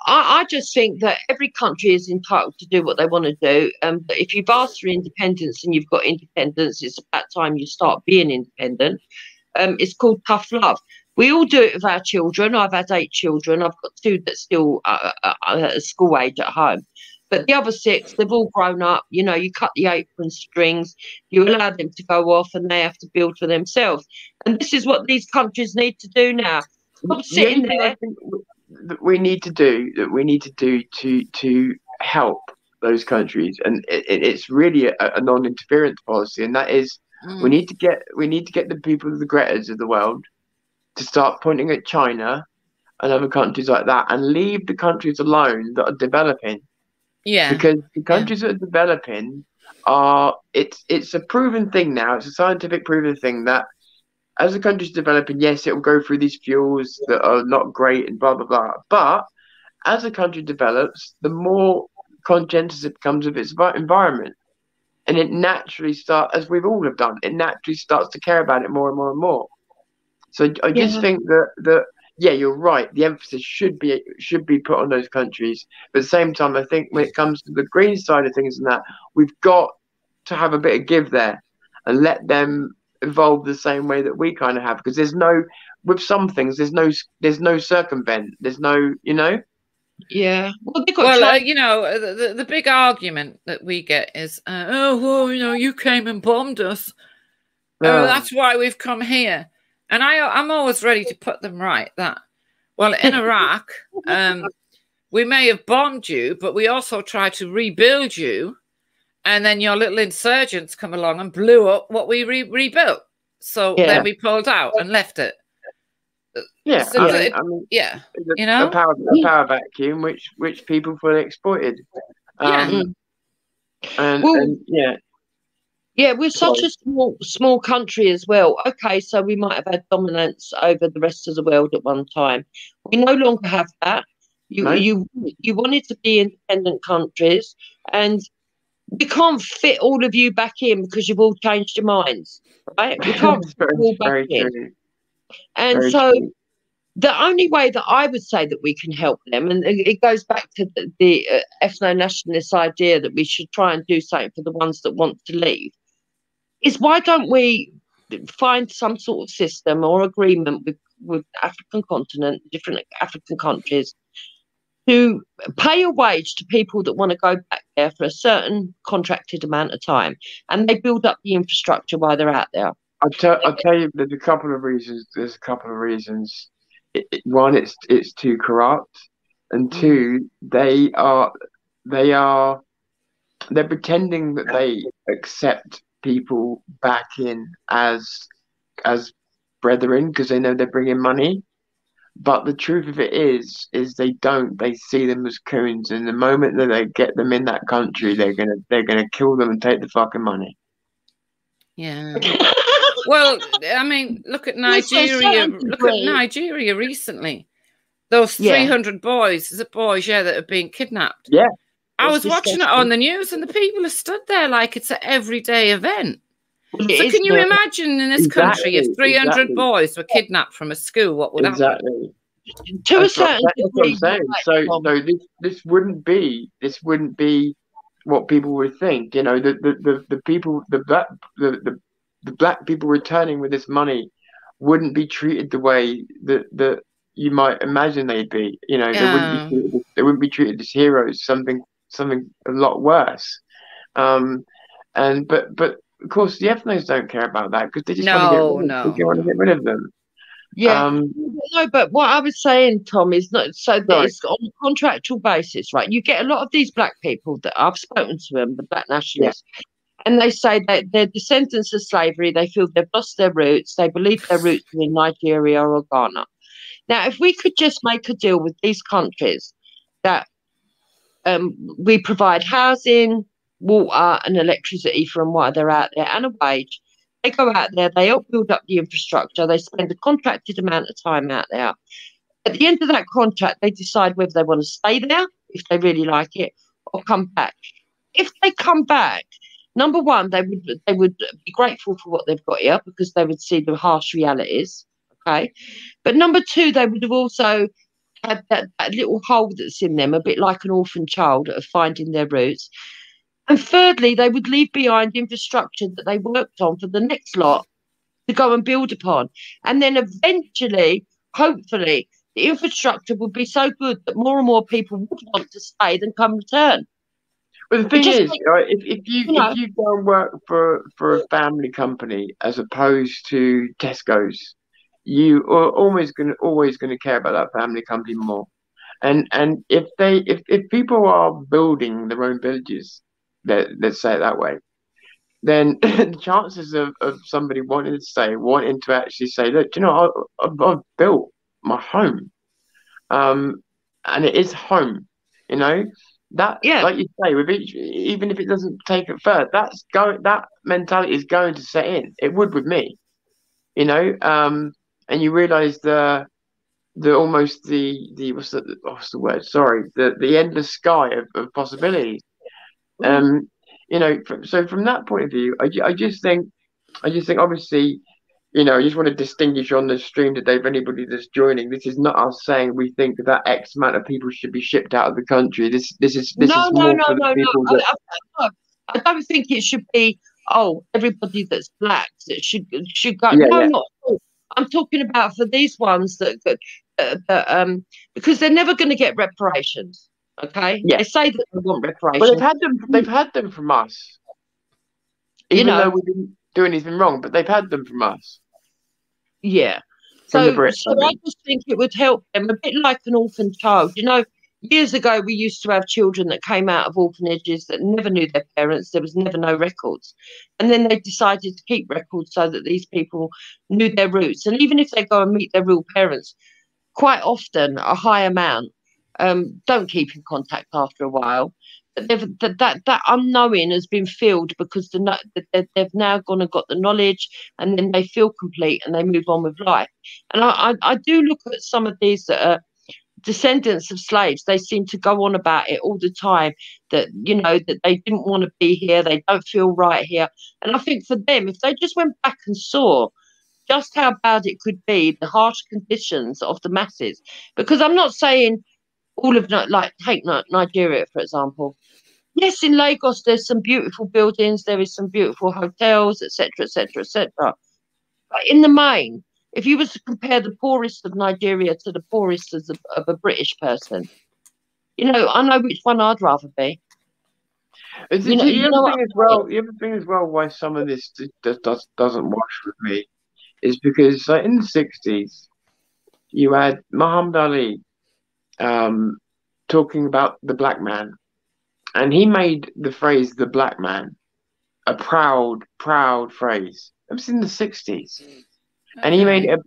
Speaker 4: I just think that every country is entitled to do what they want to do. But if you've asked for independence and you've got independence, it's about time you start being independent. It's called tough love. We all do it with our children. I've had 8 children. I've got 2 that still at school age at home. But the other 6, they've all grown up. You know, you cut the apron strings, you allow them to go off and they have to build for themselves. And this is what these countries need to do now. Stop sitting there.
Speaker 2: That we need to do to help those countries, and it's really a non-interference policy, and that is we need to get the people of the Gretas of the world to start pointing at China and other countries like that, and leave the countries alone that are developing.
Speaker 3: Yeah,
Speaker 2: because the countries that are developing it's a proven thing now. It's a scientific proven thing that as the country's developing, yes, it will go through these fuels that are not great and blah, blah, blah. But as the country develops, the more conscientious it becomes of its environment. And it naturally starts, as we've all have done, it naturally starts to care about it more and more and more. So I just think that yeah, you're right. The emphasis should be put on those countries. But at the same time, I think when it comes to the green side of things and that, we've got to have a bit of give there and let them evolve the same way that we kind of have, because with some things there's no circumvent, there's no, you know.
Speaker 3: You know, the big argument that we get is oh well, you know, you came and bombed us, that's why we've come here. And I'm always ready to put them right that, well, in Iraq we may have bombed you, but we also tried to rebuild you. And then your little insurgents come along and blew up what we rebuilt. So then we pulled out and left it.
Speaker 2: Yeah,
Speaker 3: so
Speaker 2: I mean,
Speaker 3: you know,
Speaker 2: a power vacuum which people fully exploited. And
Speaker 4: we're such a small country as well. Okay, so we might have had dominance over the rest of the world at one time. We no longer have that. You wanted to be independent countries, and we can't fit all of you back in because you've all changed your minds, right? We can't fit all back in. True. And very so true. The only way that I would say that we can help them, and it goes back to the ethno-nationalist idea that we should try and do something for the ones that want to leave, is why don't we find some sort of system or agreement with the African continent, different African countries, to pay a wage to people that want to go back there for a certain contracted amount of time, and they build up the infrastructure while they're out there.
Speaker 2: I'll tell you, there's a couple of reasons. One, it's too corrupt, and 2, they're pretending that they accept people back in as brethren because they know they're bringing money. But the truth of it is they don't. They see them as coons, and the moment that they get them in that country, they're gonna kill them and take the fucking money.
Speaker 3: Yeah. Well, I mean, look at Nigeria. Look at Nigeria recently. Those 300 boys that have been kidnapped.
Speaker 2: Yeah.
Speaker 3: I was watching it on the news, and the people are stood there like it's an everyday event. So can you imagine in this country if 300 boys were kidnapped from a school, what would happen?
Speaker 4: To a certain degree.
Speaker 2: So this wouldn't be what people would think. You know, the people, the black people returning with this money wouldn't be treated the way that you might imagine they'd be. You know, they wouldn't be treated as heroes. Something a lot worse. But of course, the ethnos don't care about that because they just want to get rid of them.
Speaker 4: Yeah. No, but what I was saying, Tom, is not so that
Speaker 2: Right.
Speaker 4: it's on a contractual basis, right? You get a lot of these black people that I've spoken to them, the black nationalists, and they say that they're descendants of slavery. They feel they've lost their roots. They believe their roots are in Nigeria or Ghana. Now, if we could just make a deal with these countries that we provide housing, water, and electricity from while they're out there, and a wage. They go out there, they help build up the infrastructure, they spend a contracted amount of time out there. At the end of that contract, they decide whether they want to stay there, if they really like it, or come back. If they come back, number one, they would be grateful for what they've got here because they would see the harsh realities. Okay. But number two, they would have also had that little hole that's in them, a bit like an orphan child of finding their roots. And thirdly, they would leave behind infrastructure that they worked on for the next lot to go and build upon. And then eventually, hopefully, the infrastructure would be so good that more and more people would want to stay than come return.
Speaker 2: But the thing is, right, if you go and work for a family company as opposed to Tesco's, you are always going to care about that family company more. And if people are building their own villages, let's say it that way, then the chances of somebody wanting to stay, wanting to actually say, look, you know, I've built my home, and it is home, you know, that like you say, with each, even if it doesn't take it further, that mentality is going to set in. It would with me, you know, and you realise the almost the what's the word? Sorry, the endless sky of possibilities. You know, so from that point of view, I just think obviously, you know, I just want to distinguish on the stream today for anybody that's joining. This is not us saying we think that X amount of people should be shipped out of the country. This is more for the people that.
Speaker 4: I don't think it should be. Oh, everybody that's black that should go.
Speaker 2: Yeah,
Speaker 4: no, not at all. I'm talking about for these ones that because they're never going to get reparations. Okay, they say that they want reparations.
Speaker 2: Well, they've had them from us, even though we didn't do anything wrong. But they've had them from us.
Speaker 4: Yeah.
Speaker 2: From
Speaker 4: So,
Speaker 2: the Brits,
Speaker 4: I just think it would help them a bit like an orphan child. You know, years ago we used to have children that came out of orphanages that never knew their parents. There was never no records, and then they decided to keep records so that these people knew their roots. And even if they go and meet their real parents, quite often a high amount don't keep in contact after a while. But that unknowing has been filled because they've now gone and got the knowledge, and then they feel complete and they move on with life. And I do look at some of these that are descendants of slaves. They seem to go on about it all the time, that, you know, that they didn't want to be here, they don't feel right here. And I think for them, if they just went back and saw just how bad it could be, the harsh conditions of the masses, because I'm not saying all of, like, take Nigeria, for example. Yes, in Lagos, there's some beautiful buildings, there is some beautiful hotels, etc., etc., etc. But in the main, if you was to compare the poorest of Nigeria to the poorest of a British person, you know, I know which one I'd rather be.
Speaker 2: The other thing as well, why some of this doesn't wash with me is because, like, in the 60s, you had Muhammad Ali talking about the black man, and he made the phrase "the black man" a proud phrase. It was in the 60s, and he made it a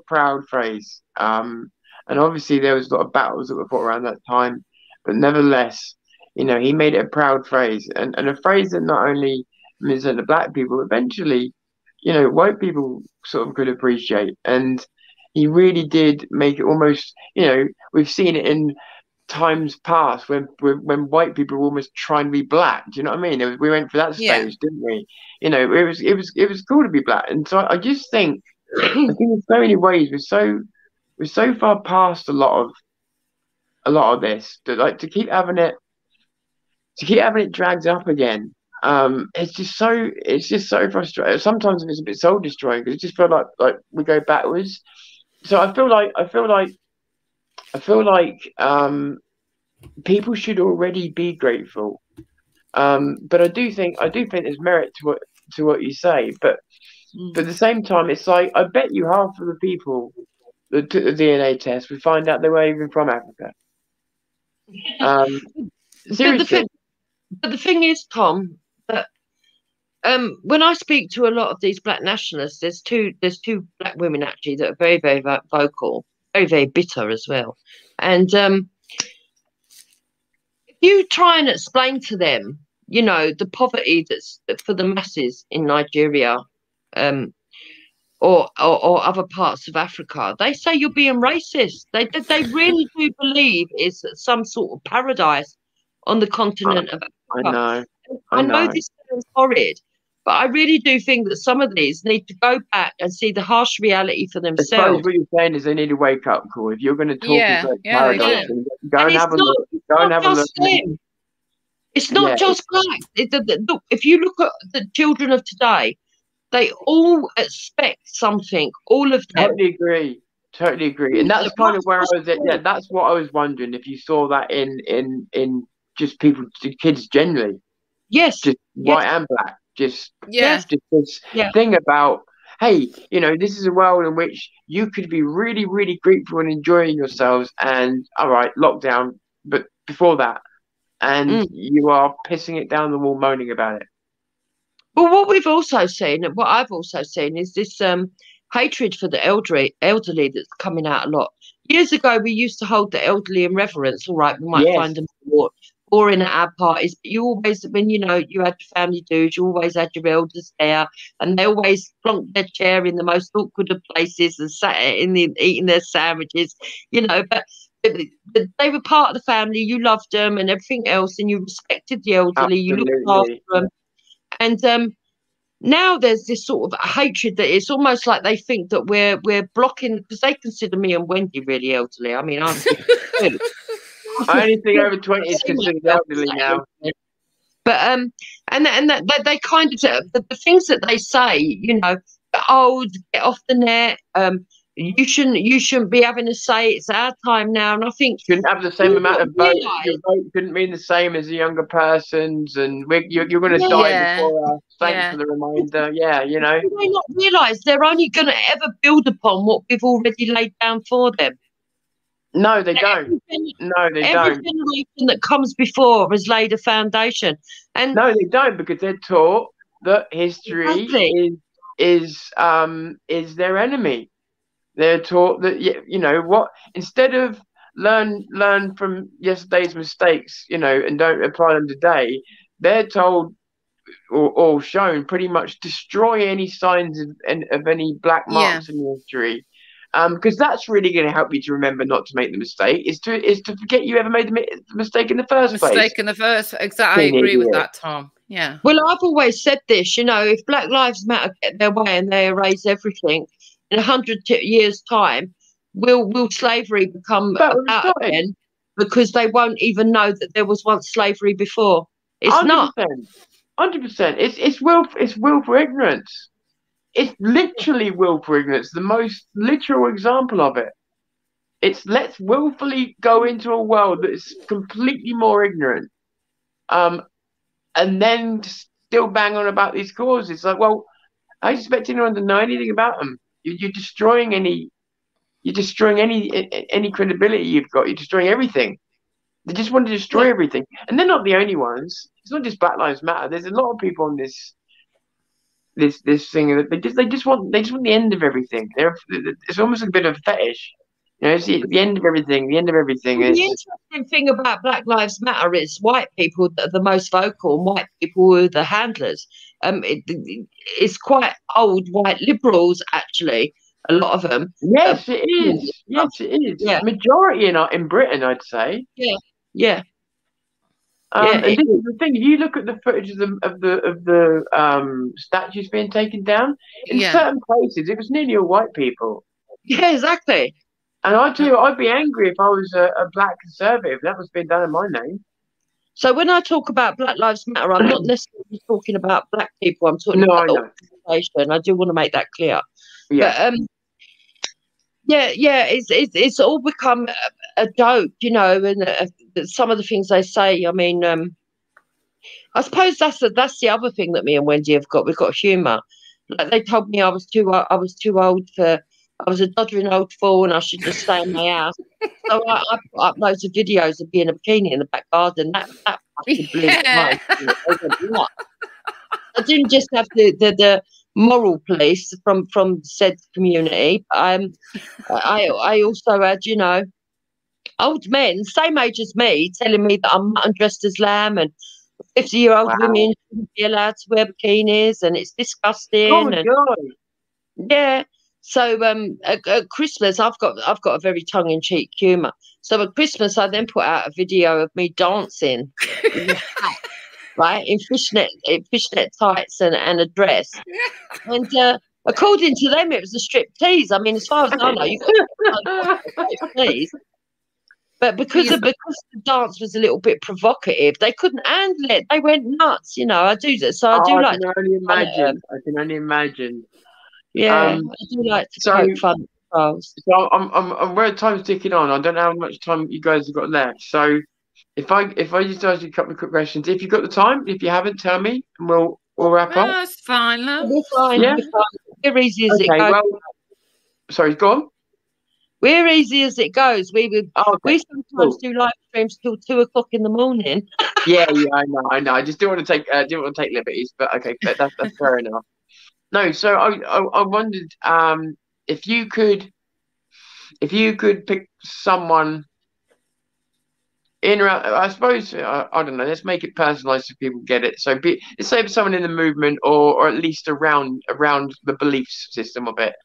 Speaker 2: proud phrase. And obviously there was a lot of battles that were fought around that time, but nevertheless, you know, he made it a proud phrase, and a phrase that not only means that the black people, eventually, you know, white people sort of could appreciate. And he really did make it almost, you know, we've seen it in times past when white people were almost trying to be black. Do you know what I mean? We went through that stage, didn't we? You know, it was cool to be black. And so I just think, in so many ways we're so far past a lot of this that, like, to keep having it dragged up again. It's just so frustrating. Sometimes it's a bit soul destroying because it just feels like we go backwards. So I feel like people should already be grateful. But I do think there's merit to what you say. But at the same time, it's like, I bet you half of the people took the DNA test, we find out they weren't even from Africa. Seriously.
Speaker 4: But the thing is, Tom, that when I speak to a lot of these black nationalists, there's two black women actually that are very, very vocal, very, very bitter as well. And if you try and explain to them, you know, the poverty that's for the masses in Nigeria, or other parts of Africa, they say you're being racist. They really do believe it's some sort of paradise on the continent of Africa. I know this sounds horrid, but I really do think that some of these need to go back and see the harsh reality for themselves.
Speaker 2: I suppose what you're saying is they need a wake up call. If you're going to talk about paradise, go and have a look. Go and have a look.
Speaker 4: It's not just black. Look, if you look at the children of today, they all expect something. All of them.
Speaker 2: Totally agree. And that's kind of where I was at. Yeah, that's what I was wondering if you saw that in just people, kids generally.
Speaker 4: Yes.
Speaker 2: Just white and black. Just this
Speaker 4: Yeah.
Speaker 2: thing about, hey, you know, this is a world in which you could be really, really grateful and enjoying yourselves. And all right, lockdown, but before that, and you are pissing it down the wall, moaning about it.
Speaker 4: Well, what we've also seen, what I've also seen, is this hatred for the elderly that's coming out a lot. Years ago, we used to hold the elderly in reverence. All right, we might find them boring at our parties, but you always, when you know you had your family dues, you always had your elders there, and they always plonked their chair in the most awkward of places and sat eating their sandwiches, you know. But they were part of the family. You loved them and everything else, and you respected the elderly. You looked after them. And now there's this sort of hatred that it's almost like they think that we're blocking, because they consider me and Wendy really elderly. I mean, I'm
Speaker 2: anything over 20 is considered elderly now.
Speaker 4: But and they kind of the things that they say, you know, get off the net. You shouldn't be having a say. It's our time now, and I think
Speaker 2: shouldn't have the same amount of votes. Your vote shouldn't mean the same as a younger person's, and you're going to die before us. Thanks for the reminder. Yeah, you know.
Speaker 4: Do they not realise they're only going to ever build upon what we've already laid down for them?
Speaker 2: No, they don't.
Speaker 4: Every generation that comes before has laid a foundation, and
Speaker 2: no, they don't, because they're taught that history is their enemy. They're taught that, you know what, instead of learn from yesterday's mistakes, you know, and don't apply them today, they're told or shown pretty much destroy any signs of any black marks in history. Because that's really going to help you to remember not to make the mistake. Is to forget you ever made the mistake in the first place.
Speaker 3: Exactly. I agree with that, Tom. Yeah.
Speaker 4: Well, I've always said this. You know, if Black Lives Matter get their way and they erase everything, in 100 years' time, will slavery become out again? Because they won't even know that there was once slavery before. It's 100%, not
Speaker 2: 100%. It's willful ignorance. It's literally willful ignorance. The most literal example of it. It's let's willfully go into a world that is completely more ignorant, and then still bang on about these causes. Like, well, I expect anyone to know anything about them. You're destroying any credibility you've got. You're destroying everything. They just want to destroy everything, and they're not the only ones. It's not just Black Lives Matter. There's a lot of people on this thing that they just want the end of everything. It's almost a bit of a fetish. You know, it's the end of everything. The end of everything is.
Speaker 4: The interesting thing about Black Lives Matter is white people that are the most vocal, and white people who are the handlers. It's quite old white liberals, actually. A lot of them.
Speaker 2: Yes, it is. Yes, it is. Yeah. Majority in Britain, I'd say.
Speaker 4: Yeah.
Speaker 2: And this is the thing. If you look at the footage of the statues being taken down, in certain places, it was nearly all white people.
Speaker 4: Yeah, exactly.
Speaker 2: And I tell you, I'd be angry if I was a black conservative. That was being done in my name.
Speaker 4: So when I talk about Black Lives Matter, I'm not necessarily talking about black people. I'm talking about the organisation. I do want to make that clear.
Speaker 2: Yeah.
Speaker 4: But, it's all become a joke, you know, and some of the things they say. I mean, I suppose that's the other thing that me and Wendy have got. We've got humour. Like they told me I was too old for I was a doddering old fool and I should just stay in my house. So I put up loads of videos of being a bikini in the back garden. That fucking blew my mind. I didn't just have the moral police from said community. I also had, you know, old men, same age as me, telling me that I'm mutton dressed as lamb and 50-year-old women shouldn't be allowed to wear bikinis and it's disgusting.
Speaker 2: Oh my God.
Speaker 4: Yeah. So at Christmas, I've got a very tongue-in-cheek humour. So at Christmas, I then put out a video of me dancing, right, in fishnet tights and a dress. And according to them, it was a strip tease. I mean, as far as I know, you can't strip tease. But because the dance was a little bit provocative, they couldn't handle it. They went nuts, you know. I do that, so I do like.
Speaker 2: I can only imagine.
Speaker 4: Yeah, I do like to poke fun at trials.
Speaker 2: So I'm aware time's ticking on. I don't know how much time you guys have got left. So if I just ask you a couple of quick questions, if you've got the time, if you haven't, tell me, and we'll wrap up.
Speaker 3: That's fine, love.
Speaker 4: We're fine.
Speaker 2: Yeah?
Speaker 4: We're fine. We're easy as it goes.
Speaker 2: Well, sorry, go on.
Speaker 4: We're easy as it goes. We sometimes do live streams till 2 o'clock in the morning.
Speaker 2: Yeah, I know. I just didn't want to take liberties, but okay, but that's fair enough. No, so I wondered if you could pick someone in around. I suppose I don't know. Let's make it personalised so people get it. So let's say someone in the movement or at least around the belief system of it.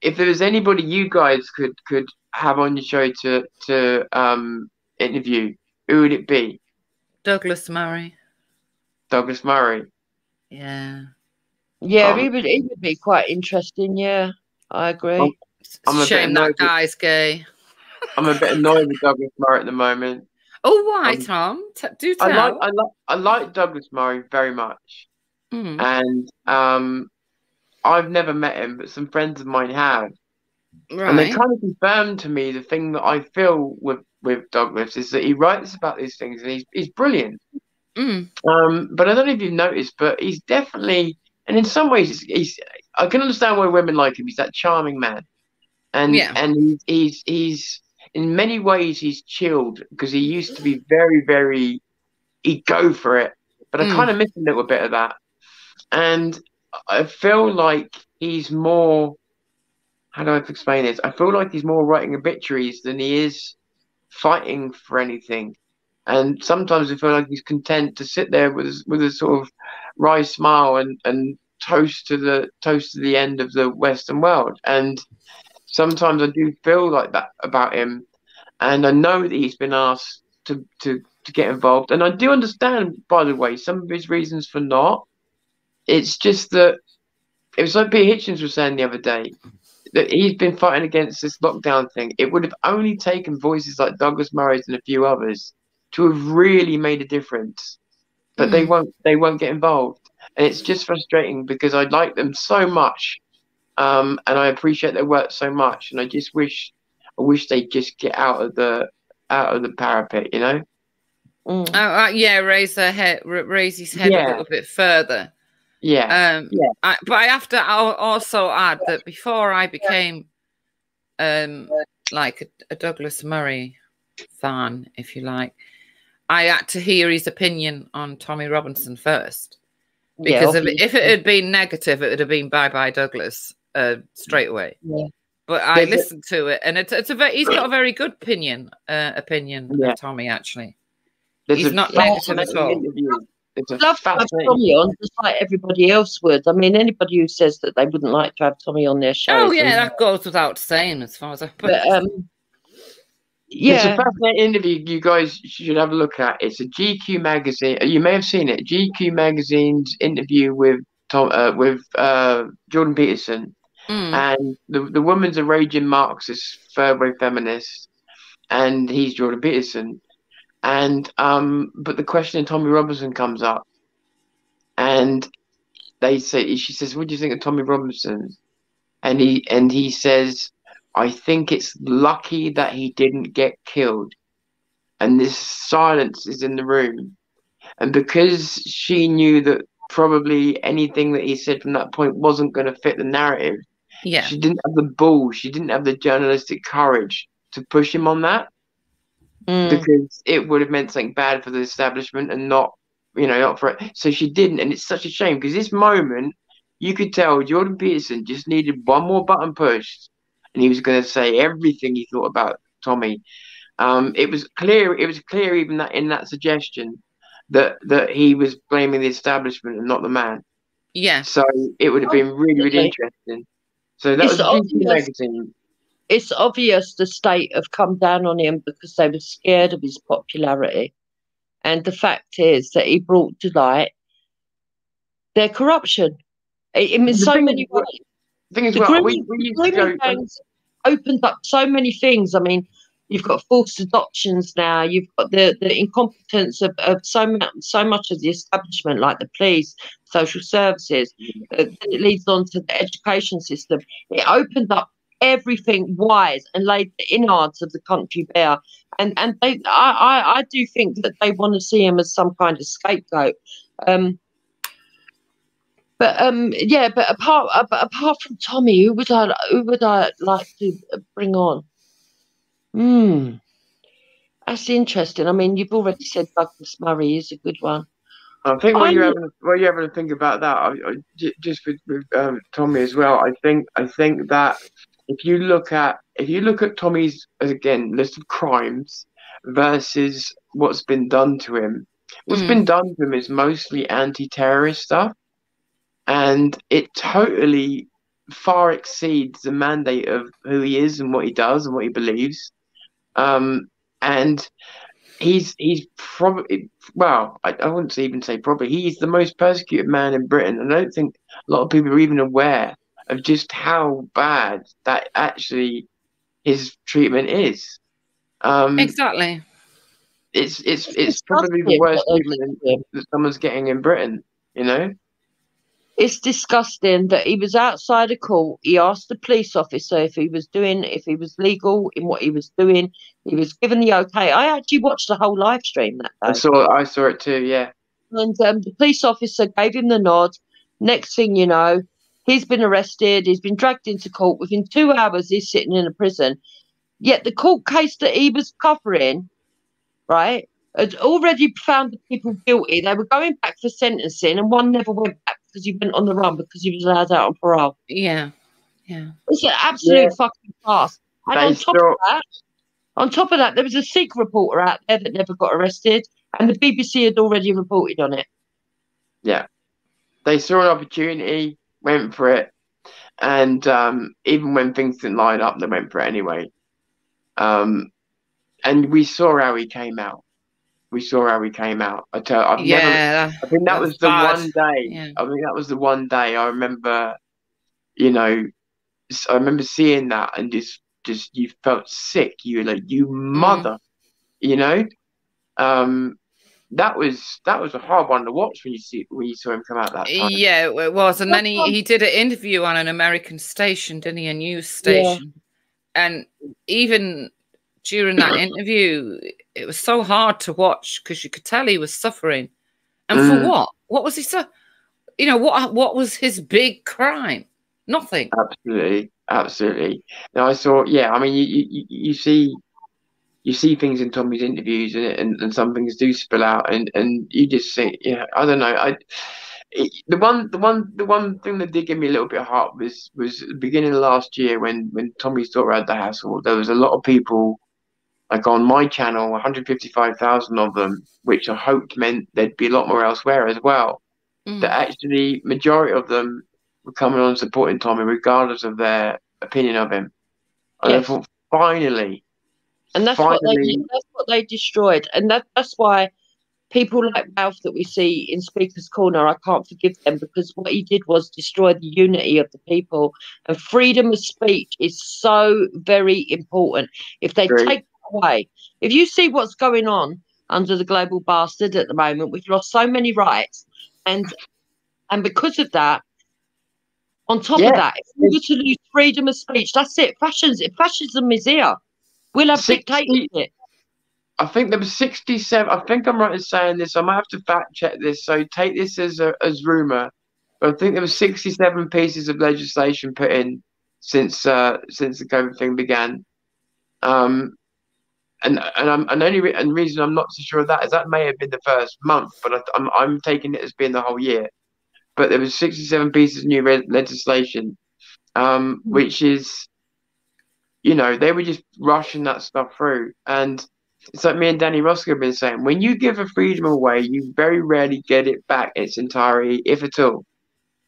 Speaker 2: If there was anybody you guys could have on your show to interview, who would it be?
Speaker 3: Douglas Murray.
Speaker 2: Douglas Murray.
Speaker 3: Yeah.
Speaker 4: Yeah, he would be quite interesting. Yeah, I agree.
Speaker 3: I'm a shame that guy's gay.
Speaker 2: I'm a bit annoyed with Douglas Murray at the moment.
Speaker 3: Oh, why, Tom? Do tell.
Speaker 2: I like Douglas Murray very much, and I've never met him, but some friends of mine have, and they kind of confirmed to me the thing that I feel with Douglas is that he writes about these things and he's brilliant. But I don't know if you've noticed, but he's definitely. And in some ways, I can understand why women like him. He's that charming man, and he's in many ways he's chilled because he used to be very, very. He'd go for it, but I kind of miss a little bit of that. And I feel like he's more. How do I explain this? I feel like he's more writing obituaries than he is fighting for anything. And sometimes I feel like he's content to sit there with a sort of wry smile and toast to the end of the Western world. And sometimes I do feel like that about him. And I know that he's been asked to get involved. And I do understand, by the way, some of his reasons for not. It's just that it was like Peter Hitchens was saying the other day, that he's been fighting against this lockdown thing. It would have only taken voices like Douglas Murray's and a few others to have really made a difference, but they won't get involved, and it's just frustrating because I like them so much, and I appreciate their work so much, and I wish they'd just get out of the parapet, you know.
Speaker 3: Raise his head a little bit further. But I have to also add that before I became like a Douglas Murray fan, if you like, I had to hear his opinion on Tommy Robinson first, because if it had been negative, it would have been bye Douglas straight away. But I listened to it, and he's got a very good opinion of Tommy. Actually, he's not negative at all.
Speaker 4: I'd love to have Tommy on, just like everybody else would. I mean, anybody who says that they wouldn't like to have Tommy on their show.
Speaker 3: Oh yeah, that goes without saying, as far as I put it.
Speaker 2: It's a fascinating interview you guys should have a look at. It's a GQ magazine. You may have seen it. GQ magazine's interview with Jordan Peterson, and the woman's a raging Marxist, third-wave feminist, and he's Jordan Peterson. And but the question of Tommy Robinson comes up, and she says, "What do you think of Tommy Robinson?" And he says, "I think it's lucky that he didn't get killed." And this silence is in the room. And because she knew that probably anything that he said from that point wasn't going to fit the narrative,
Speaker 3: Yeah.
Speaker 2: She didn't have the balls. She didn't have the journalistic courage to push him on that, because it would have meant something bad for the establishment and not, not for it. So she didn't, and it's such a shame, because this moment, you could tell Jordan Peterson just needed one more button pushed, and he was going to say everything he thought about Tommy. It was clear. It was clear even that in that suggestion that he was blaming the establishment and not the man.
Speaker 3: Yeah.
Speaker 2: So it would have been really, really interesting. So that was a GQ magazine.
Speaker 4: It's obvious the state have come down on him because they were scared of his popularity. And the fact is that he brought to light their corruption in so many ways.
Speaker 2: The thing is, we used to go.
Speaker 4: Gangs opened up so many things. I mean, you've got forced adoptions now. You've got the incompetence of so much of the establishment, like the police, social services. Then it leads on to the education system. It opened up everything wise and laid the innards of the country bare. And I do think that they want to see him as some kind of scapegoat. But apart from Tommy, who would I like to bring on? That's interesting. I mean, you've already said Douglas Murray is a good one.
Speaker 2: I think while you're having to think about that, just with Tommy as well. I think that if you look at Tommy's, again, list of crimes versus what's been done to him, what's been done to him is mostly anti-terrorist stuff, and it totally far exceeds the mandate of who he is and what he does and what he believes. And he's probably, well, I wouldn't even say probably, he's the most persecuted man in Britain. And I don't think a lot of people are even aware of just how bad that actually his treatment is.
Speaker 3: Exactly.
Speaker 2: It's probably the worst treatment that someone's getting in Britain,
Speaker 4: It's disgusting that he was outside a court. He asked the police officer if he was legal in what he was doing. He was given the okay. I actually watched the whole live stream that day.
Speaker 2: I saw it too, yeah.
Speaker 4: And the police officer gave him the nod. Next thing you know, he's been arrested. He's been dragged into court. Within 2 hours, he's sitting in a prison. Yet the court case that he was covering, right, had already found the people guilty. They were going back for sentencing, and one never went back because he went on the run because he was allowed out on parole.
Speaker 3: Yeah.
Speaker 4: It's an absolute fucking farce. And on top of that, there was a Sikh reporter out there that never got arrested, and the BBC had already reported on it.
Speaker 2: Yeah. They saw an opportunity, went for it, and even when things didn't line up, they went for it anyway. And we saw how he came out. I think that was the one day. Yeah. I think that was the one day I remember. I remember seeing that and just you felt sick. You were like, you mother. That was a hard one to watch when you saw him come out that time.
Speaker 3: Yeah, it was. And then he did an interview on an American station, didn't he? A news station. Yeah. And even during that interview, it was so hard to watch because you could tell he was suffering. And for what? What was he what was his big crime? Nothing.
Speaker 2: Absolutely. Now I saw, I mean, you see things in Tommy's interviews and some things do spill out and you just think, I don't know. The one thing that did give me a little bit of heart was the beginning of last year when Tommy's daughter had the hassle. There was a lot of people, like on my channel, 155,000 of them, which I hoped meant there'd be a lot more elsewhere as well. That actually, majority of them were coming on supporting Tommy, regardless of their opinion of him. And I thought, finally.
Speaker 4: And that's what they destroyed. And that's why people like Ralph that we see in Speaker's Corner, I can't forgive them, because what he did was destroy the unity of the people. And freedom of speech is so very important. If they take away. If you see what's going on under the global bastard at the moment, we've lost so many rights, and because of that, on top of that, if we were to lose freedom of speech, that's it. Fascism is here. We'll have dictatorship.
Speaker 2: I think there was 67. I think I'm right in saying this. I might have to fact check this, so take this as rumor. But I think there was 67 pieces of legislation put in since the COVID thing began. And reason I'm not so sure of that is that may have been the first month, but I'm taking it as being the whole year. But there was 67 pieces of new legislation, which is, they were just rushing that stuff through. And it's like me and Danny Roscoe have been saying, when you give a freedom away, you very rarely get it back in its entirety, if at all.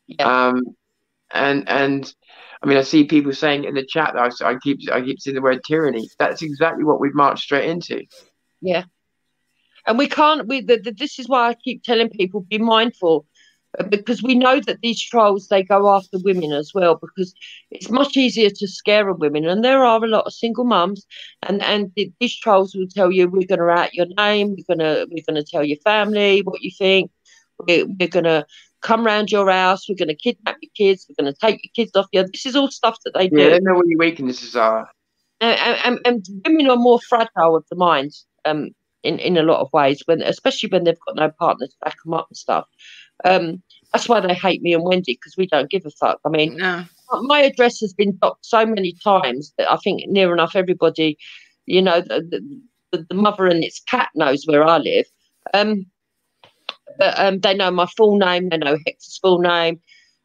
Speaker 4: Yeah.
Speaker 2: And I mean, I see people saying in the chat that I keep seeing the word tyranny. That's exactly what we've marched straight into.
Speaker 4: Yeah. And we can't. This is why I keep telling people, be mindful, because we know that these trolls, they go after women as well, because it's much easier to scare a women, and there are a lot of single mums, and these trolls will tell you, we're going to out your name, we're going to tell your family what you think, we're going to come round your house, we're going to kidnap your kids, we're going to take your kids off you. This is all stuff that they do.
Speaker 2: Yeah, they know what your weaknesses are.
Speaker 4: And women are more fragile of the mind, in a lot of ways, especially when they've got no partner to back them up and stuff. That's why they hate me and Wendy, because we don't give a fuck. I mean,
Speaker 3: No.
Speaker 4: my address has been docked so many times that I think near enough everybody, the mother and its cat knows where I live. But they know my full name, they know Hector's full name,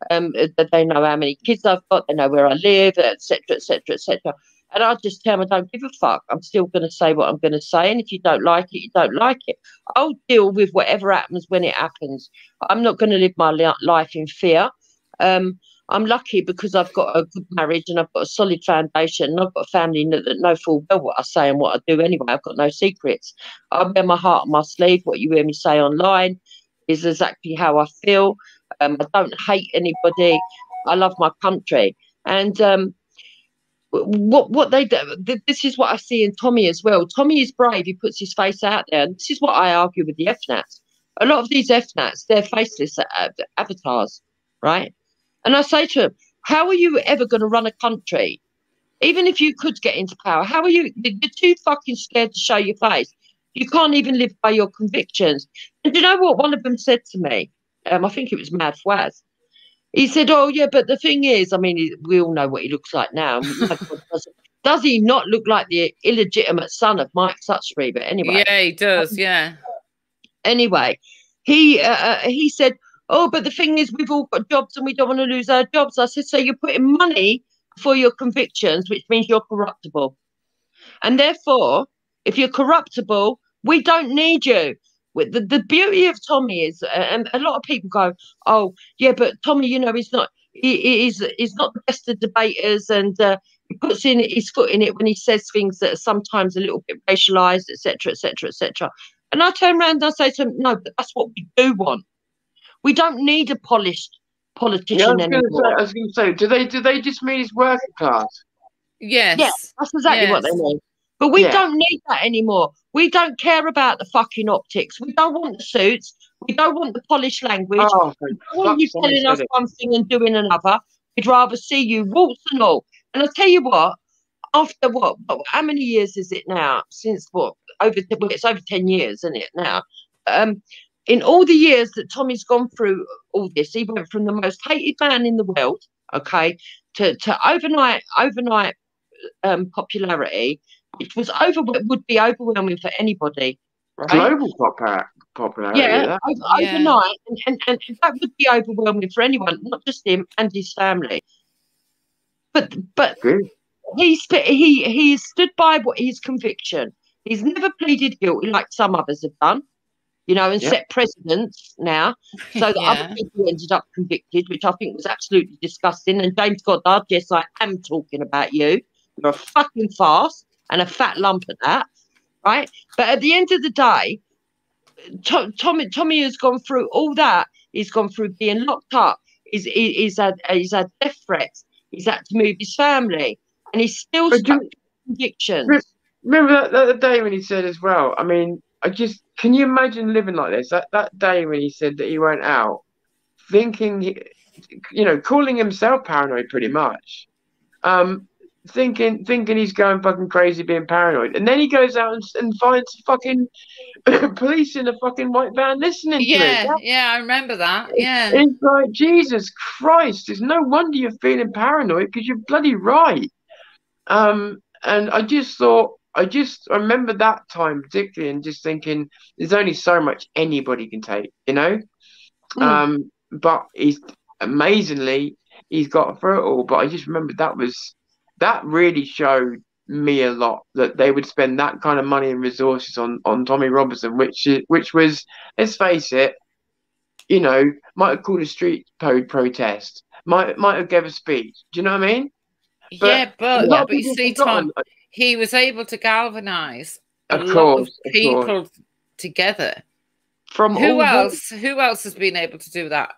Speaker 4: they know how many kids I've got, they know where I live, etc., etc., etc. And I just tell them I don't give a fuck. I'm still going to say what I'm going to say. And if you don't like it, you don't like it. I'll deal with whatever happens when it happens. I'm not going to live my life in fear. I'm lucky because I've got a good marriage and I've got a solid foundation. And I've got a family that know full well what I say and what I do anyway. I've got no secrets. I wear my heart on my sleeve. What you hear me say online is exactly how I feel. I don't hate anybody. I love my country. And what they do, this is what I see in Tommy as well. Tommy is brave. He puts his face out there. And this is what I argue with the FNATs. A lot of these FNATs, they're faceless avatars, right? And I say to them, how are you ever going to run a country? Even if you could get into power, how are you? You're too fucking scared to show your face. You can't even live by your convictions. And do you know what one of them said to me? I think it was Mad Fwaz. He said, oh, yeah, but the thing is, I mean, we all know what he looks like now. Does he not look like the illegitimate son of Mike Sutsbury? But anyway.
Speaker 3: Yeah, he does, yeah.
Speaker 4: Anyway, he said, oh, but the thing is, we've all got jobs and we don't want to lose our jobs. I said, so you're putting money for your convictions, which means you're corruptible. And therefore, if you're corruptible, we don't need you. The beauty of Tommy is, and a lot of people go, oh, yeah, but Tommy, he's not the best of debaters, and he puts in his foot in it when he says things that are sometimes a little bit racialized, etc., etc., etc. And I turn around and I say to him, no, but that's what we do want. We don't need a polished politician anymore.
Speaker 2: I was going to say, do they just mean he's working class?
Speaker 3: Yes.
Speaker 4: Yeah, that's exactly what they mean. But we don't need that anymore. We don't care about the fucking optics. We don't want the suits. We don't want the polished language.
Speaker 2: Oh,
Speaker 4: we don't want you telling us one thing and doing another. We'd rather see you warts and all. And I'll tell you what, after how many years is it now? Since it's over 10 years, isn't it now? In all the years that Tommy's gone through all this, he went from the most hated man in the world, okay, to overnight popularity, which would be overwhelming for anybody, right?
Speaker 2: Global popularity.
Speaker 4: Yeah, overnight, and that would be overwhelming for anyone, not just him and his family. But he stood by his conviction. He's never pleaded guilty like some others have done, and set precedents now. So that other people ended up convicted, which I think was absolutely disgusting. And James Goddard, yes, I am talking about you. You're a fucking farce and a fat lump at that, right? But at the end of the day, Tommy has gone through all that. He's gone through being locked up. He's had death threats. He's had to move his family, and he's still stuck to convictions.
Speaker 2: Remember that day when he said as well? I mean, can you imagine living like this? That day when he said that he went out, thinking, calling himself paranoid, pretty much. thinking he's going fucking crazy, being paranoid, and then he goes out and finds fucking police in a fucking white van listening to it.
Speaker 3: Yeah, I remember that. Yeah.
Speaker 2: It's like, Jesus Christ, it's no wonder you're feeling paranoid, because you're bloody right. And I just thought, I remember that time particularly, and just thinking, there's only so much anybody can take, you know. But he's amazingly, he's got through it all. But I just remember that really showed me a lot, that they would spend that kind of money and resources on Tommy Robinson, which was, let's face it, you know, might have called a street protest, might have gave a speech. Do you know what I mean?
Speaker 3: But you see, Tom, he was able to galvanize a lot of people together.
Speaker 2: From
Speaker 3: who else has been able to do that?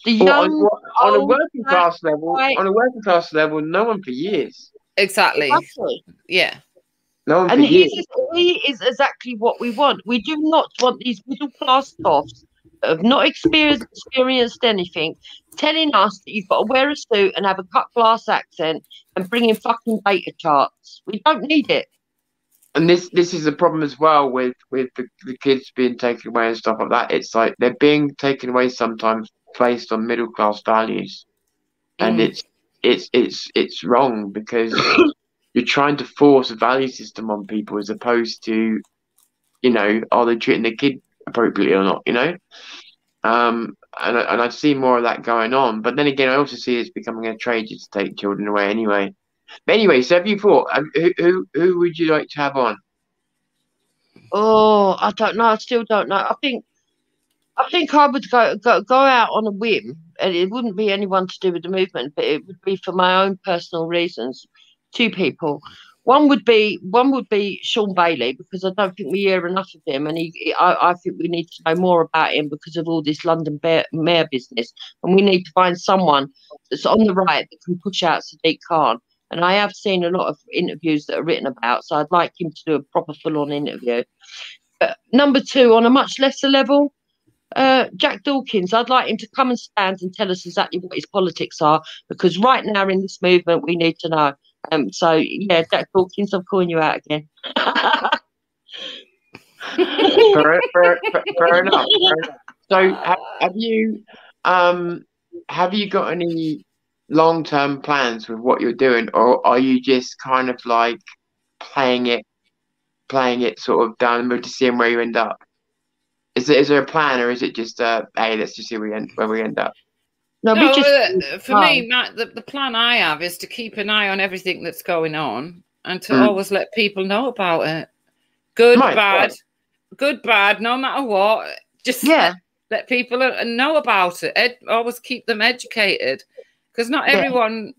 Speaker 4: The young,
Speaker 2: on a working class level, no one for years.
Speaker 3: Exactly. Yeah.
Speaker 2: No one
Speaker 4: and
Speaker 2: for years.
Speaker 4: He is exactly what we want. We do not want these middle class toffs that have not experienced anything telling us that you've got to wear a suit and have a cut glass accent and bring in fucking data charts. We don't need it.
Speaker 2: And this is a problem as well with the kids being taken away and stuff like that. It's like they're being taken away sometimes based on middle class values, and it's wrong, because you're trying to force a value system on people, as opposed to, you know, are they treating the kid appropriately or not, you know. And I see more of that going on, but then again, I also see it's becoming a trade to take children away anyway. But anyway, so have you thought, who would you like to have on?
Speaker 4: Oh, I don't know. I still don't know. I think I would go out on a whim, and it wouldn't be anyone to do with the movement, but it would be for my own personal reasons. Two people. One would be Sean Bailey, because I don't think we hear enough of him, and I think we need to know more about him because of all this London mayor business, and we need to find someone that's on the right that can push out Sadiq Khan. And I have seen a lot of interviews that are written about, so I'd like him to do a proper full-on interview. But number two, on a much lesser level, Jack Dawkins, I'd like him to come and stand and tell us exactly what his politics are, because right now in this movement we need to know. So yeah, Jack Dawkins, I'm calling you out again.
Speaker 2: Fair enough. So have you got any long-term plans with what you're doing, or are you just kind of like playing it sort of down the road to seeing where you end up? Is there a plan, or is it just hey, let's just see where we end up?
Speaker 3: No, for me, Matt, the plan I have is to keep an eye on everything that's going on, and to always let people know about it. Good, bad, no matter what. Just let people know about it. Always keep them educated, because not everyone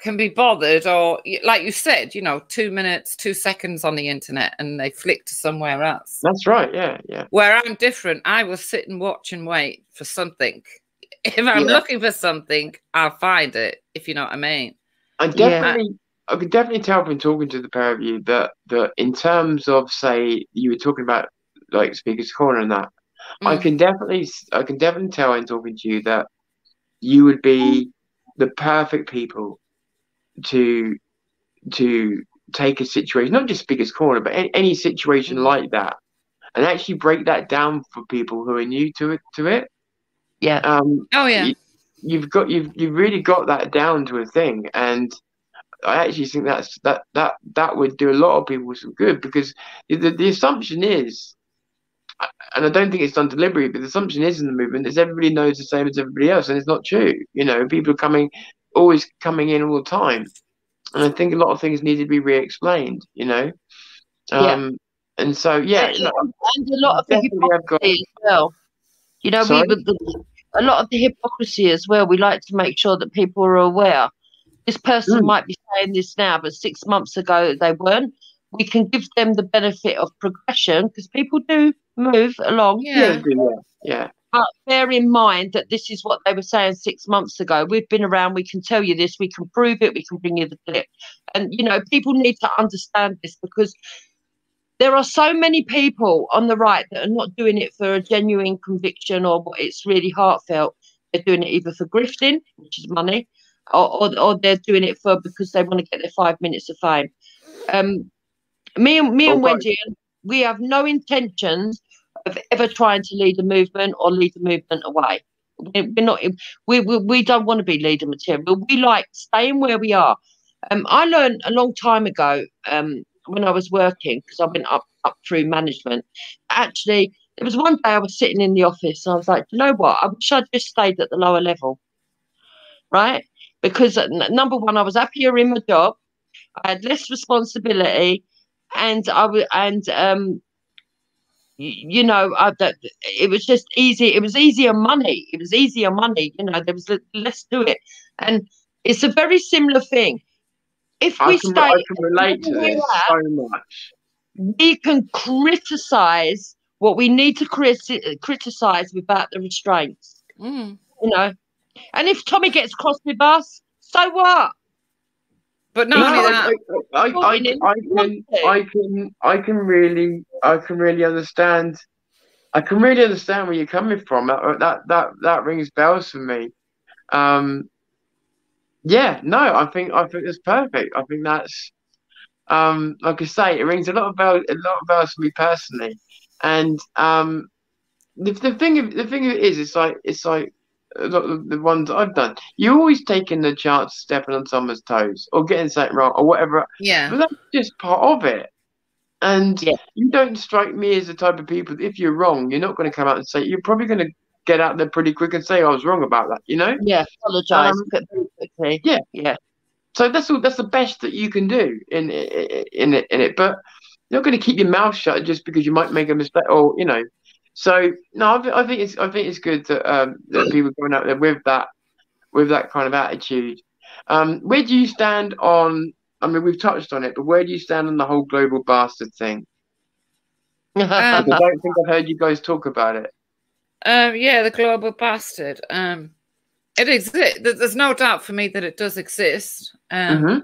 Speaker 3: can be bothered, or like you said, you know, 2 minutes, 2 seconds on the internet and they flick to somewhere else.
Speaker 2: That's right. Yeah.
Speaker 3: Where I'm different, I will sit and watch and wait for something. If I'm looking for something, I'll find it, if you know what I mean. I
Speaker 2: could definitely tell from talking to the pair of you that in terms of, say, you were talking about like Speaker's Corner and that, I can definitely tell in talking to you that you would be the perfect people to take a situation, not just Speaker's Corner, but any situation like that, and actually break that down for people who are new to it. Yeah. You've really got that down to a thing, and I actually think that would do a lot of people some good, because the assumption is, and I don't think it's done deliberately, but the assumption is in the movement is everybody knows the same as everybody else, and it's not true. You know, people are always coming in all the time, and I think a lot of things need to be re-explained. You know, and so and
Speaker 4: a lot of the hypocrisy as well. You know, a lot of the hypocrisy as well. We like to make sure that people are aware. This person might be saying this now, but 6 months ago they weren't. We can give them the benefit of progression, because people do move along.
Speaker 2: Yeah.
Speaker 4: But bear in mind that this is what they were saying 6 months ago. We've been around. We can tell you this. We can prove it. We can bring you the clip. And, you know, people need to understand this, because there are so many people on the right that are not doing it for a genuine conviction or what it's really heartfelt. They're doing it either for grifting, which is money, or they're doing it for because they want to get their 5 minutes of fame. Me and Wendy, we have no intentions of ever trying to lead a movement or lead the movement away. We're not. We don't want to be leader material. We like staying where we are. I learned a long time ago when I was working, because I went up through management. Actually, there was one day I was sitting in the office and I was like, you know what? I wish I'd just stayed at the lower level, right? Because number one, I was happier in my job. I had less responsibility, and it was just easy. It was easier money. It was easier money. You know, there was less to it, and it's a very similar thing. If
Speaker 2: I can relate to this so much.
Speaker 4: We can criticize what we need to criticize without the restraints. You know, and if Tommy gets cross with us, so what?
Speaker 3: But not only that,
Speaker 2: I can really understand. I can really understand where you're coming from. That rings bells for me. Yeah, no, I think that's perfect. I think that's like I say, it rings a lot of bells for me personally. And the thing of it is, it's like a lot of the ones I've done. You're always taking the chance of stepping on someone's toes or getting something wrong or whatever.
Speaker 3: Yeah.
Speaker 2: But that's just part of it. And you don't strike me as the type of people, if you're wrong, you're not going to come out and say, you're probably going to get out there pretty quick and say, I was wrong about that, you know?
Speaker 4: Yeah, apologise quickly.
Speaker 2: Yeah. So that's the best that you can do in it. But you're not going to keep your mouth shut just because you might make a mistake, or you know. So no, I think it's good that that people are going out there with that kind of attitude. Where do you stand on? I mean, we've touched on it, but where do you stand on the whole global bastard thing? I don't think I've heard you guys talk about it.
Speaker 3: Yeah, the global bastard. It exists. There's no doubt for me that it does exist. I'm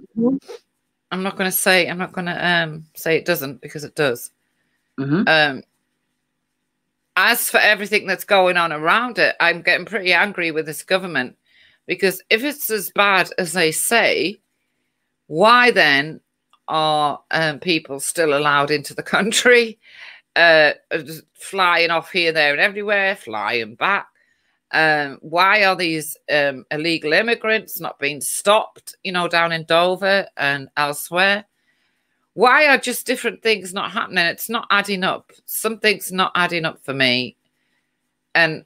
Speaker 3: not going to say it doesn't, because it does. As for everything that's going on around it, I'm getting pretty angry with this government, because if it's as bad as they say, why then are people still allowed into the country, flying off here, there, and everywhere, flying back? Why are these illegal immigrants not being stopped, you know, down in Dover and elsewhere? Why are just different things not happening? It's not adding up. Something's not adding up for me. And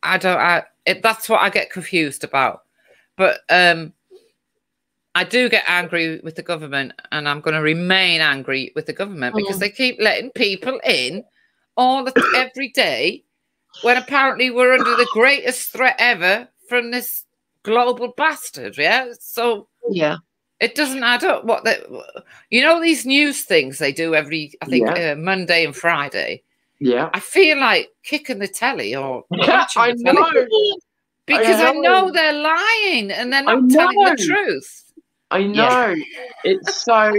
Speaker 3: that's what I get confused about. But I do get angry with the government, and I'm going to remain angry with the government because they keep letting people in every day, when apparently we're under the greatest threat ever from this global bastard. Yeah. So it doesn't add up. These news things they do every, I think, Monday and Friday.
Speaker 2: Yeah.
Speaker 3: I feel like kicking the telly or watching the telly, because I know they're lying and they're not telling the truth.
Speaker 2: I know. It's so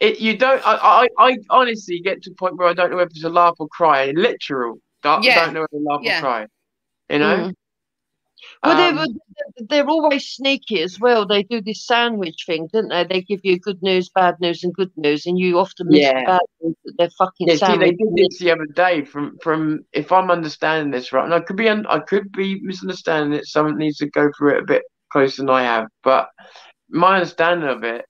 Speaker 2: you don't. I honestly get to a point where I don't know whether it's a laugh or cry. Literal. I don't know whether to laugh or cry. You know.
Speaker 4: Well, they're always sneaky as well. They do this sandwich thing, don't they? They give you good news, bad news, and good news, and you often miss the bad news. They're fucking sandwich.
Speaker 2: See, they did this the other day. From if I'm understanding this right, and I could be misunderstanding it. Someone needs to go through it a bit closer than I have, but my understanding of it,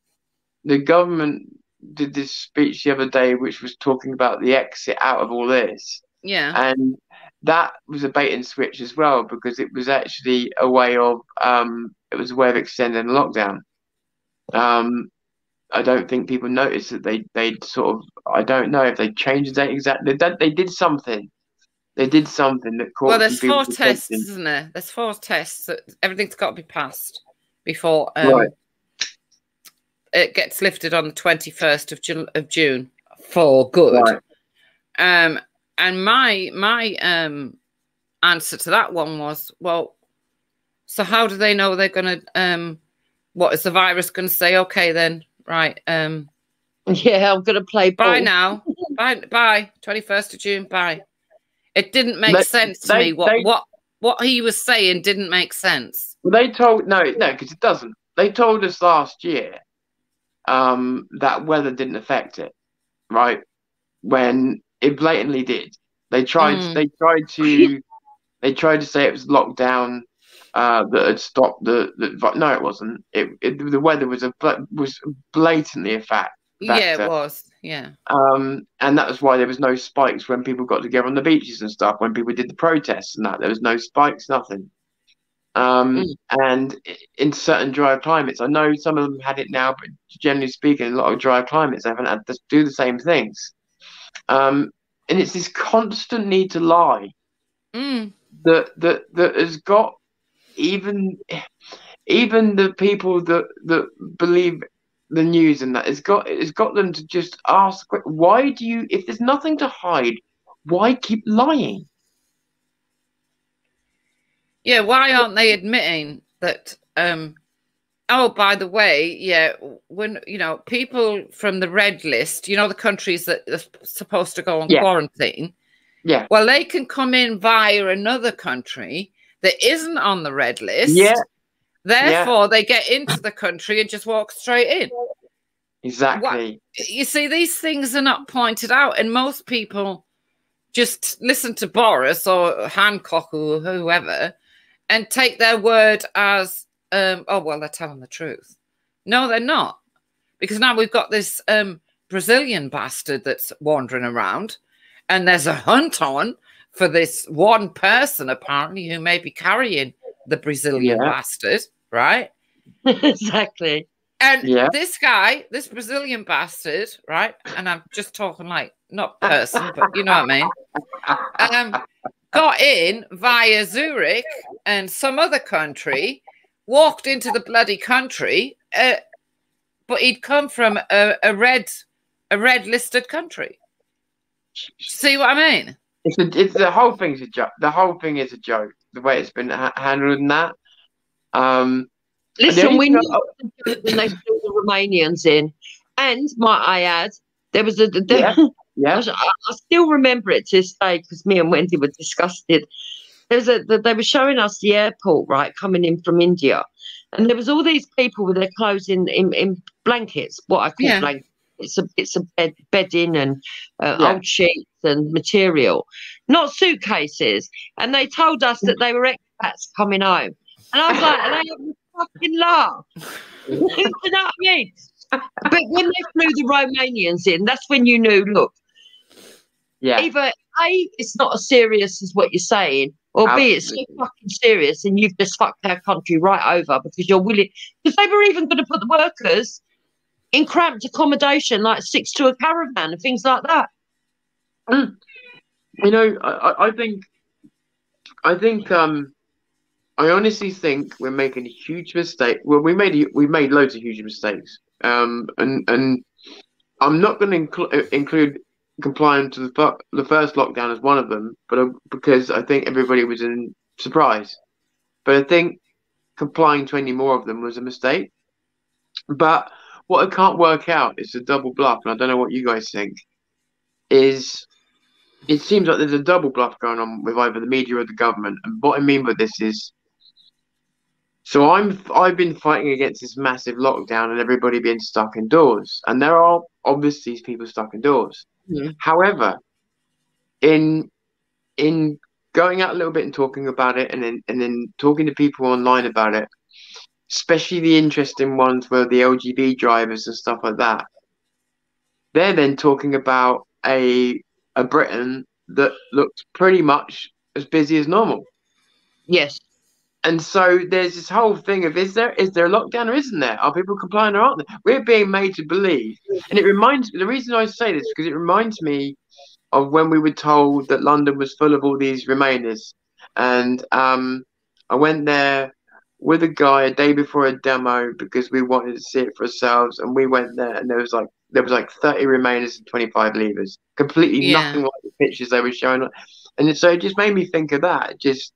Speaker 2: the government did this speech the other day, which was talking about the exit out of all this.
Speaker 3: Yeah,
Speaker 2: and that was a bait and switch as well, because it was actually a way of extending the lockdown. I don't think people noticed that they sort of, I don't know if they changed the date exactly. They did something. They did something that caught.
Speaker 3: Well, there's 4 tests, isn't there? There's 4 tests that everything's got to be passed before it gets lifted on the 21st of June for good. Right. And my answer to that one was, well, so how do they know they're going to, what is the virus going to say? Okay, then, right.
Speaker 4: Yeah, I'm going to play ball.
Speaker 3: Bye now. Bye. 21st of June, bye. It didn't make sense to me. What he was saying didn't make sense.
Speaker 2: Well, they told, no, because it doesn't. they told us last year that weather didn't affect it, right? When it blatantly did. They tried to say it was lockdown that had stopped the no, it wasn't. The weather was blatantly a factor.
Speaker 3: Yeah, it was. Yeah.
Speaker 2: And that was why there was no spikes when people got together on the beaches and stuff. When people did the protests and that, there was no spikes, nothing. And in certain dry climates, I know some of them had it now, but generally speaking, a lot of dry climates haven't had to do the same things. And it's this constant need to lie that has got even the people that believe the news and that it's got them to just ask, why do you, if there's nothing to hide, why keep lying?
Speaker 3: Yeah, why aren't they admitting that? Oh, by the way, yeah, when people from the red list, the countries that are supposed to go on quarantine, well, they can come in via another country that isn't on the red list. Therefore, they get into the country and just walk straight in.
Speaker 2: Exactly.
Speaker 3: You see, these things are not pointed out, and most people just listen to Boris or Hancock or whoever and take their word as, oh, well, they're telling the truth. No, they're not. Because now we've got this Brazilian bastard that's wandering around, and there's a hunt on for this one person, apparently, who may be carrying the Brazilian bastard, right?
Speaker 4: Exactly.
Speaker 3: And this guy, this Brazilian bastard, right? And I'm just talking like, not person, but you know what I mean? Got in via Zurich and some other country, walked into the bloody country, but he'd come from a red listed country. See what I mean?
Speaker 2: It's the whole thing's a joke. The whole thing is a joke. The way it's been handled in that.
Speaker 4: Listen, we knew when they flew the Romanians in, and might I add, there was I still remember it to this day because me and Wendy were disgusted. They were showing us the airport, right, coming in from India, and there was all these people with their clothes in blankets, what I call blankets. It's a bedding and old sheets and material, not suitcases. And they told us that they were expats coming home, and I was like, and they had a fucking laugh. You know what I mean? But when they flew the Romanians in, that's when you knew, look, either A, it's not as serious as what you're saying, or B, it's so fucking serious and you've just fucked our country right over because you're willing. Because they were even going to put the workers in cramped accommodation, like 6 to a caravan and things like that.
Speaker 2: You know, I think, I honestly think we're making a huge mistake. Well, we made loads of huge mistakes. And I'm not going to include complying to the first lockdown as one of them, but because I think everybody was in surprise. But I think complying to any more of them was a mistake. But what I can't work out is the double bluff, and I don't know what you guys think. Is it seems like there's a double bluff going on with either the media or the government, and what I mean by this is. So I've been fighting against this massive lockdown and everybody being stuck indoors, and there are obviously people stuck indoors. However, in going out a little bit and talking about it, and then talking to people online about it, especially the interesting ones where the LGB drivers and stuff like that, they're then talking about a Britain that looked pretty much as busy as normal.
Speaker 4: Yes.
Speaker 2: And so there's this whole thing of is there a lockdown or isn't there? Are people complying or aren't they? We're being made to believe, and the reason I say this is because it reminds me of when we were told that London was full of all these Remainers, and I went there with a guy a day before a demo because we wanted to see it for ourselves, and we went there and there was like 30 Remainers and 25 Leavers, completely nothing like the pictures they were showing, and so it just made me think of that. Just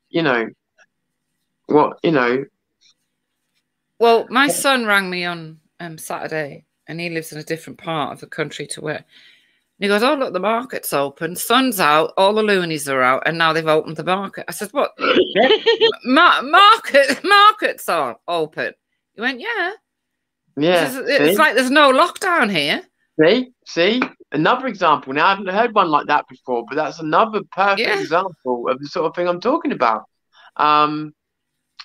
Speaker 3: Well, my son rang me on Saturday, and he lives in a different part of the country to where. And he goes, "Oh, look, the market's open. Sun's out. All the loonies are out, and now they've opened the market." I said, "What? Markets are open. He went, yeah.
Speaker 2: Yeah.
Speaker 3: It's like there's no lockdown here.
Speaker 2: See, another example. Now, I haven't heard one like that before, but that's another perfect example of the sort of thing I'm talking about.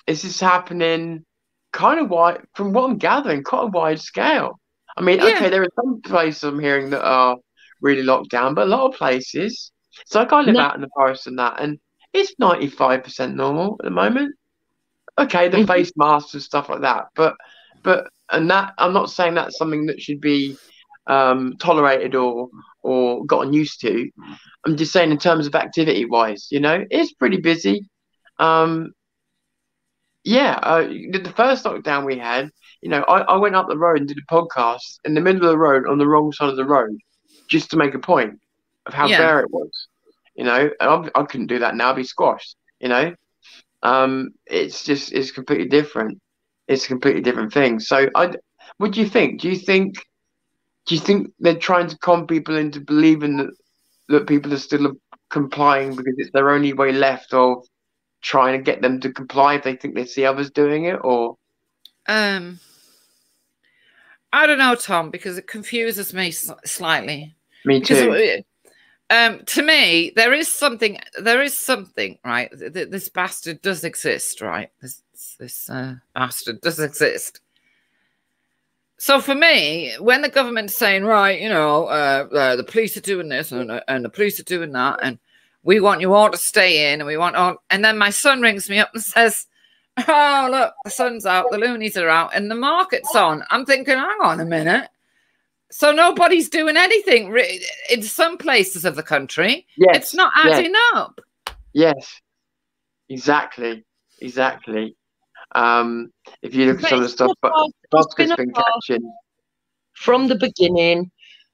Speaker 2: Is this happening kind of wide, from what I'm gathering, quite a wide scale? I mean, okay, there are some places I'm hearing that are really locked down, but a lot of places. It's like I live out in the forest and that, and it's 95% normal at the moment. Okay, the face masks and stuff like that, but and that, I'm not saying that's something that should be tolerated or gotten used to. I'm just saying in terms of activity wise, it's pretty busy. The first lockdown we had, I went up the road and did a podcast in the middle of the road on the wrong side of the road just to make a point of how bare it was. I couldn't do that now. I'd be squashed. It's completely different. It's a completely different thing. So what do you think? Do you think they're trying to con people into believing that people are still complying because it's their only way left of trying to get them to comply if they think they see others doing it? Or
Speaker 3: I don't know, Tom, because it confuses me slightly.
Speaker 2: Me too.
Speaker 3: To me, there is something, right? This bastard does exist, right? This bastard does exist. So for me, when the government's saying, right, the police are doing this and the police are doing that, and we want you all to stay in, and we want all, and then my son rings me up and says, oh, look, the sun's out, the loonies are out, and the market's on. I'm thinking, hang on a minute. So nobody's doing anything in some places of the country.
Speaker 2: Yes,
Speaker 3: it's not adding up.
Speaker 2: Yes, exactly. If you look at some of the stuff, Bosco's been catching
Speaker 4: from the beginning.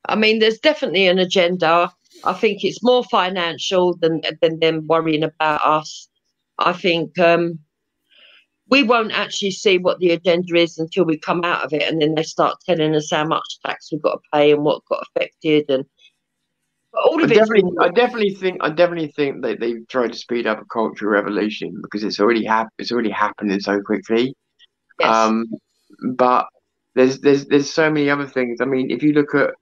Speaker 4: I mean, there's definitely an agenda. I think it's more financial than them worrying about us. I think we won't actually see what the agenda is until we come out of it, and then they start telling us how much tax we've got to pay and what got affected, and all of it.
Speaker 2: I definitely think that they've tried to speed up a cultural revolution because it's already happening so quickly.
Speaker 4: Yes.
Speaker 2: But there's so many other things. I mean, if you look at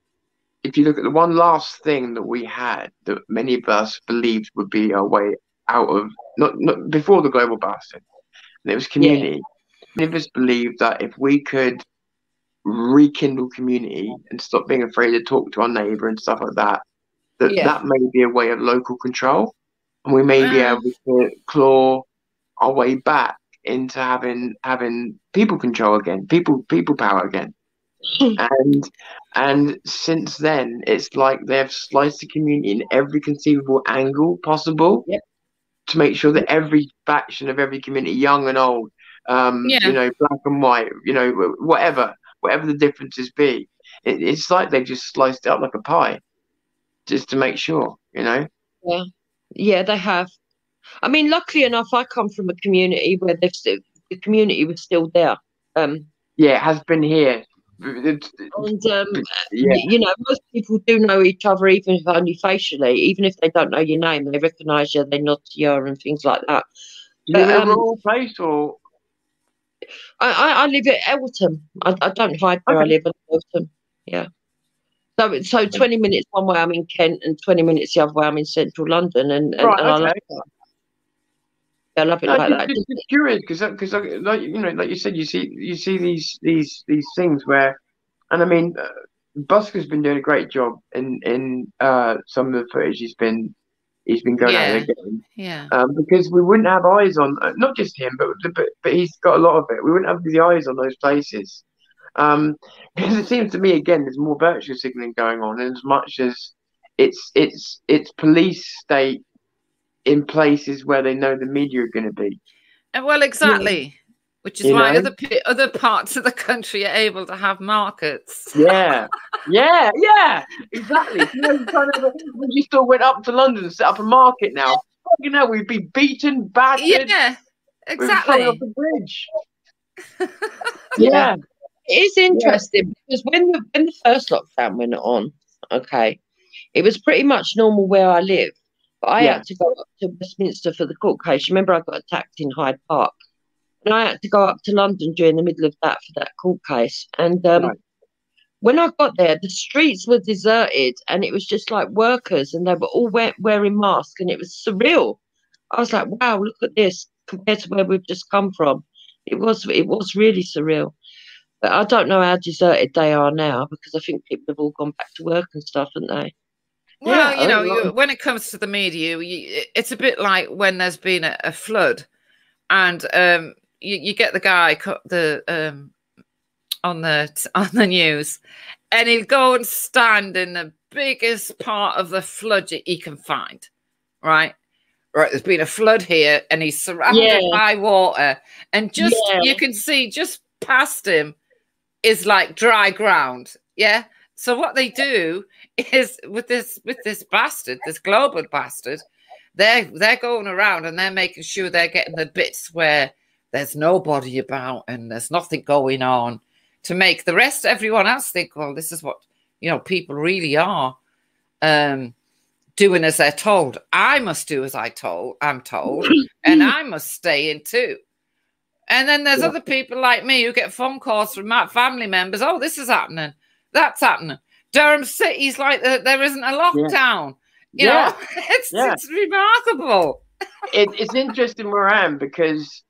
Speaker 2: the one last thing that we had that many of us believed would be our way out of, not before the global bastard, and it was community. Many of us believed that if we could rekindle community and stop being afraid to talk to our neighbour and stuff like that, that may be a way of local control, and we may be able to claw our way back into having people control again, people power again. And since then, it's like they've sliced the community in every conceivable angle possible to make sure that every faction of every community, young and old, black and white, whatever the differences be, it's like they've just sliced it up like a pie, just to make sure,
Speaker 4: Yeah, they have. I mean, luckily enough, I come from a community where the community was still there.
Speaker 2: It has been here.
Speaker 4: And most people do know each other, even if only facially. Even if they don't know your name, they recognise you, they nod to you, and things like that.
Speaker 2: Do you live in a rural place, or?
Speaker 4: I live at Eltham. I don't hide where I live in Eltham. Yeah. So 20 minutes one way I'm in Kent, and 20 minutes the other way I'm in central London, and I love it. I love it like that.
Speaker 2: Just curious, because like you said, you see these things where, and I mean, Busker's been doing a great job in some of the footage he's been going out there getting. Because we wouldn't have eyes on not just him, but he's got a lot of it. We wouldn't have the eyes on those places. Because it seems to me, again, there's more virtual signaling going on, and as much as it's police state in places where they know the media are going to be.
Speaker 3: Well, exactly. Which is why other parts of the country are able to have markets.
Speaker 2: Yeah, exactly. We just all went up to London and set up a market now. Fucking hell, we'd be beaten, battered.
Speaker 3: Yeah, exactly.
Speaker 2: Off the bridge.
Speaker 4: Yeah. It is interesting because when the first lockdown went on, it was pretty much normal where I live. But I had to go up to Westminster for the court case. Remember, I got attacked in Hyde Park. and I had to go up to London during the middle of that for that court case. And when I got there, the streets were deserted, and it was just like workers, and they were all wearing masks, and it was surreal. I was like, wow, look at this compared to where we've just come from. It was really surreal. But I don't know how deserted they are now, because I think people have all gone back to work and stuff, haven't they?
Speaker 3: Well, yeah, when it comes to the media, it's a bit like when there's been a flood, and you get the guy on the news, and he'll go and stand in the biggest part of the flood he can find, right? Right, there's been a flood here, and he's surrounded by water, and just you can see just past him is like dry ground. Yeah. So what they do is with this bastard, this global bastard, they're going around and they're making sure they're getting the bits where there's nobody about and there's nothing going on, to make the rest, everyone else, think, well, this is what, you know, people really are doing as they're told. I must do as I'm told, and I must stay in too. And then there's other people like me who get phone calls from my family members. Oh, this is happening. That's happening. Durham City's like there isn't a lockdown. You know, it's remarkable.
Speaker 2: It's interesting where I am, because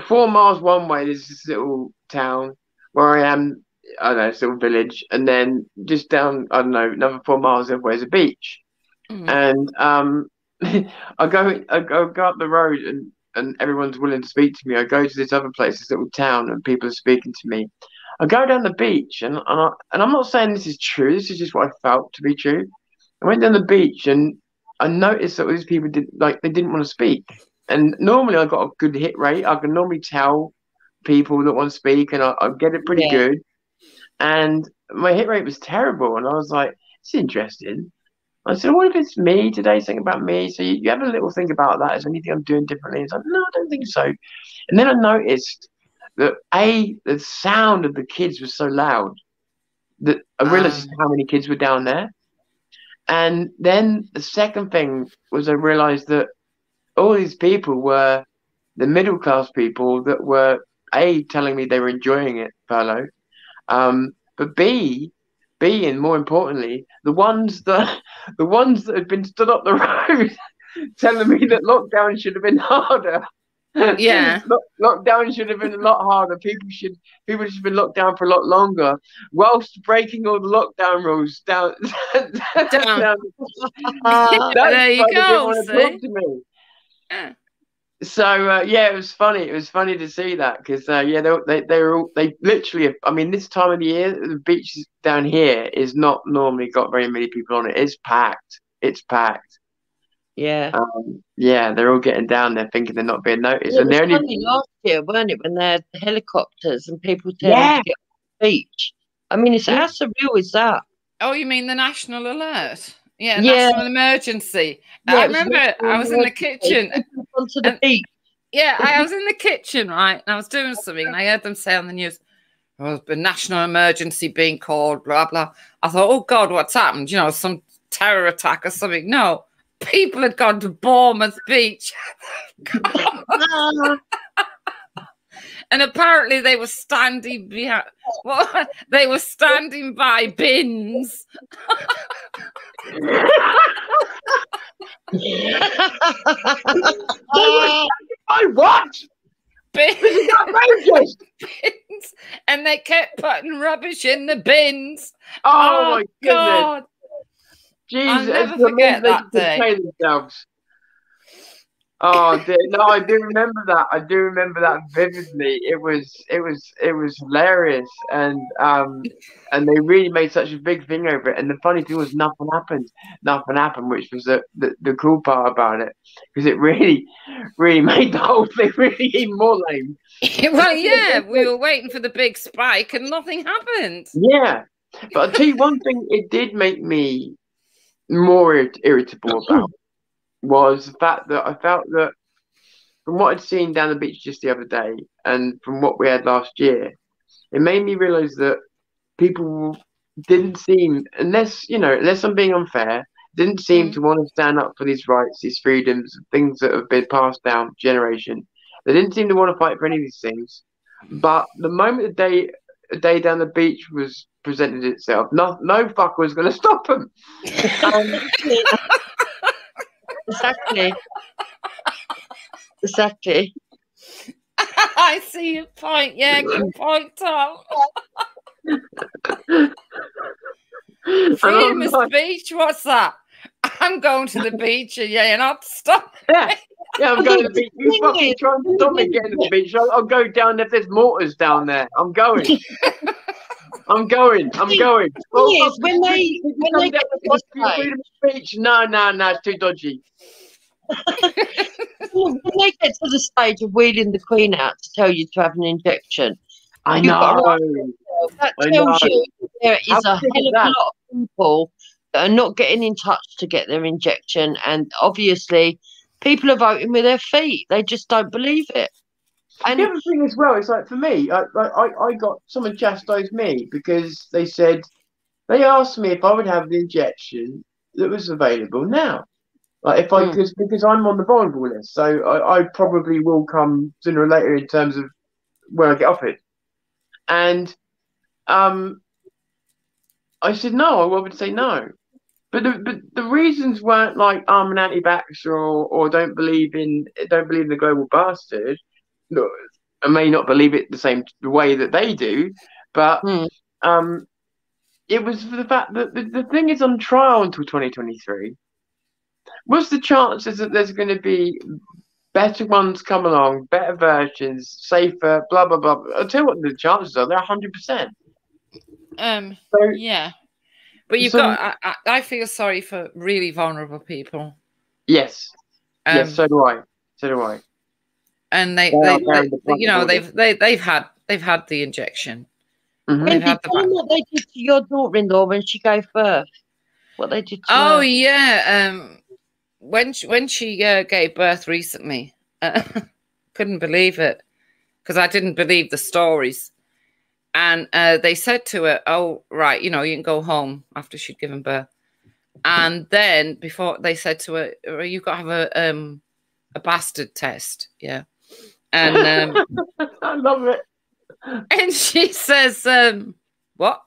Speaker 2: 4 miles one way, there's this little town where I am. I don't know, it's a little village, and then just down, I don't know, another 4 miles away is a beach. And I go up the road, and everyone's willing to speak to me. I go to this other place, this little town, and people are speaking to me. I go down the beach, and I'm not saying this is true. This is just what I felt to be true. I went down the beach, and I noticed that these people they didn't want to speak. And normally I got a good hit rate. I can normally tell people that want to speak, and I get it pretty good. And my hit rate was terrible, and I was like, it's interesting. I said, what if it's me today, something about me? So you have a little think about that. Is there anything I'm doing differently? It's like, no, I don't think so. And then I noticed that the sound of the kids was so loud that I realized how many kids were down there. And then the second thing was I realized that all these people were the middle class people that were telling me they were enjoying it, furlough, but B, and more importantly, the ones that had been stood up the road telling me that lockdown should have been harder.
Speaker 3: Yeah,
Speaker 2: lockdown should have been a lot harder. People should have been locked down for a lot longer, whilst breaking all the lockdown rules down.
Speaker 3: There you go.
Speaker 2: Talk to me.
Speaker 3: Yeah.
Speaker 2: So it was funny. It was funny to see that, because they literally. I mean, this time of the year, the beaches down here is not normally got very many people on it. It's packed. It's packed.
Speaker 4: Yeah.
Speaker 2: They're all getting down there thinking they're not being noticed.
Speaker 4: It
Speaker 2: and
Speaker 4: was
Speaker 2: they're
Speaker 4: funny last year, weren't it, when they had the helicopters and people telling them to get off the beach? I mean, how surreal is that?
Speaker 3: Oh, you mean the national alert? Yeah, national emergency. I remember I was in the kitchen.
Speaker 4: Onto the beach.
Speaker 3: Yeah, I was in the kitchen, right? And I was doing something, and I heard them say on the news, oh, the national emergency being called, blah, blah. I thought, oh, God, what's happened? You know, some terror attack or something. No, people had gone to Bournemouth Beach. And apparently they were standing behind. What? They were standing by bins.
Speaker 2: What?
Speaker 3: Bins.
Speaker 2: Outrageous.
Speaker 3: Bins. And they kept putting rubbish in the bins.
Speaker 2: Oh my
Speaker 3: God.
Speaker 2: Jesus.
Speaker 3: I'll never forget that day.
Speaker 2: Oh dear. No, I do remember that. I do remember that vividly. It was hilarious, and they really made such a big thing over it. And the funny thing was, nothing happened, which was the cool part about it, because it really made the whole thing really even more lame.
Speaker 3: Well, yeah, we were waiting for the big spike, and nothing happened.
Speaker 2: Yeah, but I'll tell you one thing: it did make me more irritable about. Was the fact that I felt that from what I'd seen down the beach just the other day, and from what we had last year, it made me realise that people didn't seem, unless I'm being unfair, didn't seem to want to stand up for these rights, these freedoms, things that have been passed down generation. They didn't seem to want to fight for any of these things. But the moment a day down the beach was presented itself, no fucker was going to stop them.
Speaker 4: Exactly.
Speaker 3: I see your point. Yeah, good point, Tom. Freedom of speech. What's that? I'm going to the beach and you're not stopping.
Speaker 2: Yeah, I'm going to the beach. You fucking try and stop me getting to the beach. I'll go down if there's mortars down there. I'm going. I'm going. Well,
Speaker 4: when they get to the
Speaker 2: freedom of speech, no, it's too dodgy.
Speaker 4: When they get to the stage of wheeling the Queen out to tell you to have an injection,
Speaker 2: I know.
Speaker 4: That tells you there is a hell of a lot of people that are not getting in touch to get their injection, and obviously people are voting with their feet. They just don't believe it. And
Speaker 2: the other thing as well is, like, for me, I got someone chastised me because they asked me if I would have the injection that was available now. Like, if I could, because I'm on the vulnerable list, so I probably will come sooner or later in terms of when I get off it. And I said no. I would say no, but the reasons weren't like I'm an anti-vaxxer or don't believe in the global bastard. No, I may not believe it the way that they do, but it was for the fact that the thing is on trial until 2023. What's the chances that there's going to be better ones come along, better versions, safer, blah blah blah? I'll tell you what the chances are. They're 100%.
Speaker 3: Yeah, but you've got. I feel sorry for really vulnerable people.
Speaker 2: Yes. Yes. So do I.
Speaker 3: And they've had the injection.
Speaker 4: Wendy, tell them what they did to your daughter-in-law when she gave birth. What they did to her.
Speaker 3: Oh yeah. When she gave birth recently, couldn't believe it because I didn't believe the stories. And they said to her, "Oh, right, you can go home after she'd given birth." And then before they said to her, "You got to have a bastard test." Yeah, and
Speaker 2: I love it.
Speaker 3: And she says, "What?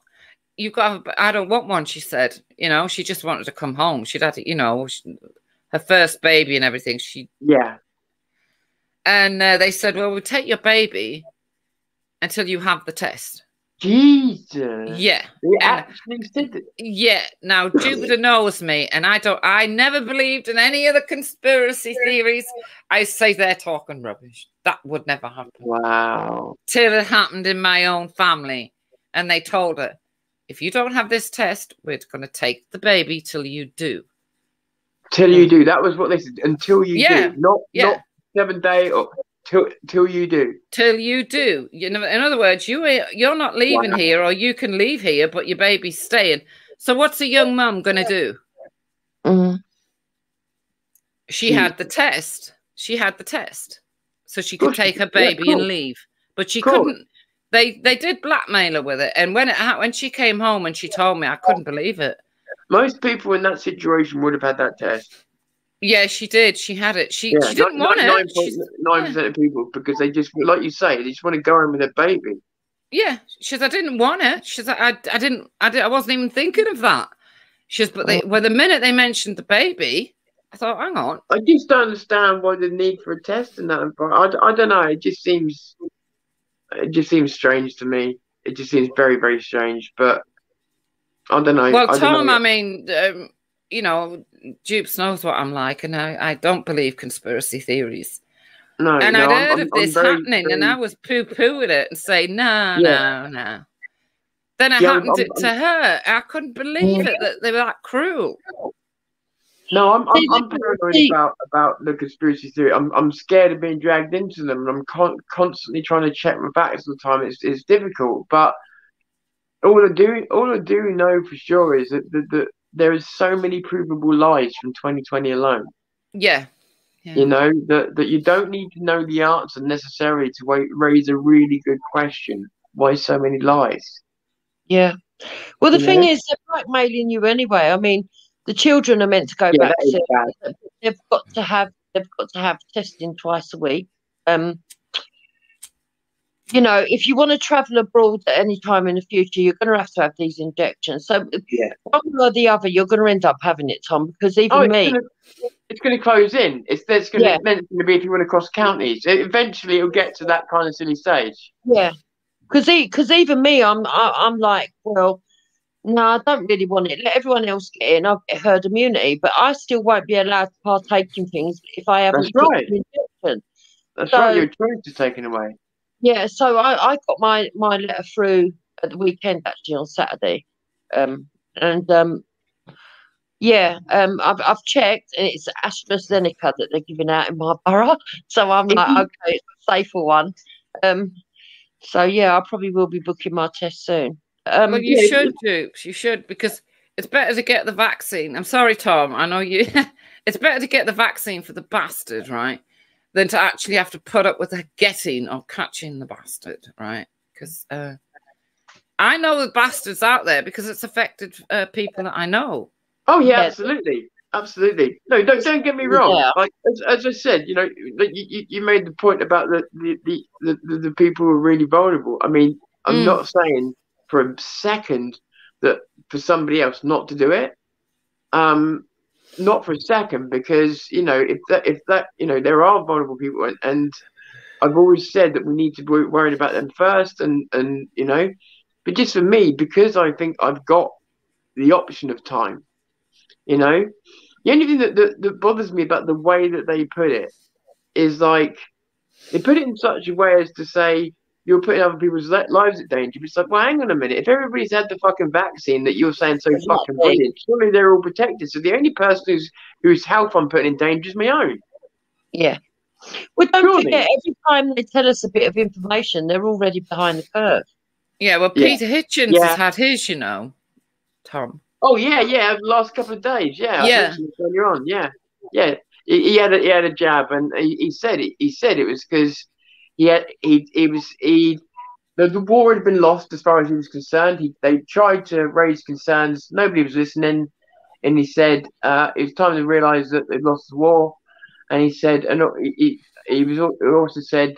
Speaker 3: You got? I don't want one." She said, she just wanted to come home. She'd had, her first baby and everything. And they said, "Well, we'll take your baby until you have the test."
Speaker 2: Jesus.
Speaker 3: Yeah.
Speaker 2: They actually said it.
Speaker 3: Yeah. Now Jupiter knows me, and I never believed in any of the conspiracy theories. I say they're talking rubbish. That would never happen.
Speaker 2: Wow.
Speaker 3: Till it happened in my own family. And they told her, if you don't have this test, we're going to take the baby till you do.
Speaker 2: Till you do. That was what they said. Until you do. Not 7 days or till you do.
Speaker 3: Till you do. In other words, you're not leaving here, or you can leave here, but your baby's staying. So what's a young mum going to do? She had the test. So she could take her baby and leave. But she couldn't. They did blackmail her with it. And when she came home and she told me, I couldn't believe it.
Speaker 2: Most people in that situation would have had that test.
Speaker 3: Yeah, she did. She had it. She didn't want it.
Speaker 2: 9% of people, because they just, like you say, they just want to go home with their baby.
Speaker 3: Yeah, she says, I didn't want it. She says, I wasn't even thinking of that. She says, but the minute they mentioned the baby, I thought, hang on.
Speaker 2: I just don't understand why the need for a test and that. I don't know. It just seems strange to me. It just seems very, very strange. But I don't know.
Speaker 3: Well, Tom, I mean, Dupes knows what I'm like, and I don't believe conspiracy theories.
Speaker 2: No,
Speaker 3: and I'd heard of this happening, and I was poo-pooing it and saying, no. Then it happened to her. I couldn't believe it that they were that cruel.
Speaker 2: No, I'm paranoid about the conspiracy theory. I'm scared of being dragged into them, and I'm constantly trying to check my facts all the time. It's difficult, but all I do know for sure is that there is so many provable lies from 2020 alone.
Speaker 4: Yeah.
Speaker 2: That you don't need to know the answer necessarily to raise a really good question. Why so many lies?
Speaker 4: Yeah. Well, the thing is, they're blackmailing you anyway. I mean, the children are meant to go back to. They've got to have testing twice a week. you know, if you want to travel abroad at any time in the future, you're going to have these injections. So one way or the other, you're going to end up having it, Tom, because even
Speaker 2: it's going to close in. It's going to meant to be if you want to cross counties. Eventually, it'll get to that kind of silly stage.
Speaker 4: Yeah, because even me, I'm like, well, no, I don't really want it. Let everyone else get in. I'll get herd immunity, but I still won't be allowed to partake in things if I haven't took the injection.
Speaker 2: That's right. Your choice is taken away.
Speaker 4: Yeah, so I got my letter through at the weekend, actually, on Saturday. I've checked, and it's AstraZeneca that they're giving out in my borough. So I'm like, okay, it's a safer one. So yeah, I probably will be booking my test soon.
Speaker 3: Well, you should, Dukes. You should, because it's better to get the vaccine. I'm sorry, Tom. I know you. It's better to get the vaccine for the bastard, right, than to actually have to put up with the getting or catching the bastard, right? Because I know the bastards out there because it's affected people that I know.
Speaker 2: Oh yeah, absolutely. No, don't get me wrong. Yeah. Like as I said, you know, you made the point about the people who are really vulnerable. I mean, I'm not saying for a second that for somebody else not to do it. Not for a second, because you know, if that you know, there are vulnerable people, and I've always said that we need to be worried about them first, and you know, but just for me, because I think I've got the option of time, you know, the only thing that bothers me about the way that they put it is like they put it in such a way as to say you're putting other people's lives at danger. It's like, well, hang on a minute. If everybody's had the fucking vaccine that you're saying so fucking brilliant, surely they're all protected. So the only person whose health I'm putting in danger is my own.
Speaker 4: Yeah. Well, don't forget, every time they tell us a bit of information, they're already behind the curve.
Speaker 3: Yeah, well, Peter Hitchens has had his, you know, Tom.
Speaker 2: Oh, yeah, the last couple of days. Yeah, I mentioned it earlier on. Yeah. He had a jab, and he said it was because the war had been lost as far as he was concerned. They tried to raise concerns. Nobody was listening. And he said it was time to realise that they'd lost the war. And he said, and he also said,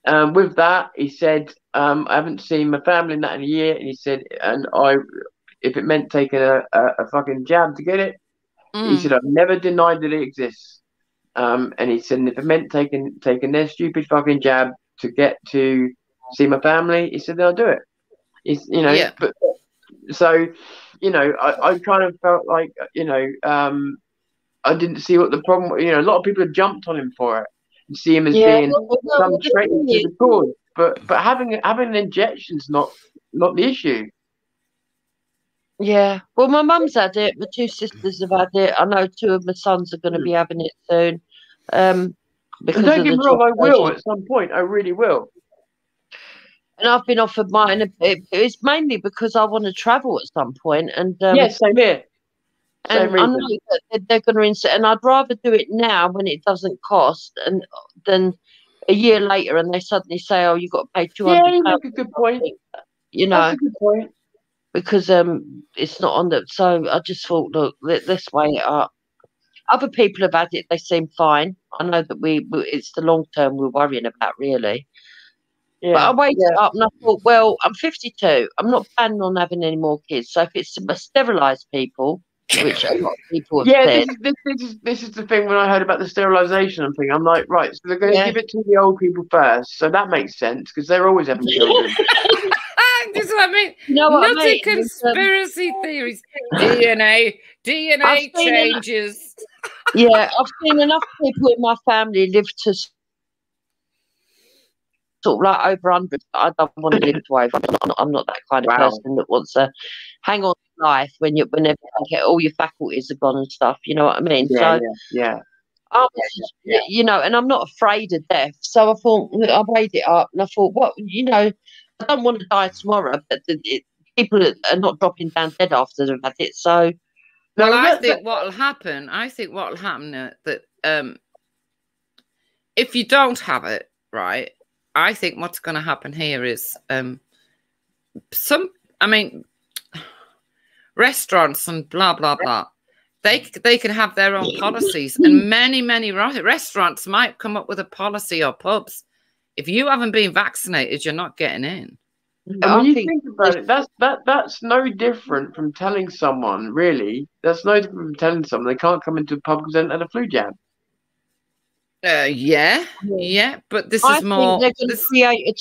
Speaker 2: with that, he said, I haven't seen my family in that in a year. And he said, and if it meant taking a fucking jab to get it, he said, I've never denied that it exists. And he said, and if it meant taking their stupid fucking jab to get to see my family, he said, I'll do it. He's, you know, but so, you know, I kind of felt like, you know, I didn't see what the problem was. You know, a lot of people have jumped on him for it and see him as being some traitor to the cause. But having an injection's not the issue.
Speaker 4: Yeah. Well, my mum's had it. My two sisters have had it. I know two of my sons are going to be having it soon.
Speaker 2: Because don't get me wrong, I will at some point. I really will.
Speaker 4: And I've been offered mine. It's mainly because I want to travel at some point. And
Speaker 2: yes, same here.
Speaker 4: And I know that they're going to insert, and I'd rather do it now when it doesn't cost, and than a year later, and they suddenly say, "Oh, you've got to pay £200."
Speaker 2: Yeah, you make a good point.
Speaker 4: You know,
Speaker 2: that's a good point.
Speaker 4: Because it's not on the. So I just thought, look, let's weigh it up. Other people have had it; they seem fine. I know that it's the long term we're worrying about, really. Yeah, but I weighed it up, and I thought, well, I'm 52. I'm not planning on having any more kids. So if it's sterilised people, which a lot of people have said.
Speaker 2: This is the thing when I heard about the sterilisation thing. I'm like, right, so they're going to give it to the old people first. So that makes sense because they're always having children.
Speaker 3: This is what I mean. Nutty conspiracy theories. DNA changes.
Speaker 4: Yeah, I've seen enough people in my family live to sort of like over 100. I don't want to live to over. I'm not that kind of person that wants to hang on to life when all your faculties are gone and stuff. You know what I mean?
Speaker 2: Yeah.
Speaker 4: You know, and I'm not afraid of death. So I thought, I weighed it up, and I thought, what, you know, I don't want to die tomorrow, but people are not dropping down dead after they've had it. So,
Speaker 3: well, I think what'll happen that if you don't have it, right, I think what's going to happen here is restaurants and blah, blah, blah, they can have their own policies, and many restaurants might come up with a policy, or pubs. If you haven't been vaccinated, you're not getting in.
Speaker 2: And when you think about it, that's no different from telling someone, really. That's no different from telling someone they can't come into a pub because they had a flu jab.
Speaker 3: Yeah, but this is more.
Speaker 4: I think they're going to create a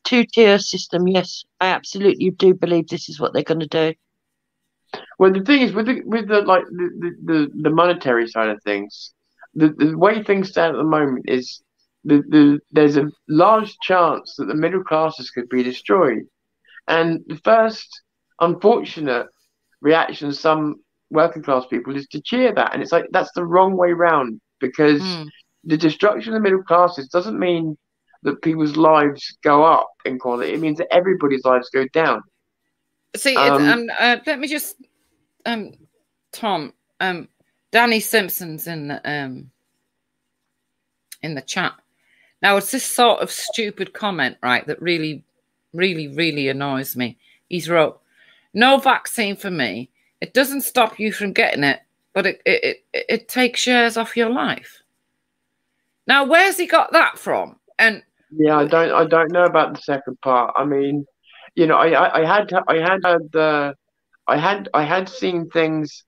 Speaker 4: two-tier system. Yes, I absolutely do believe this is what they're going to do.
Speaker 2: Well, the thing is, with the monetary side of things, the way things stand at the moment is there's a large chance that the middle classes could be destroyed, and the first unfortunate reaction of some working class people is to cheer that, and it's like that's the wrong way round, because the destruction of the middle classes doesn't mean that people's lives go up in quality. It means that everybody's lives go down.
Speaker 3: See, let me just, Tom, Danny Simpson's in the chat. Now, it's this sort of stupid comment, right, that really, really, really annoys me. He's wrote, "No vaccine for me. It doesn't stop you from getting it, but it takes years off your life." Now, where's he got that from? And
Speaker 2: yeah, I don't know about the second part. I mean, you know, I had seen things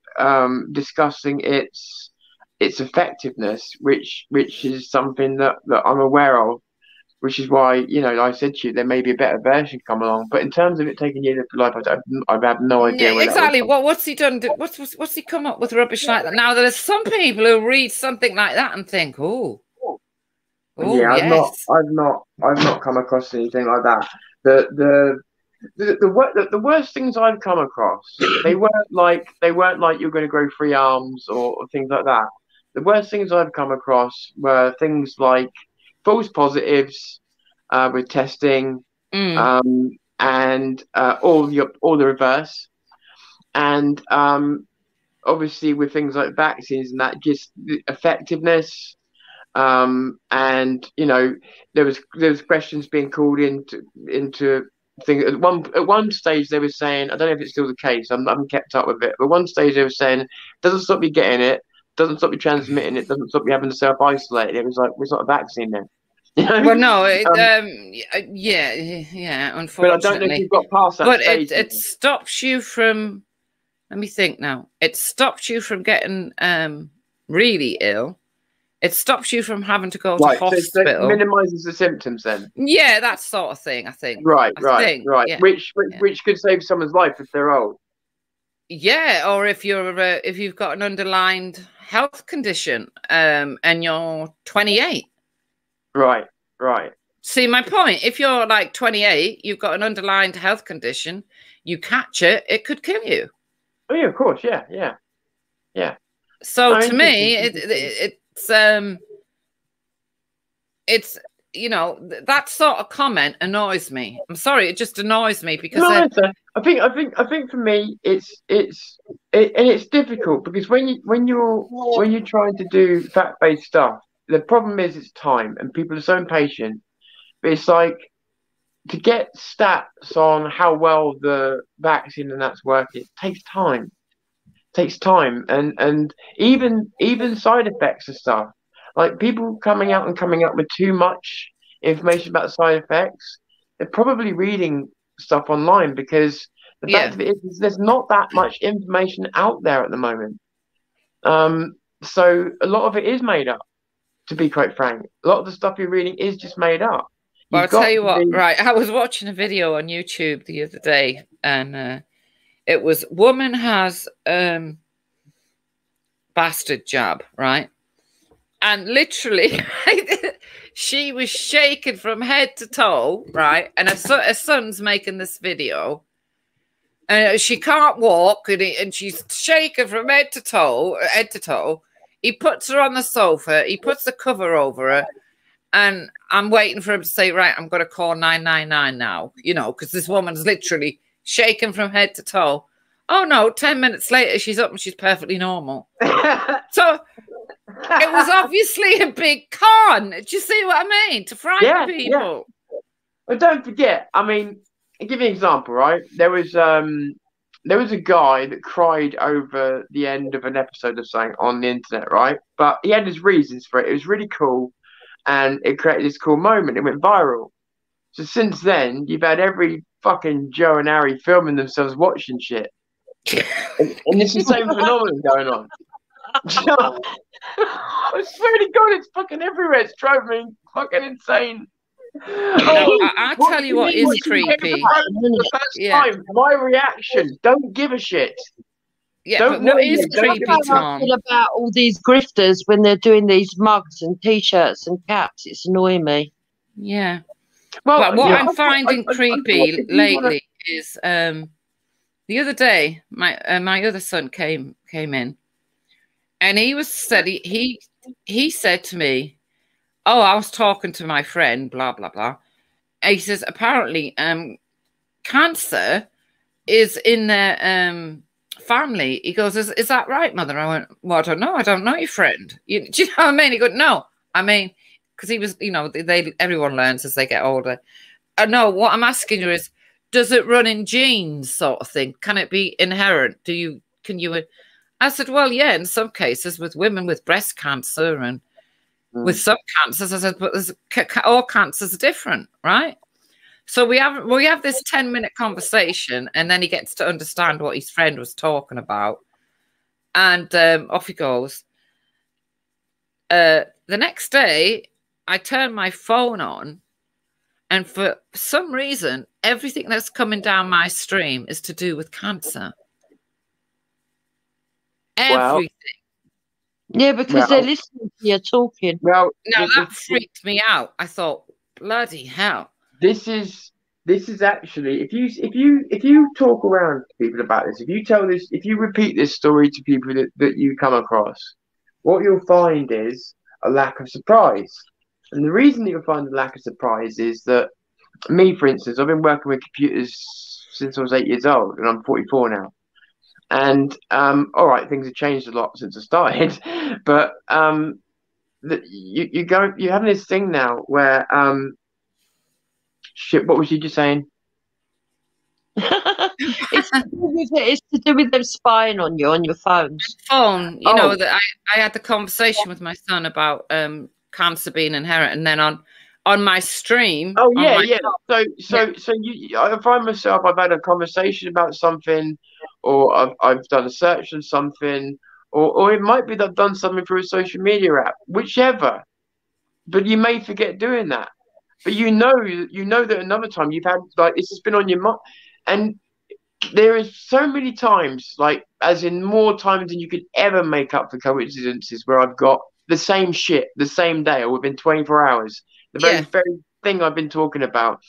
Speaker 2: discussing its effectiveness, which is something that I'm aware of, which is why, you know, I said to you there may be a better version come along. But in terms of it taking years of life, I have no idea.
Speaker 3: Yeah, exactly. What's he done? What's he come up with rubbish like that? Now, there's some people who read something like that and think, oh,
Speaker 2: yeah,
Speaker 3: yes.
Speaker 2: I've not come across anything like that. The worst things I've come across, they weren't like you're going to grow 3 arms or things like that. The worst things I've come across were things like false positives with testing, and all the reverse, and obviously with things like vaccines and that, just the effectiveness. And you know, there was questions being called into thing at one stage. They were saying, I don't know if it's still the case, I haven't kept up with it, but one stage they were saying, doesn't stop you getting it, doesn't stop you transmitting it, doesn't stop you having to self-isolate. It was like, it's not a vaccine then.
Speaker 3: Well, no, yeah, unfortunately.
Speaker 2: But I don't know if you've got past that.
Speaker 3: But it stops you from, let me think now, it stops you from getting really ill. It stops you from having to go to hospital.
Speaker 2: So it minimises the symptoms then?
Speaker 3: Yeah, that sort of thing, I think.
Speaker 2: Right.
Speaker 3: Yeah.
Speaker 2: Which could save someone's life if they're old.
Speaker 3: Yeah, or if you've got an underlying health condition and you're 28.
Speaker 2: Right.
Speaker 3: See my point? If you're like 28, you've got an underlying health condition, you catch it, it could kill you.
Speaker 2: Oh yeah, of course, yeah.
Speaker 3: So to me, it's you know, that sort of comment annoys me. I'm sorry, it just annoys me because
Speaker 2: I think for me it's difficult because when you're trying to do fact-based stuff, the problem is it's time and people are so impatient. But it's like, to get stats on how well the vaccine and that's working, it takes time. And even side effects and stuff. Like people coming up with too much information about the side effects, they're probably reading stuff online, because the fact of it is there's not that much information out there at the moment. So a lot of it is made up, to be quite frank. A lot of the stuff you're reading is just made up.
Speaker 3: Well, I'll tell you what, right, I was watching a video on YouTube the other day, and it was, woman has bastard jab, right? And literally, she was shaking from head to toe, right? And her son's making this video. And she can't walk, and she's shaking from head to toe. He puts her on the sofa. He puts the cover over her. And I'm waiting for him to say, right, I'm going to call 999 now, you know, because this woman's literally shaking from head to toe. Oh, no, 10 minutes later, she's up and she's perfectly normal. So it was obviously a big con. Do you see what I mean? To frighten people.
Speaker 2: Yeah. But don't forget, I mean, I'll give you an example, right? There was there was a guy that cried over the end of an episode of something on the internet, right? But he had his reasons for it. It was really cool, and it created this cool moment. It went viral. So since then, you've had every fucking Joe and Harry filming themselves watching shit, and it's the same phenomenon going on. I swear to God, it's fucking everywhere. It's driving me fucking insane.
Speaker 3: I tell you what is creepy.
Speaker 2: The first time, my reaction, don't give a shit.
Speaker 3: Yeah, but what is creepy, Tom?
Speaker 4: About all these grifters when they're doing these mugs and t-shirts and caps, it's annoying me.
Speaker 3: Yeah. Well, what I'm finding creepy lately is the other day my other son came in, and he said to me, "Oh, I was talking to my friend, blah blah blah." And he says apparently cancer is in their family. He goes, "Is that right, Mother?" I went, "Well, I don't know. I don't know your friend." Do you know what I mean? He goes, "No, I mean." Because he was, everyone learns as they get older. No, what I'm asking you is, does it run in genes, sort of thing? Can it be inherent? Can you? I said, well, yeah, in some cases with women with breast cancer and with some cancers. I said, but all cancers are different, right? So we have this 10-minute conversation, and then he gets to understand what his friend was talking about, and off he goes. The next day, I turn my phone on, and for some reason, everything that's coming down my stream is to do with cancer. Everything.
Speaker 4: Yeah, because they're listening to you talking.
Speaker 2: Well,
Speaker 3: now that freaked me out. I thought, bloody hell.
Speaker 2: This is actually, if you talk around to people about this, if you repeat this story to people that you come across, what you'll find is a lack of surprise. And the reason that you'll find a lack of surprise is that me, for instance, I've been working with computers since I was 8 years old, and I'm 44 now. And all right, things have changed a lot since I started, but you're having this thing now where shit. What was you just saying?
Speaker 4: It's to do with them spying on you on your phones.
Speaker 3: Phone, you know that I had the conversation with my son about cancer being inherent, and then on my stream.
Speaker 2: Oh yeah, yeah. So I find myself, I've had a conversation about something, or I've done a search on something, or it might be that I've done something through a social media app, whichever. But you may forget doing that. But you know that another time you've had, like, this has been on your mind, and there is so many times, like, as in more times than you could ever make up for coincidences, where I've got the same shit the same day or within 24 hours, the very thing I've been talking about.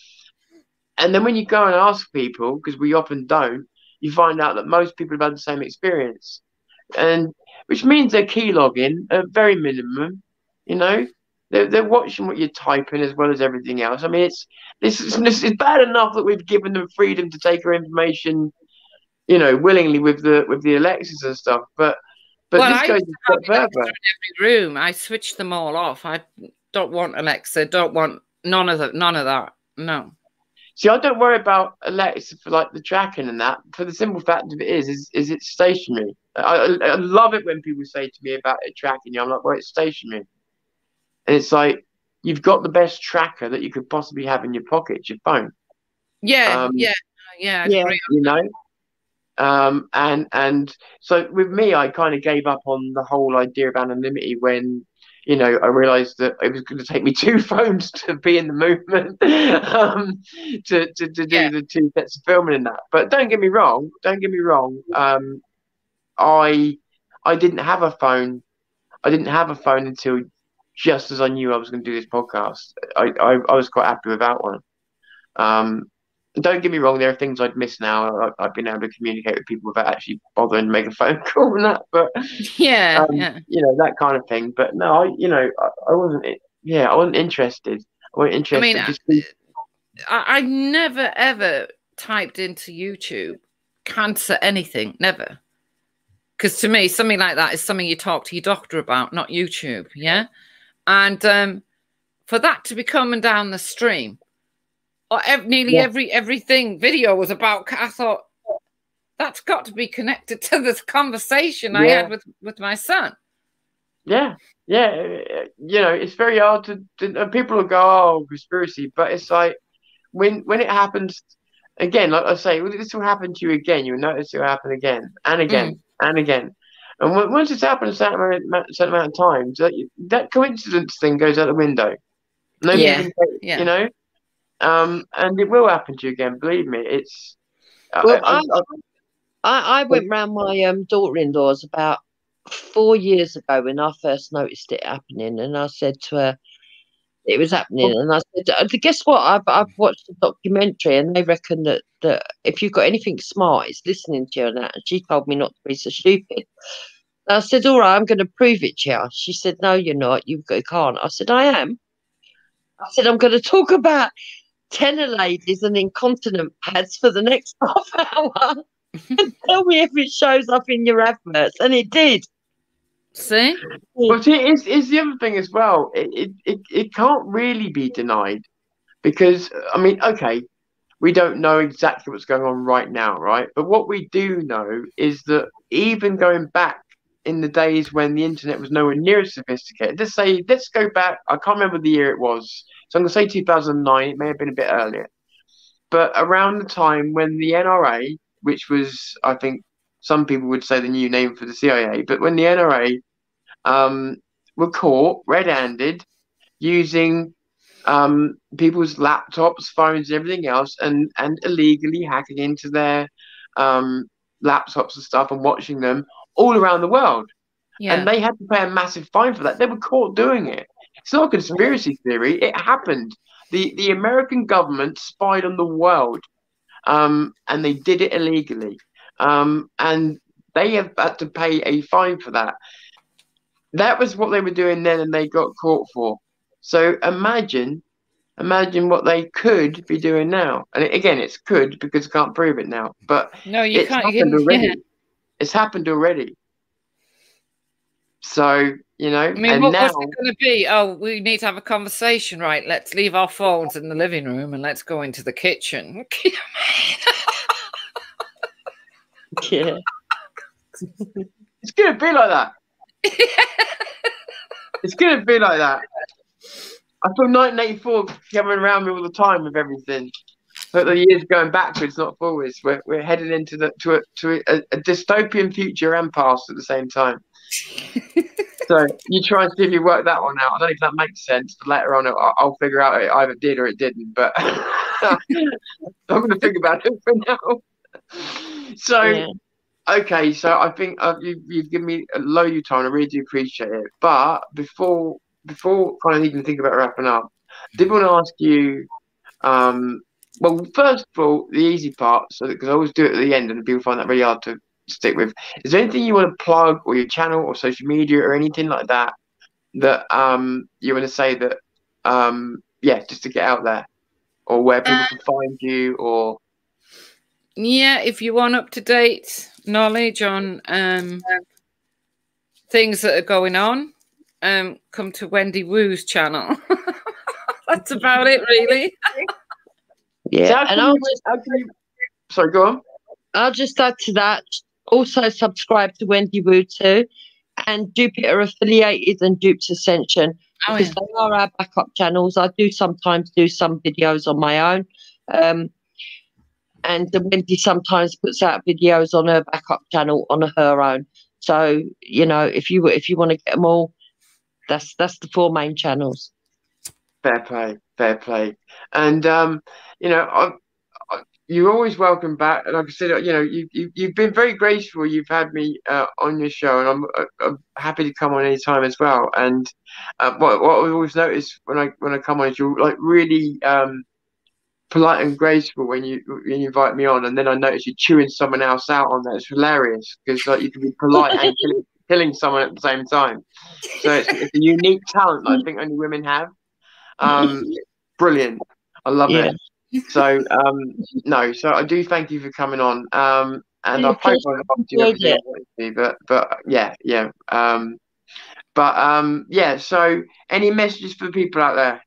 Speaker 2: And then when you go and ask people, because we often don't, you find out that most people have had the same experience, and which means they're keylogging at very minimum, you know. They're watching what you're typing as well as everything else. I mean, it's bad enough that we've given them freedom to take our information, you know, willingly with the Alexas and stuff. But this goes a step further.
Speaker 3: In every room, I switched them all off. I don't want Alexa. Don't want none of that. No.
Speaker 2: See, I don't worry about Alexa for like the tracking and that. For the simple fact of it is it's stationary. I love it when people say to me about it tracking you. I'm like, well, it's stationary. And it's like, you've got the best tracker that you could possibly have in your pocket, your phone.
Speaker 3: Yeah. I agree.
Speaker 2: You know, and so with me, I kind of gave up on the whole idea of anonymity when, you know, I realised that it was going to take me 2 phones to be in the movement, to do the 2 sets of filming and that. But don't get me wrong. I didn't have a phone. I didn't have a phone until just as I knew I was going to do this podcast. I was quite happy with that one. Don't get me wrong, there are things I'd miss now. I've been able to communicate with people without actually bothering to make a phone call and that. But you know, that kind of thing. But no, I wasn't interested. I wasn't interested.
Speaker 3: I mean, I never ever typed into YouTube cancer anything, never. Because to me, something like that is something you talk to your doctor about, not YouTube. Yeah. And for that to be coming down the stream, or nearly everything video was about, I thought, that's got to be connected to this conversation I had with my son.
Speaker 2: Yeah, it's very hard to people will go, oh, conspiracy, but it's like when it happens again, like I say, this will happen to you again. You'll notice it will happen again and again and again. And once it's happened a certain amount of times, that coincidence thing goes out the window. Nobody can take, and it will happen to you again. Believe me, it's.
Speaker 4: Well, I went round my daughter-in-law's about 4 years ago when I first noticed it happening, and I said to her, it was happening, and I said, guess what? I've watched a documentary, and they reckon that if you've got anything smart, it's listening to you and that. And she told me not to be so stupid. I said, all right, I'm going to prove it to you. She said, no, you're not. You can't. I said, I am. I said, I'm going to talk about tenor ladies and incontinent pads for the next half hour. And tell me if it shows up in your adverts. And it did.
Speaker 3: See?
Speaker 2: Well, see, it's the other thing as well. It can't really be denied because, I mean, okay, we don't know exactly what's going on right now, right? But what we do know is that even going back in the days when the internet was nowhere near as sophisticated, let's go back, I can't remember the year it was, so I'm going to say 2009, it may have been a bit earlier, but around the time when the NRA, which was, I think, some people would say the new name for the CIA, but when the NRA were caught red-handed using people's laptops, phones, and everything else, and illegally hacking into their laptops and stuff and watching them all around the world. Yeah. And they had to pay a massive fine for that. They were caught doing it. It's not a conspiracy theory. It happened. The American government spied on the world, and they did it illegally. And they have had to pay a fine for that. That was what they were doing then, and they got caught for. So imagine what they could be doing now. And again, it's could because I can't prove it now. But
Speaker 3: no, you can't.
Speaker 2: Happened already. Yeah. It's happened already. So, you know,
Speaker 3: I mean, what's it going to be? Oh, we need to have a conversation, right? Let's leave our phones in the living room and let's go into the kitchen.
Speaker 2: Yeah. It's going to be like that. It's going to be like that. I feel 1984 coming around me all the time with everything. But the years going backwards, not forwards. We're heading into a dystopian future and past at the same time. So you try and see if you work that one out. I don't know if that makes sense. But later on, I'll figure out it either did or it didn't. But I'm going to think about it for now. So, yeah. Okay. So I think you've given me a load of time. I really do appreciate it. But before kind of even think about wrapping up, I did want to ask you. Well, first of all, the easy part, so because I always do it at the end, and people find that really hard to stick with. Is there anything you want to plug, or your channel, or social media, or anything like that that you want to say that just to get out there, or where people can find you, or
Speaker 3: if you want up to date knowledge on things that are going on, come to Wendy Woo's channel. That's about it, really.
Speaker 2: Yeah, and sorry, go on.
Speaker 4: I'll just add to that. Also, subscribe to Wendy Woo too, and Jupiter Affiliated and Dupes Ascension, because they are our backup channels. I do sometimes do some videos on my own, and Wendy sometimes puts out videos on her backup channel on her own. So you know, if you want to get them all, that's the 4 main channels.
Speaker 2: Fair play, and you know, you're always welcome back. And like I said, you know, you've been very graceful. You've had me on your show, and I'm happy to come on anytime as well. And what I've always noticed when I come on is you're like really polite and graceful when you invite me on, and then I notice you chewing someone else out on that. It's hilarious because like you can be polite and killing someone at the same time. So it's a unique talent that I think only women have. Brilliant. I love it. So so I do thank you for coming on. And I hope I helped you everything, but so any messages for the people out there?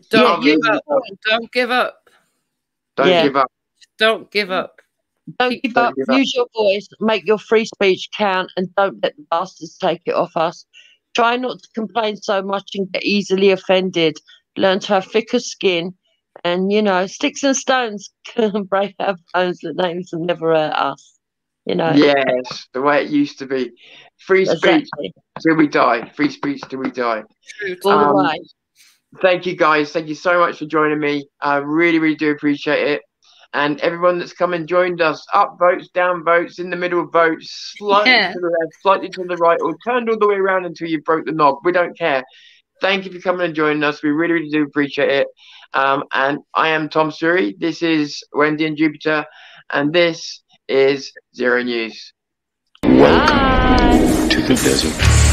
Speaker 3: Don't give up. Don't give up.
Speaker 2: Don't give up.
Speaker 3: Don't give up.
Speaker 4: Don't give up. Use your voice. Make your free speech count, and don't let the bastards take it off us. Try not to complain so much and get easily offended. Learn to have thicker skin, and sticks and stones can break our bones, but names will never hurt us.
Speaker 2: Yes, the way it used to be. Free speech till we die. Free speech till we die.
Speaker 4: All the way.
Speaker 2: Thank you, guys. Thank you so much for joining me. I really, really do appreciate it. And everyone that's come and joined us, up votes, down votes, in the middle of votes, slightly to the left, slightly to the right, or turned all the way around until you broke the knob. We don't care. Thank you for coming and joining us. We really, really do appreciate it. And I am Tom Suri. This is Wendy and Jupiter. And this is Zero News.
Speaker 1: Welcome to the desert.